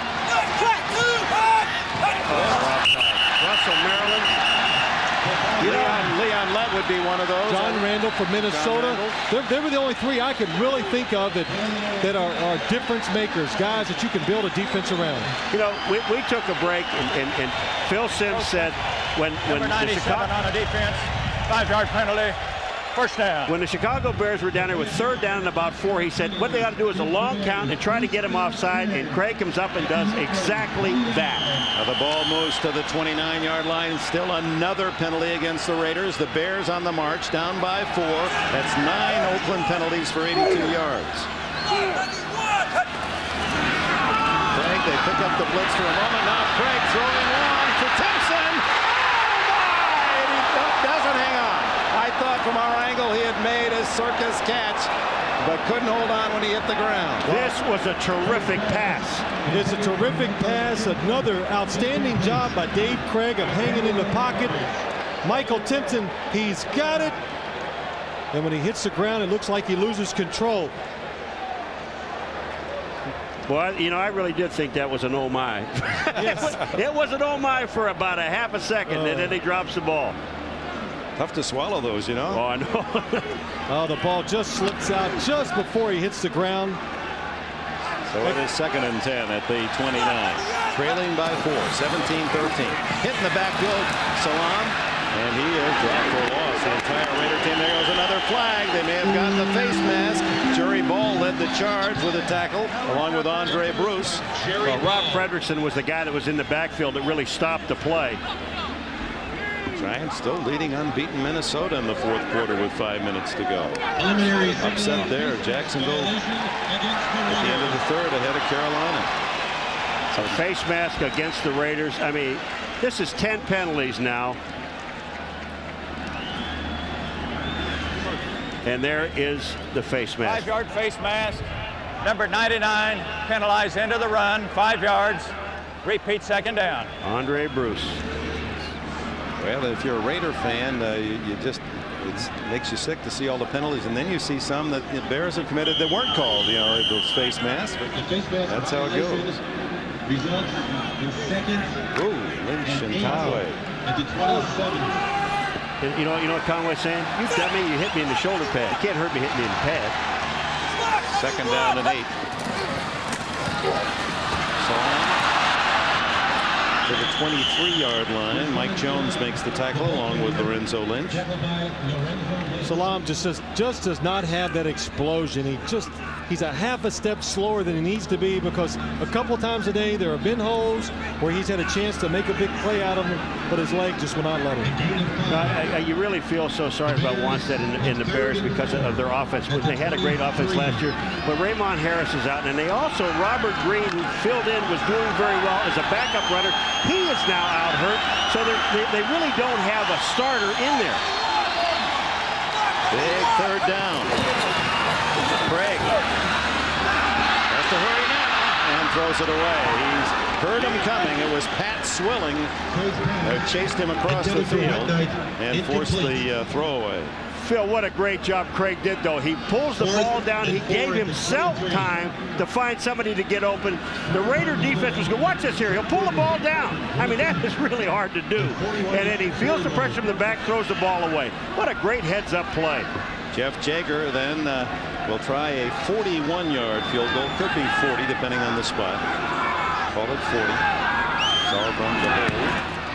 Russell, Maryland. Leon Lett would be one of those. John Randall from Minnesota. They were the only 3 I could really think of that are difference makers, guys that you can build a defense around. You know, we took a break, and Phil Simms said when Number 97 on a defense, 5-yard penalty. First down. When the Chicago Bears were down there with 3rd down and about 4, he said what they ought to do is a long count and try to get him offside, and Craig comes up and does exactly that. Now the ball moves to the 29-yard line. Still another penalty against the Raiders. The Bears on the march, down by 4. That's 9 Oakland penalties for 82 yards. Craig, they pick up the blitz for a moment. Now Craig throwing long to Timpson. Oh, my! He doesn't hang on. I thought from our angle he had made a circus catch, but couldn't hold on when he hit the ground. This was a terrific pass. It's a terrific pass. Another outstanding job by Dave Craig of hanging in the pocket. Michael Timpson, he's got it. And when he hits the ground, it looks like he loses control. Well, you know, I really did think that was an oh my. Yes. It was an oh my for about a half a second, and then he drops the ball. Tough to swallow those, you know. Oh, I know. Oh, the ball just slips out just before he hits the ground. So it is 2nd and 10 at the 29. Trailing by 4, 17-13. Hitting the backfield, Salam, and he is dropped for a loss. The entire Raider team. There goes another flag. They may have gotten the face mask. Jerry Ball led the charge with a tackle, along with Andre Bruce. Well, Rob Fredrickson was the guy that was in the backfield that really stopped the play. Giants still leading unbeaten Minnesota in the 4th quarter with 5 minutes to go. Upset there. Jacksonville at the end of the 3rd ahead of Carolina. A face mask against the Raiders. I mean, this is 10 penalties now. And there is the face mask. 5-yard face mask. Number 99 penalized into the run. 5 yards. Repeat 2nd down. Andre Bruce. Well, if you're a Raider fan, it makes you sick to see all the penalties, and then you see some that the Bears have committed that weren't called, you know, those face masks. That's how it goes. Results in 2nd. Ooh, Lynch and Conway. At the 27. You know what Conway's saying? You got me, you hit me in the shoulder pad. You can't hurt me hitting me in the pad. 2nd down and 8. Salam to the 23-yard line. Mike Jones makes the tackle along with Lorenzo Lynch. Salam just does not have that explosion. He's a half a step slower than he needs to be, because a couple times a day there have been holes where he's had a chance to make a big play out of him, but his leg just will not let him. You really feel so sorry about Wanstead and the Bears because of their offense. They had a great offense last year, but Raymond Harris is out, and they also, Robert Green, who filled in, was doing very well as a backup runner. He is now out hurt, so they really don't have a starter in there. Big 3rd down. Craig has to hurry now and throws it away. He's heard him coming. It was Pat Swilling that chased him across the field and forced the throwaway. Phil, what a great job Craig did, though. He pulls the ball down. He gave himself time to find somebody to get open. The Raider defense was good. Watch this here. He'll pull the ball down. I mean, that is really hard to do. And then he feels the pressure from the back, throws the ball away. What a great heads-up play. Jeff Jaeger then will try a 41-yard field goal. Could be 40, depending on the spot. Call it 40. Sauerbrunn the hold.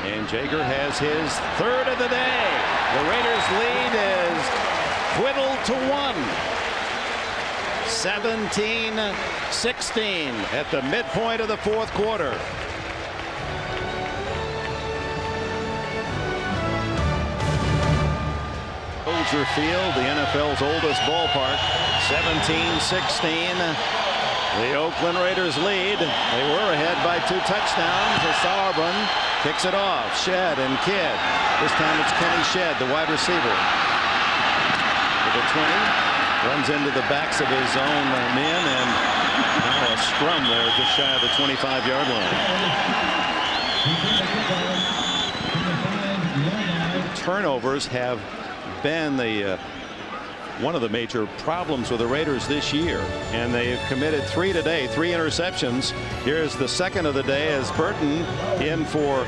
And Jaeger has his third of the day. The Raiders' lead is whittled to 1. 17-16 at the midpoint of the fourth quarter. Soldier Field, the NFL's oldest ballpark. 17-16. The Oakland Raiders lead. They were ahead by 2 touchdowns as Sauerbrunn kicks it off. Shedd and Kidd. This time it's Kenny Shedd, the wide receiver. To the 20. Runs into the backs of his own men, and now a scrum there just shy of the 25-yard line. Turnovers have been the one of the major problems with the Raiders this year, and they've committed 3 today, 3 interceptions. Here's the second of the day as Burton, in for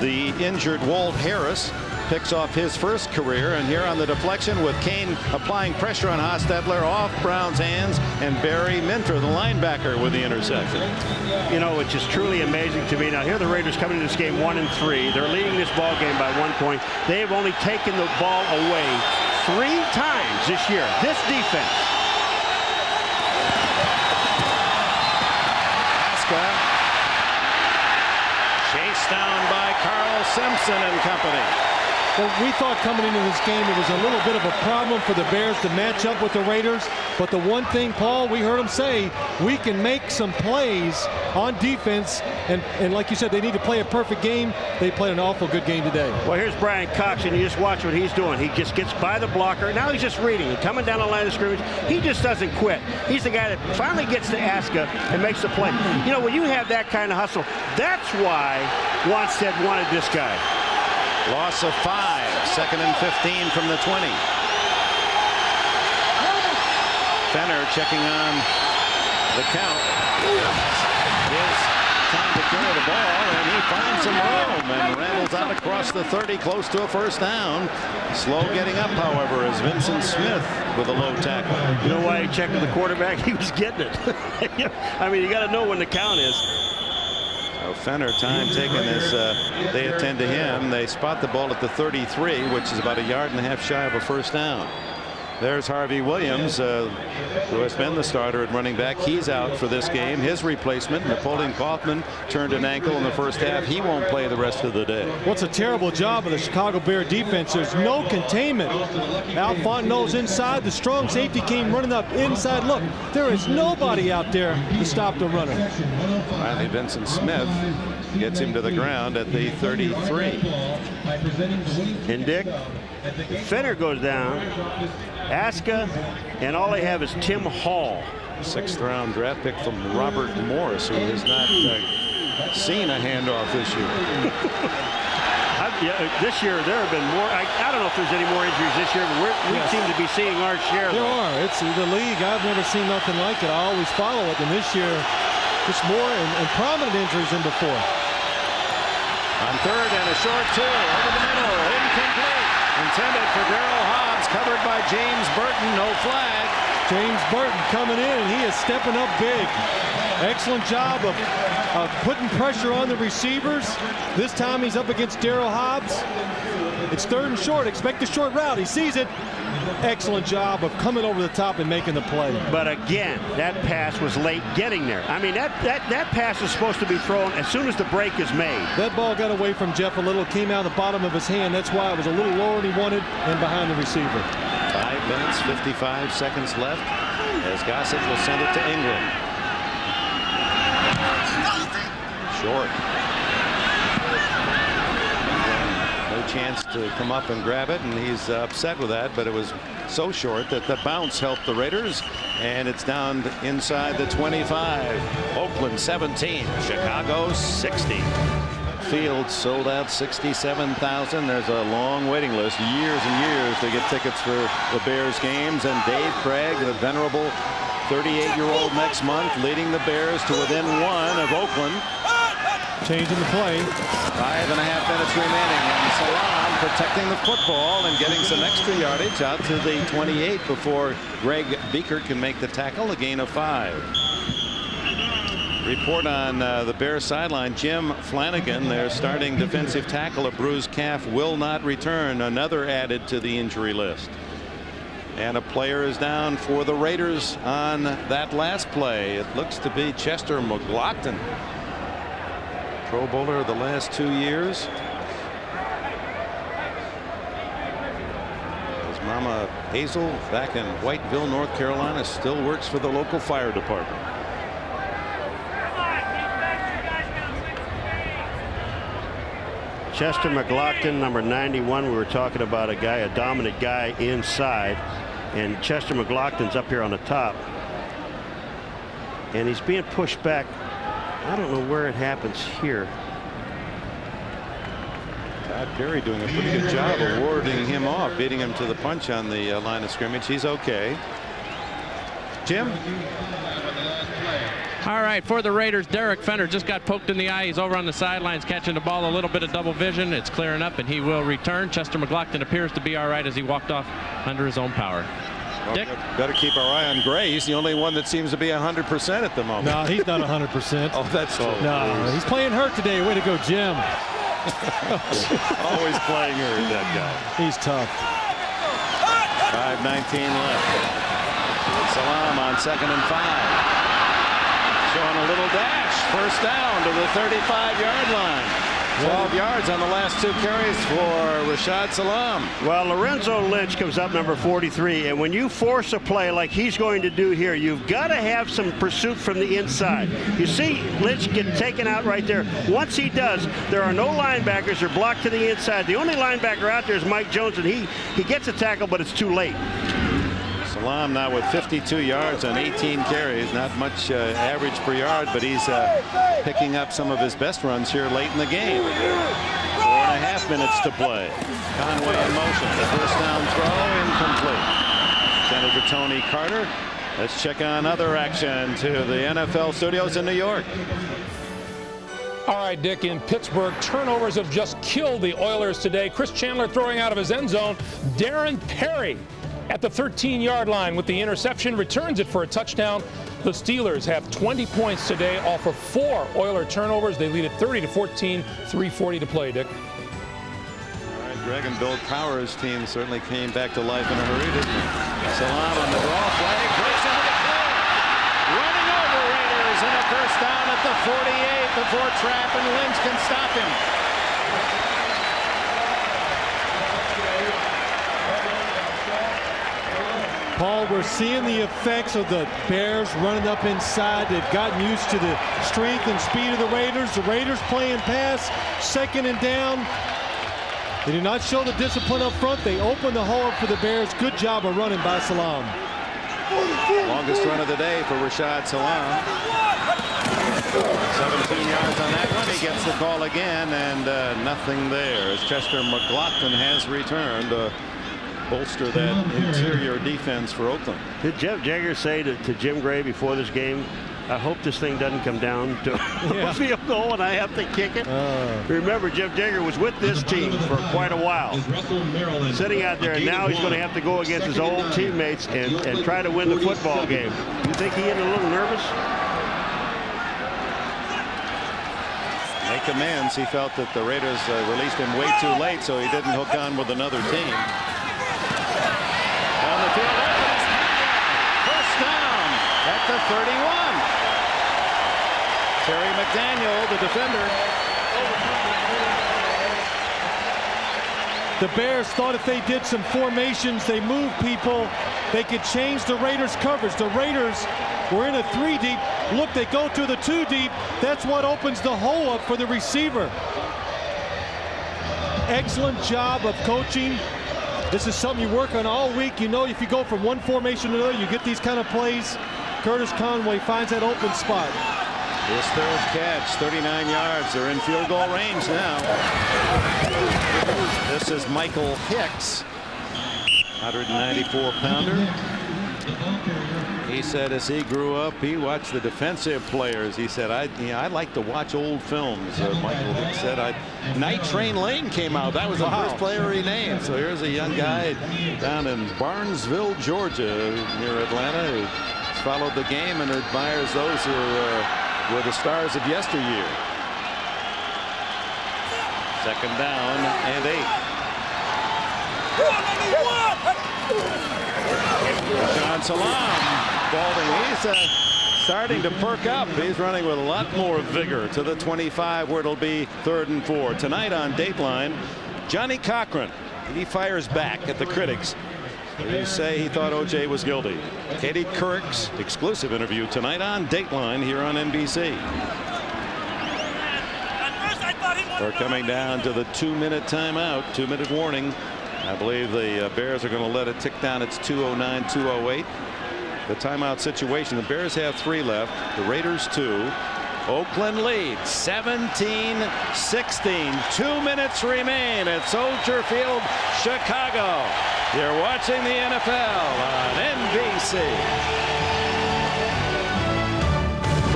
the injured Walt Harris, picks off his first career. And here on the deflection with Kane applying pressure on Hostetler, off Brown's hands, and Barry Minter, the linebacker, with the interception. You know, it's just truly amazing to me. Now here the Raiders coming into this game 1-3. They're leading this ball game by 1 point. They have only taken the ball away 3 times this year. This defense. Aska chased down by Carl Simpson and company. Well, we thought coming into this game it was a little bit of a problem for the Bears to match up with the Raiders. But the one thing, Paul, we heard him say, we can make some plays on defense. And like you said, they need to play a perfect game. They played an awful good game today. Well, here's Brian Cox, and you just watch what he's doing. He just gets by the blocker. Now he's just reading. Coming down the line of scrimmage, he just doesn't quit. He's the guy that finally gets to Aska and makes the play. You know, when you have that kind of hustle, that's why Wanstead wanted this guy. Loss of 5, 2nd and 15 from the 20. Fenner checking on the count. His time to carry the ball, and he finds some room and rattles out across the 30, close to a first down. Slow getting up, however, is Vincent Smith with a low tackle. You know why he checked with the quarterback? He was getting it. I mean, you got to know when the count is. Fenner, time taken as they attend to him. They spot the ball at the 33, which is about 1.5 yards shy of a first down. There's Harvey Williams, who has been the starter at running back. He's out for this game. His replacement, Napoleon Kaufman, turned an ankle in the first half. He won't play the rest of the day. What's a terrible job of the Chicago Bear defense. There's no containment. Al Fontenot's inside. The strong safety came running up inside. Look, there is nobody out there to stop the runner. Finally, Vincent Smith gets him to the ground at the 33. And Dick, Fenner goes down. Aska, and all they have is Tim Hall. 6th round draft pick from Robert Morris, who has not seen a handoff this year. This year there have been more. I don't know if there's any more injuries this year, but we seem to be seeing our share. There are. It's the league. I've never seen nothing like it. I always follow it, and this year just more and prominent injuries than before. On 3rd and a short 2, over the middle, incomplete. Intended for Darrell Hobbs, covered by James Burton, no flag. James Burton coming in, and he is stepping up big. Excellent job of putting pressure on the receivers. This time he's up against Darrell Hobbs. It's 3rd and short. Expect a short route. He sees it. Excellent job of coming over the top and making the play. But again, that pass was late getting there. I mean, that pass is supposed to be thrown as soon as the break is made. That ball got away from Jeff a little, came out of the bottom of his hand. That's why it was a little lower than he wanted and behind the receiver. 5 minutes, 55 seconds left as Gossett will send it to England. Short. No chance to come up and grab it, and he's upset with that, but it was so short that the bounce helped the Raiders, and it's down inside the 25. Oakland 17, Chicago 60. Field sold out 67,000. There's a long waiting list, years and years, to get tickets for the Bears games. And Dave Craig, the venerable 38-year-old, next month, leading the Bears to within 1 of Oakland. Changing the play. 5.5 minutes remaining, and Salam protecting the football and getting some extra yardage out to the 28 before Greg Beaker can make the tackle. A gain of 5. Report on the Bears sideline. Jim Flanagan, their starting defensive tackle, a bruised calf, will not return. Another added to the injury list. And a player is down for the Raiders on that last play. It looks to be Chester McLaughlin, Pro Bowler the last 2 years. His mama Hazel, back in Whiteville, North Carolina, still works for the local fire department. Chester McLaughlin, number 91. We were talking about a guy, a dominant guy inside, and Chester McLaughlin's up here on the top, and he's being pushed back. I don't know where it happens here. Todd Perry doing a pretty good job of warding him off, beating him to the punch on the line of scrimmage. He's okay. Jim? All right, for the Raiders, Derek Fenner just got poked in the eye. He's over on the sidelines catching the ball, a little bit of double vision. It's clearing up, and he will return. Chester McLaughlin appears to be all right as he walked off under his own power. Well, Dick? better keep our eye on Gray. He's the only one that seems to be 100% at the moment. No, he's not 100%. Oh, that's so. No, he's playing hurt today. Way to go, Jim. Always playing hurt, that guy. He's tough. 5:19 left. Salam on 2nd and 5. Showing a little dash. First down to the 35-yard line. 12 yards on the last 2 carries for Rashad Salam. Well, Lorenzo Lynch comes up number 43, and when you force a play like he's going to do here, you've got to have some pursuit from the inside. You see Lynch get taken out right there. Once he does, there are no linebackers. They're blocked to the inside. The only linebacker out there is Mike Jones, and he gets a tackle, but it's too late. Salam now with 52 yards on 18 carries. Not much average per yard, but he's picking up some of his best runs here late in the game. 4.5 minutes to play. Conway in motion. The first down throw incomplete. Senator Tony Carter. Let's check on other action to the NFL studios in New York. All right, Dick, in Pittsburgh, turnovers have just killed the Oilers today. Chris Chandler throwing out of his end zone. Darren Perry at the 13-yard line with the interception, returns it for a touchdown. The Steelers have 20 points today off of 4 Oiler turnovers. They lead at 30-14, 3:40 to play, Dick. All right, Greg and Bill Powers' team certainly came back to life in a hurry, didn't they? Salam on the draw flag, breaks into the clear. Running over Raiders and a first down at the 48 before Trapp and Lynch can stop him. Paul, we're seeing the effects of the Bears running up inside. They've gotten used to the strength and speed of the Raiders. The Raiders playing pass, 2nd and down. They do not show the discipline up front. They open the hole up for the Bears. Good job of running by Salam. Longest run of the day for Rashad Salam. 17 yards on that one. He gets the call again, and nothing there as Chester McLaughlin has returned. Bolster that interior defense for Oakland. Did Jeff Jagger say to Jim Gray before this game, I hope this thing doesn't come down to a field goal and I have to kick it? Remember, Jeff Jagger was with this team for quite a while, sitting out there, and now he's going to have to go against his old teammates and try to win the football game. You think he get a little nervous? Make amends. He felt that the Raiders released him way too late, so he didn't hook on with another team. On the field, first down at the 31. Terry McDaniel, the defender. The Bears thought if they did some formations, they moved people, they could change the Raiders' coverage. The Raiders were in a 3 deep. Look, they go to the 2 deep. That's what opens the hole up for the receiver. Excellent job of coaching. This is something you work on all week. You know, if you go from one formation to another, you get these kind of plays. Curtis Conway finds that open spot. His third catch, 39 yards. They're in field goal range now. This is Michael Hicks, 194-pounder. He said as he grew up, he watched the defensive players. He said, I like to watch old films. Michael Hicks said, Night Train Lane came out. That was the first player he named. So here's a young guy down in Barnesville, Georgia, near Atlanta, who followed the game and admires those who were the stars of yesteryear. Second down and 8. John Salam. Balding, he's starting to perk up. He's running with a lot more vigor to the 25 where it'll be 3rd and 4. Tonight on Dateline, Johnny Cochran. He fires back at the critics who say he thought O.J. was guilty. Katie Couric's exclusive interview tonight on Dateline here on NBC. We're coming down to the 2-minute timeout, 2-minute warning. I believe the Bears are going to let it tick down. It's 2:09, 2:08. The timeout situation. The Bears have 3 left. The Raiders 2. Oakland leads 17-16. 2 minutes remain at Soldier Field, Chicago. You're watching the NFL on NBC.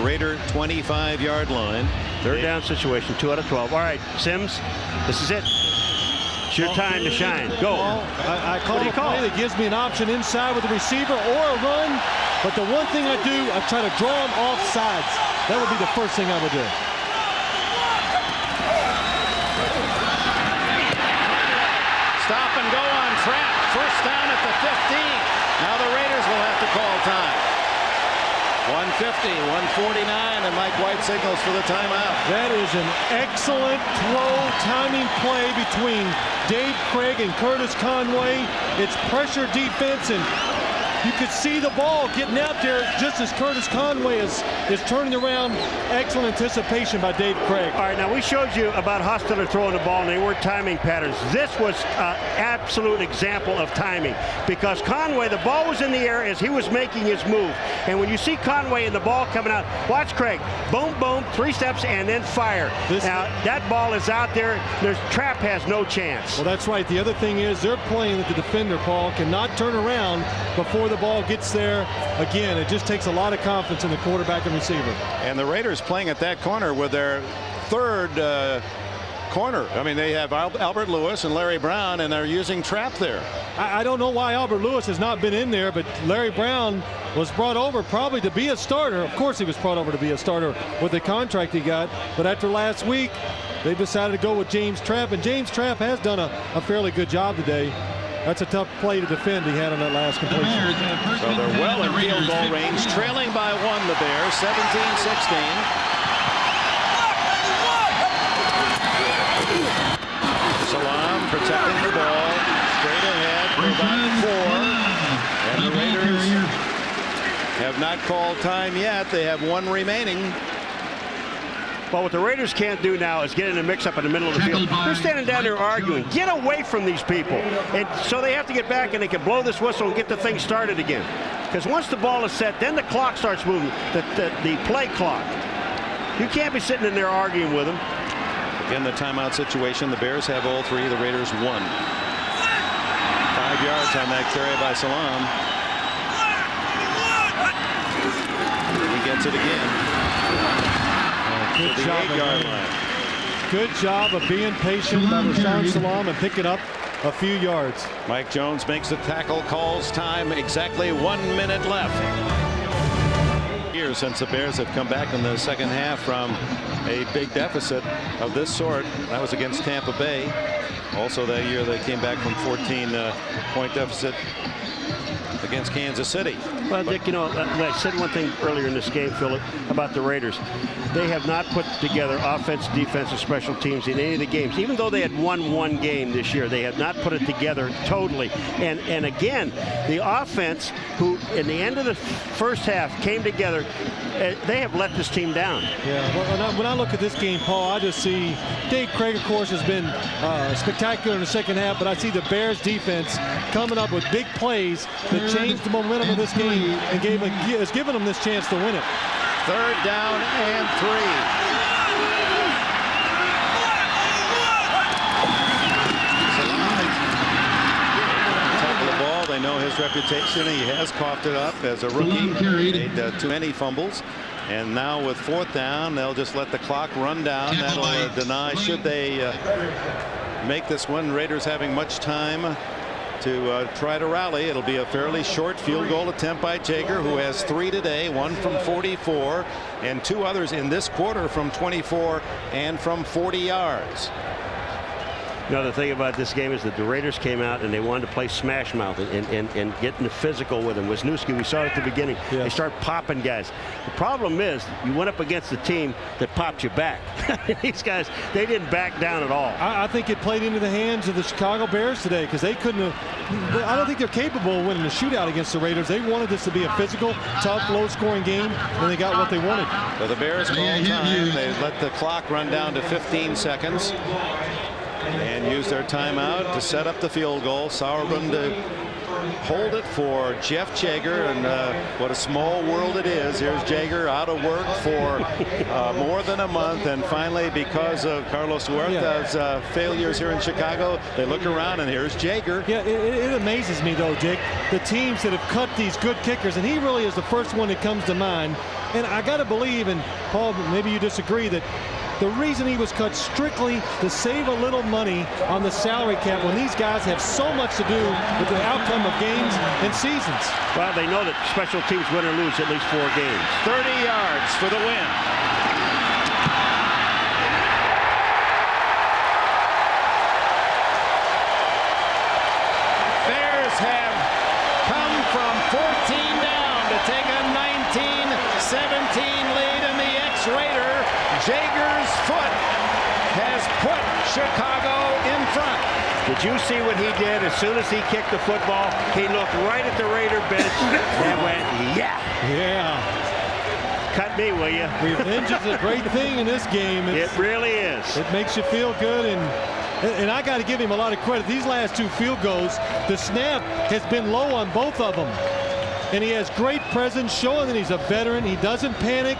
Raider 25-yard line. Third down situation, 2 out of 12. All right, Sims, this is it. It's your time to shine. Go. I call a play that gives me an option inside with the receiver or a run. But the one thing I do, I try to draw them off sides. That would be the first thing I would do. Stop and go on trap. First down at the 15. Now the Raiders will have to call time. 150, 149, and Mike White signals for the timeout. That is an excellent throw timing play between Dave Craig and Curtis Conway. It's pressure defense, and you could see the ball getting out there just as Curtis Conway is turning around. Excellent anticipation by Dave Craig. All right, now we showed you about Hostetler throwing the ball, and they were timing patterns. This was an absolute example of timing because Conway, the ball was in the air as he was making his move. And when you see Conway and the ball coming out, watch Craig. Boom, boom, 3 steps, and then fire. Now, that ball is out there. Trap has no chance. Well, that's right. The other thing is they're playing that the defender, Paul, cannot turn around before the ball gets there. Again, it just takes a lot of confidence in the quarterback and receiver. And the Raiders playing at that corner with their third corner. I mean, they have Albert Lewis and Larry Brown, and they're using trap there. I don't know why Albert Lewis has not been in there, but Larry Brown was brought over probably to be a starter. Of course he was brought over to be a starter with the contract he got. But after last week, they decided to go with James Trapp, and James Trapp has done a fairly good job today. That's a tough play to defend he had on that last completion. So they're well in field goal range, trailing by 1 the Bears, 17-16. Salam protecting the ball, straight ahead for about 4. And the Raiders have not called time yet. They have 1 remaining. Well, what the Raiders can't do now is get in a mix-up in the middle of the field. They're standing down there arguing. Get away from these people. And so they have to get back, and they can blow this whistle and get the thing started again. Because once the ball is set, then the clock starts moving, the play clock. You can't be sitting in there arguing with them. Again, the timeout situation. The Bears have all 3. The Raiders 1. 5 yards on that carry by Salam. He gets it again. Good job, good job of being patient by Rashaan Salam and picking up a few yards. Mike Jones makes the tackle, calls time, exactly 1 minute left. Years since the Bears have come back in the second half from a big deficit of this sort. That was against Tampa Bay. Also that year they came back from 14-point deficit against Kansas City. Well, Dick, you know, I said one thing earlier in this game, Philip, about the Raiders. They have not put together offense, defense, and special teams in any of the games. Even though they had won 1 game this year, they have not put it together totally. And again, the offense, who in the end of the first half came together, they have let this team down. Yeah, well, when I look at this game, Paul, I just see Dave Craig, of course, has been spectacular in the second half, but I see the Bears defense coming up with big plays that changed the momentum of this game and has given them this chance to win it. Third down and 3. They know his reputation. He has coughed it up as a rookie. Made too many fumbles. And now with 4th down, they'll just let the clock run down. That'll deny, should they make this one. Raiders having much time to try to rally. It'll be a fairly short field goal attempt by Jaeger, who has 3 today, 1 from 44, and 2 others in this quarter from 24 and from 40 yards. You know, the thing about this game is that the Raiders came out and they wanted to play smash mouth and get in the physical with him. Wisniewski, we saw it at the beginning. Yeah. They start popping guys. The problem is you went up against a team that popped you back. These guys, they didn't back down at all. I think it played into the hands of the Chicago Bears today because they couldn't have. I don't think they're capable of winning a shootout against the Raiders. They wanted this to be a physical, tough, low-scoring game, and they got what they wanted. So the Bears call time. They let the clock run down to 15 seconds. And use their timeout to set up the field goal. Sauerbrunn to hold it for Jeff Jaeger, and what a small world it is. Here's Jaeger out of work for more than a month, and finally, because of Carlos Huerta's failures here in Chicago, they look around and here's Jaeger. Yeah, it amazes me though, Jake, the teams that have cut these good kickers, and he really is the first one that comes to mind. And I got to believe, and Paul, maybe you disagree, that the reason he was cut strictly to save a little money on the salary cap when these guys have so much to do with the outcome of games and seasons. Well, they know that special teams win or lose at least 4 games. 30 yards for the win. Bears have come from 14 down to take a 19-17 lead, and the ex-Raider Jaeger's foot has put Chicago in front. Did you see what he did? As soon as he kicked the football, he looked right at the Raider bench and went, yeah. Yeah. Cut me, will you? Revenge is a great thing in this game. It really is. It makes you feel good, and I got to give him a lot of credit. These last 2 field goals, the snap has been low on both of them. And he has great presence, showing that he's a veteran. He doesn't panic.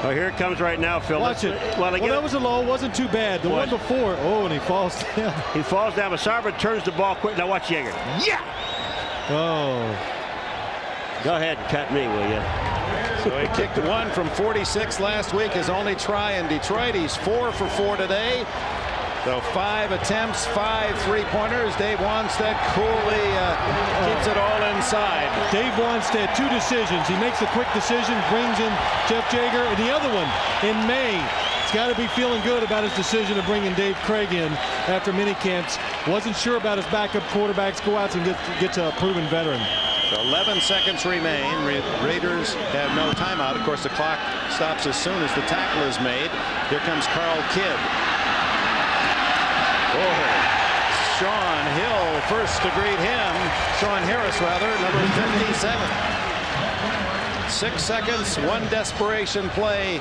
Oh, here it comes right now, Phil. Watch it. Well, that was a low. Wasn't too bad. The one before. Oh, and he falls down. He falls down, but Sauerbrunn turns the ball quick. Now watch Jaeger. Yeah! Oh. Go ahead and cut me, will you? So he kicked 1 from 46 last week. His only try in Detroit. He's 4 for 4 today. So 5 attempts, 5 3-pointers. Dave Wanstead coolly keeps it all inside. Dave Wanstead, 2 decisions. He makes a quick decision, brings in Jeff Jaeger, and the other one in May. He's got to be feeling good about his decision of bringing Dave Craig in after minicamps. Wasn't sure about his backup quarterbacks. Go out and get to a proven veteran. So 11 seconds remain. Raiders have no timeout. Of course, the clock stops as soon as the tackle is made. Here comes Carl Kidd. Oh, Sean Hill first to greet him. Sean Harris, rather, number 57. 6 seconds, 1 desperation play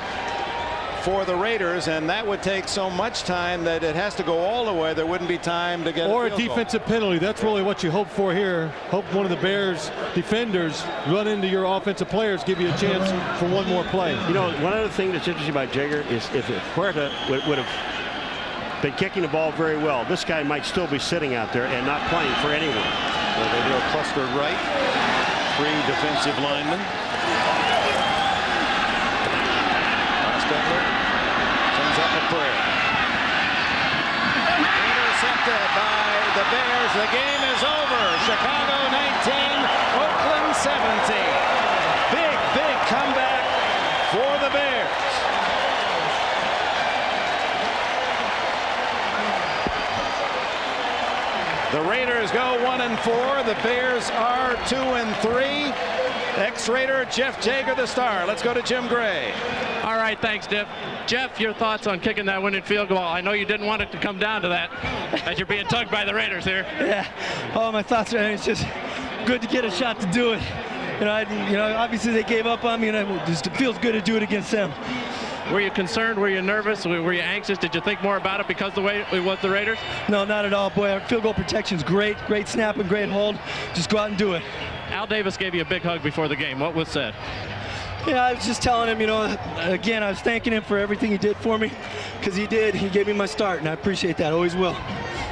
for the Raiders, and that would take so much time that it has to go all the way. There wouldn't be time to get or a defensive penalty. That's really what you hope for here. Hope one of the Bears defenders run into your offensive players, give you a chance for one more play. You know, one other thing that's interesting about Jaeger is if Huerta would have been kicking the ball very well, this guy might still be sitting out there and not playing for anyone. So they do a cluster right. 3 defensive linemen. Sends up a prayer. Intercepted by the Bears. The game is over. Chicago 19, Oakland 17. Big comeback for the Bears. The Raiders go 1-4. The Bears are 2-3. Ex-Raider Jeff Jaeger, the star. Let's go to Jim Gray. All right, thanks, Diff. Jeff, your thoughts on kicking that winning field goal? I know you didn't want it to come down to that, as you're being tugged by the Raiders here. Yeah. Oh, my thoughts are, it's just good to get a shot to do it. You know, obviously they gave up on me, and it just feels good to do it against them. Were you concerned? Were you nervous? Were you anxious? Did you think more about it because the way it was the Raiders? No, not at all. Boy, our field goal protection's great. Great snap and great hold. Just go out and do it. Al Davis gave you a big hug before the game. What was said? Yeah, I was just telling him, you know, again, I was thanking him for everything he did for me, because he did. He gave me my start, and I appreciate that. Always will.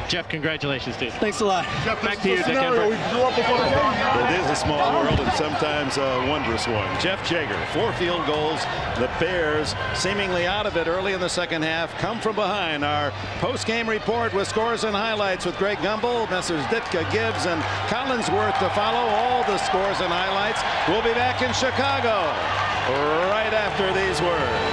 Jeff, congratulations, dude. Thanks a lot. Jeff, Back to you, Dick Enver. It is a small world and sometimes a wondrous one. Jeff Jaeger, 4 field goals. The Bears seemingly out of it early in the second half. Come from behind. Our post-game report with scores and highlights with Greg Gumbel, Messrs. Ditka, Gibbs, and Collinsworth to follow. All the scores and highlights. We'll be back in Chicago right after these words.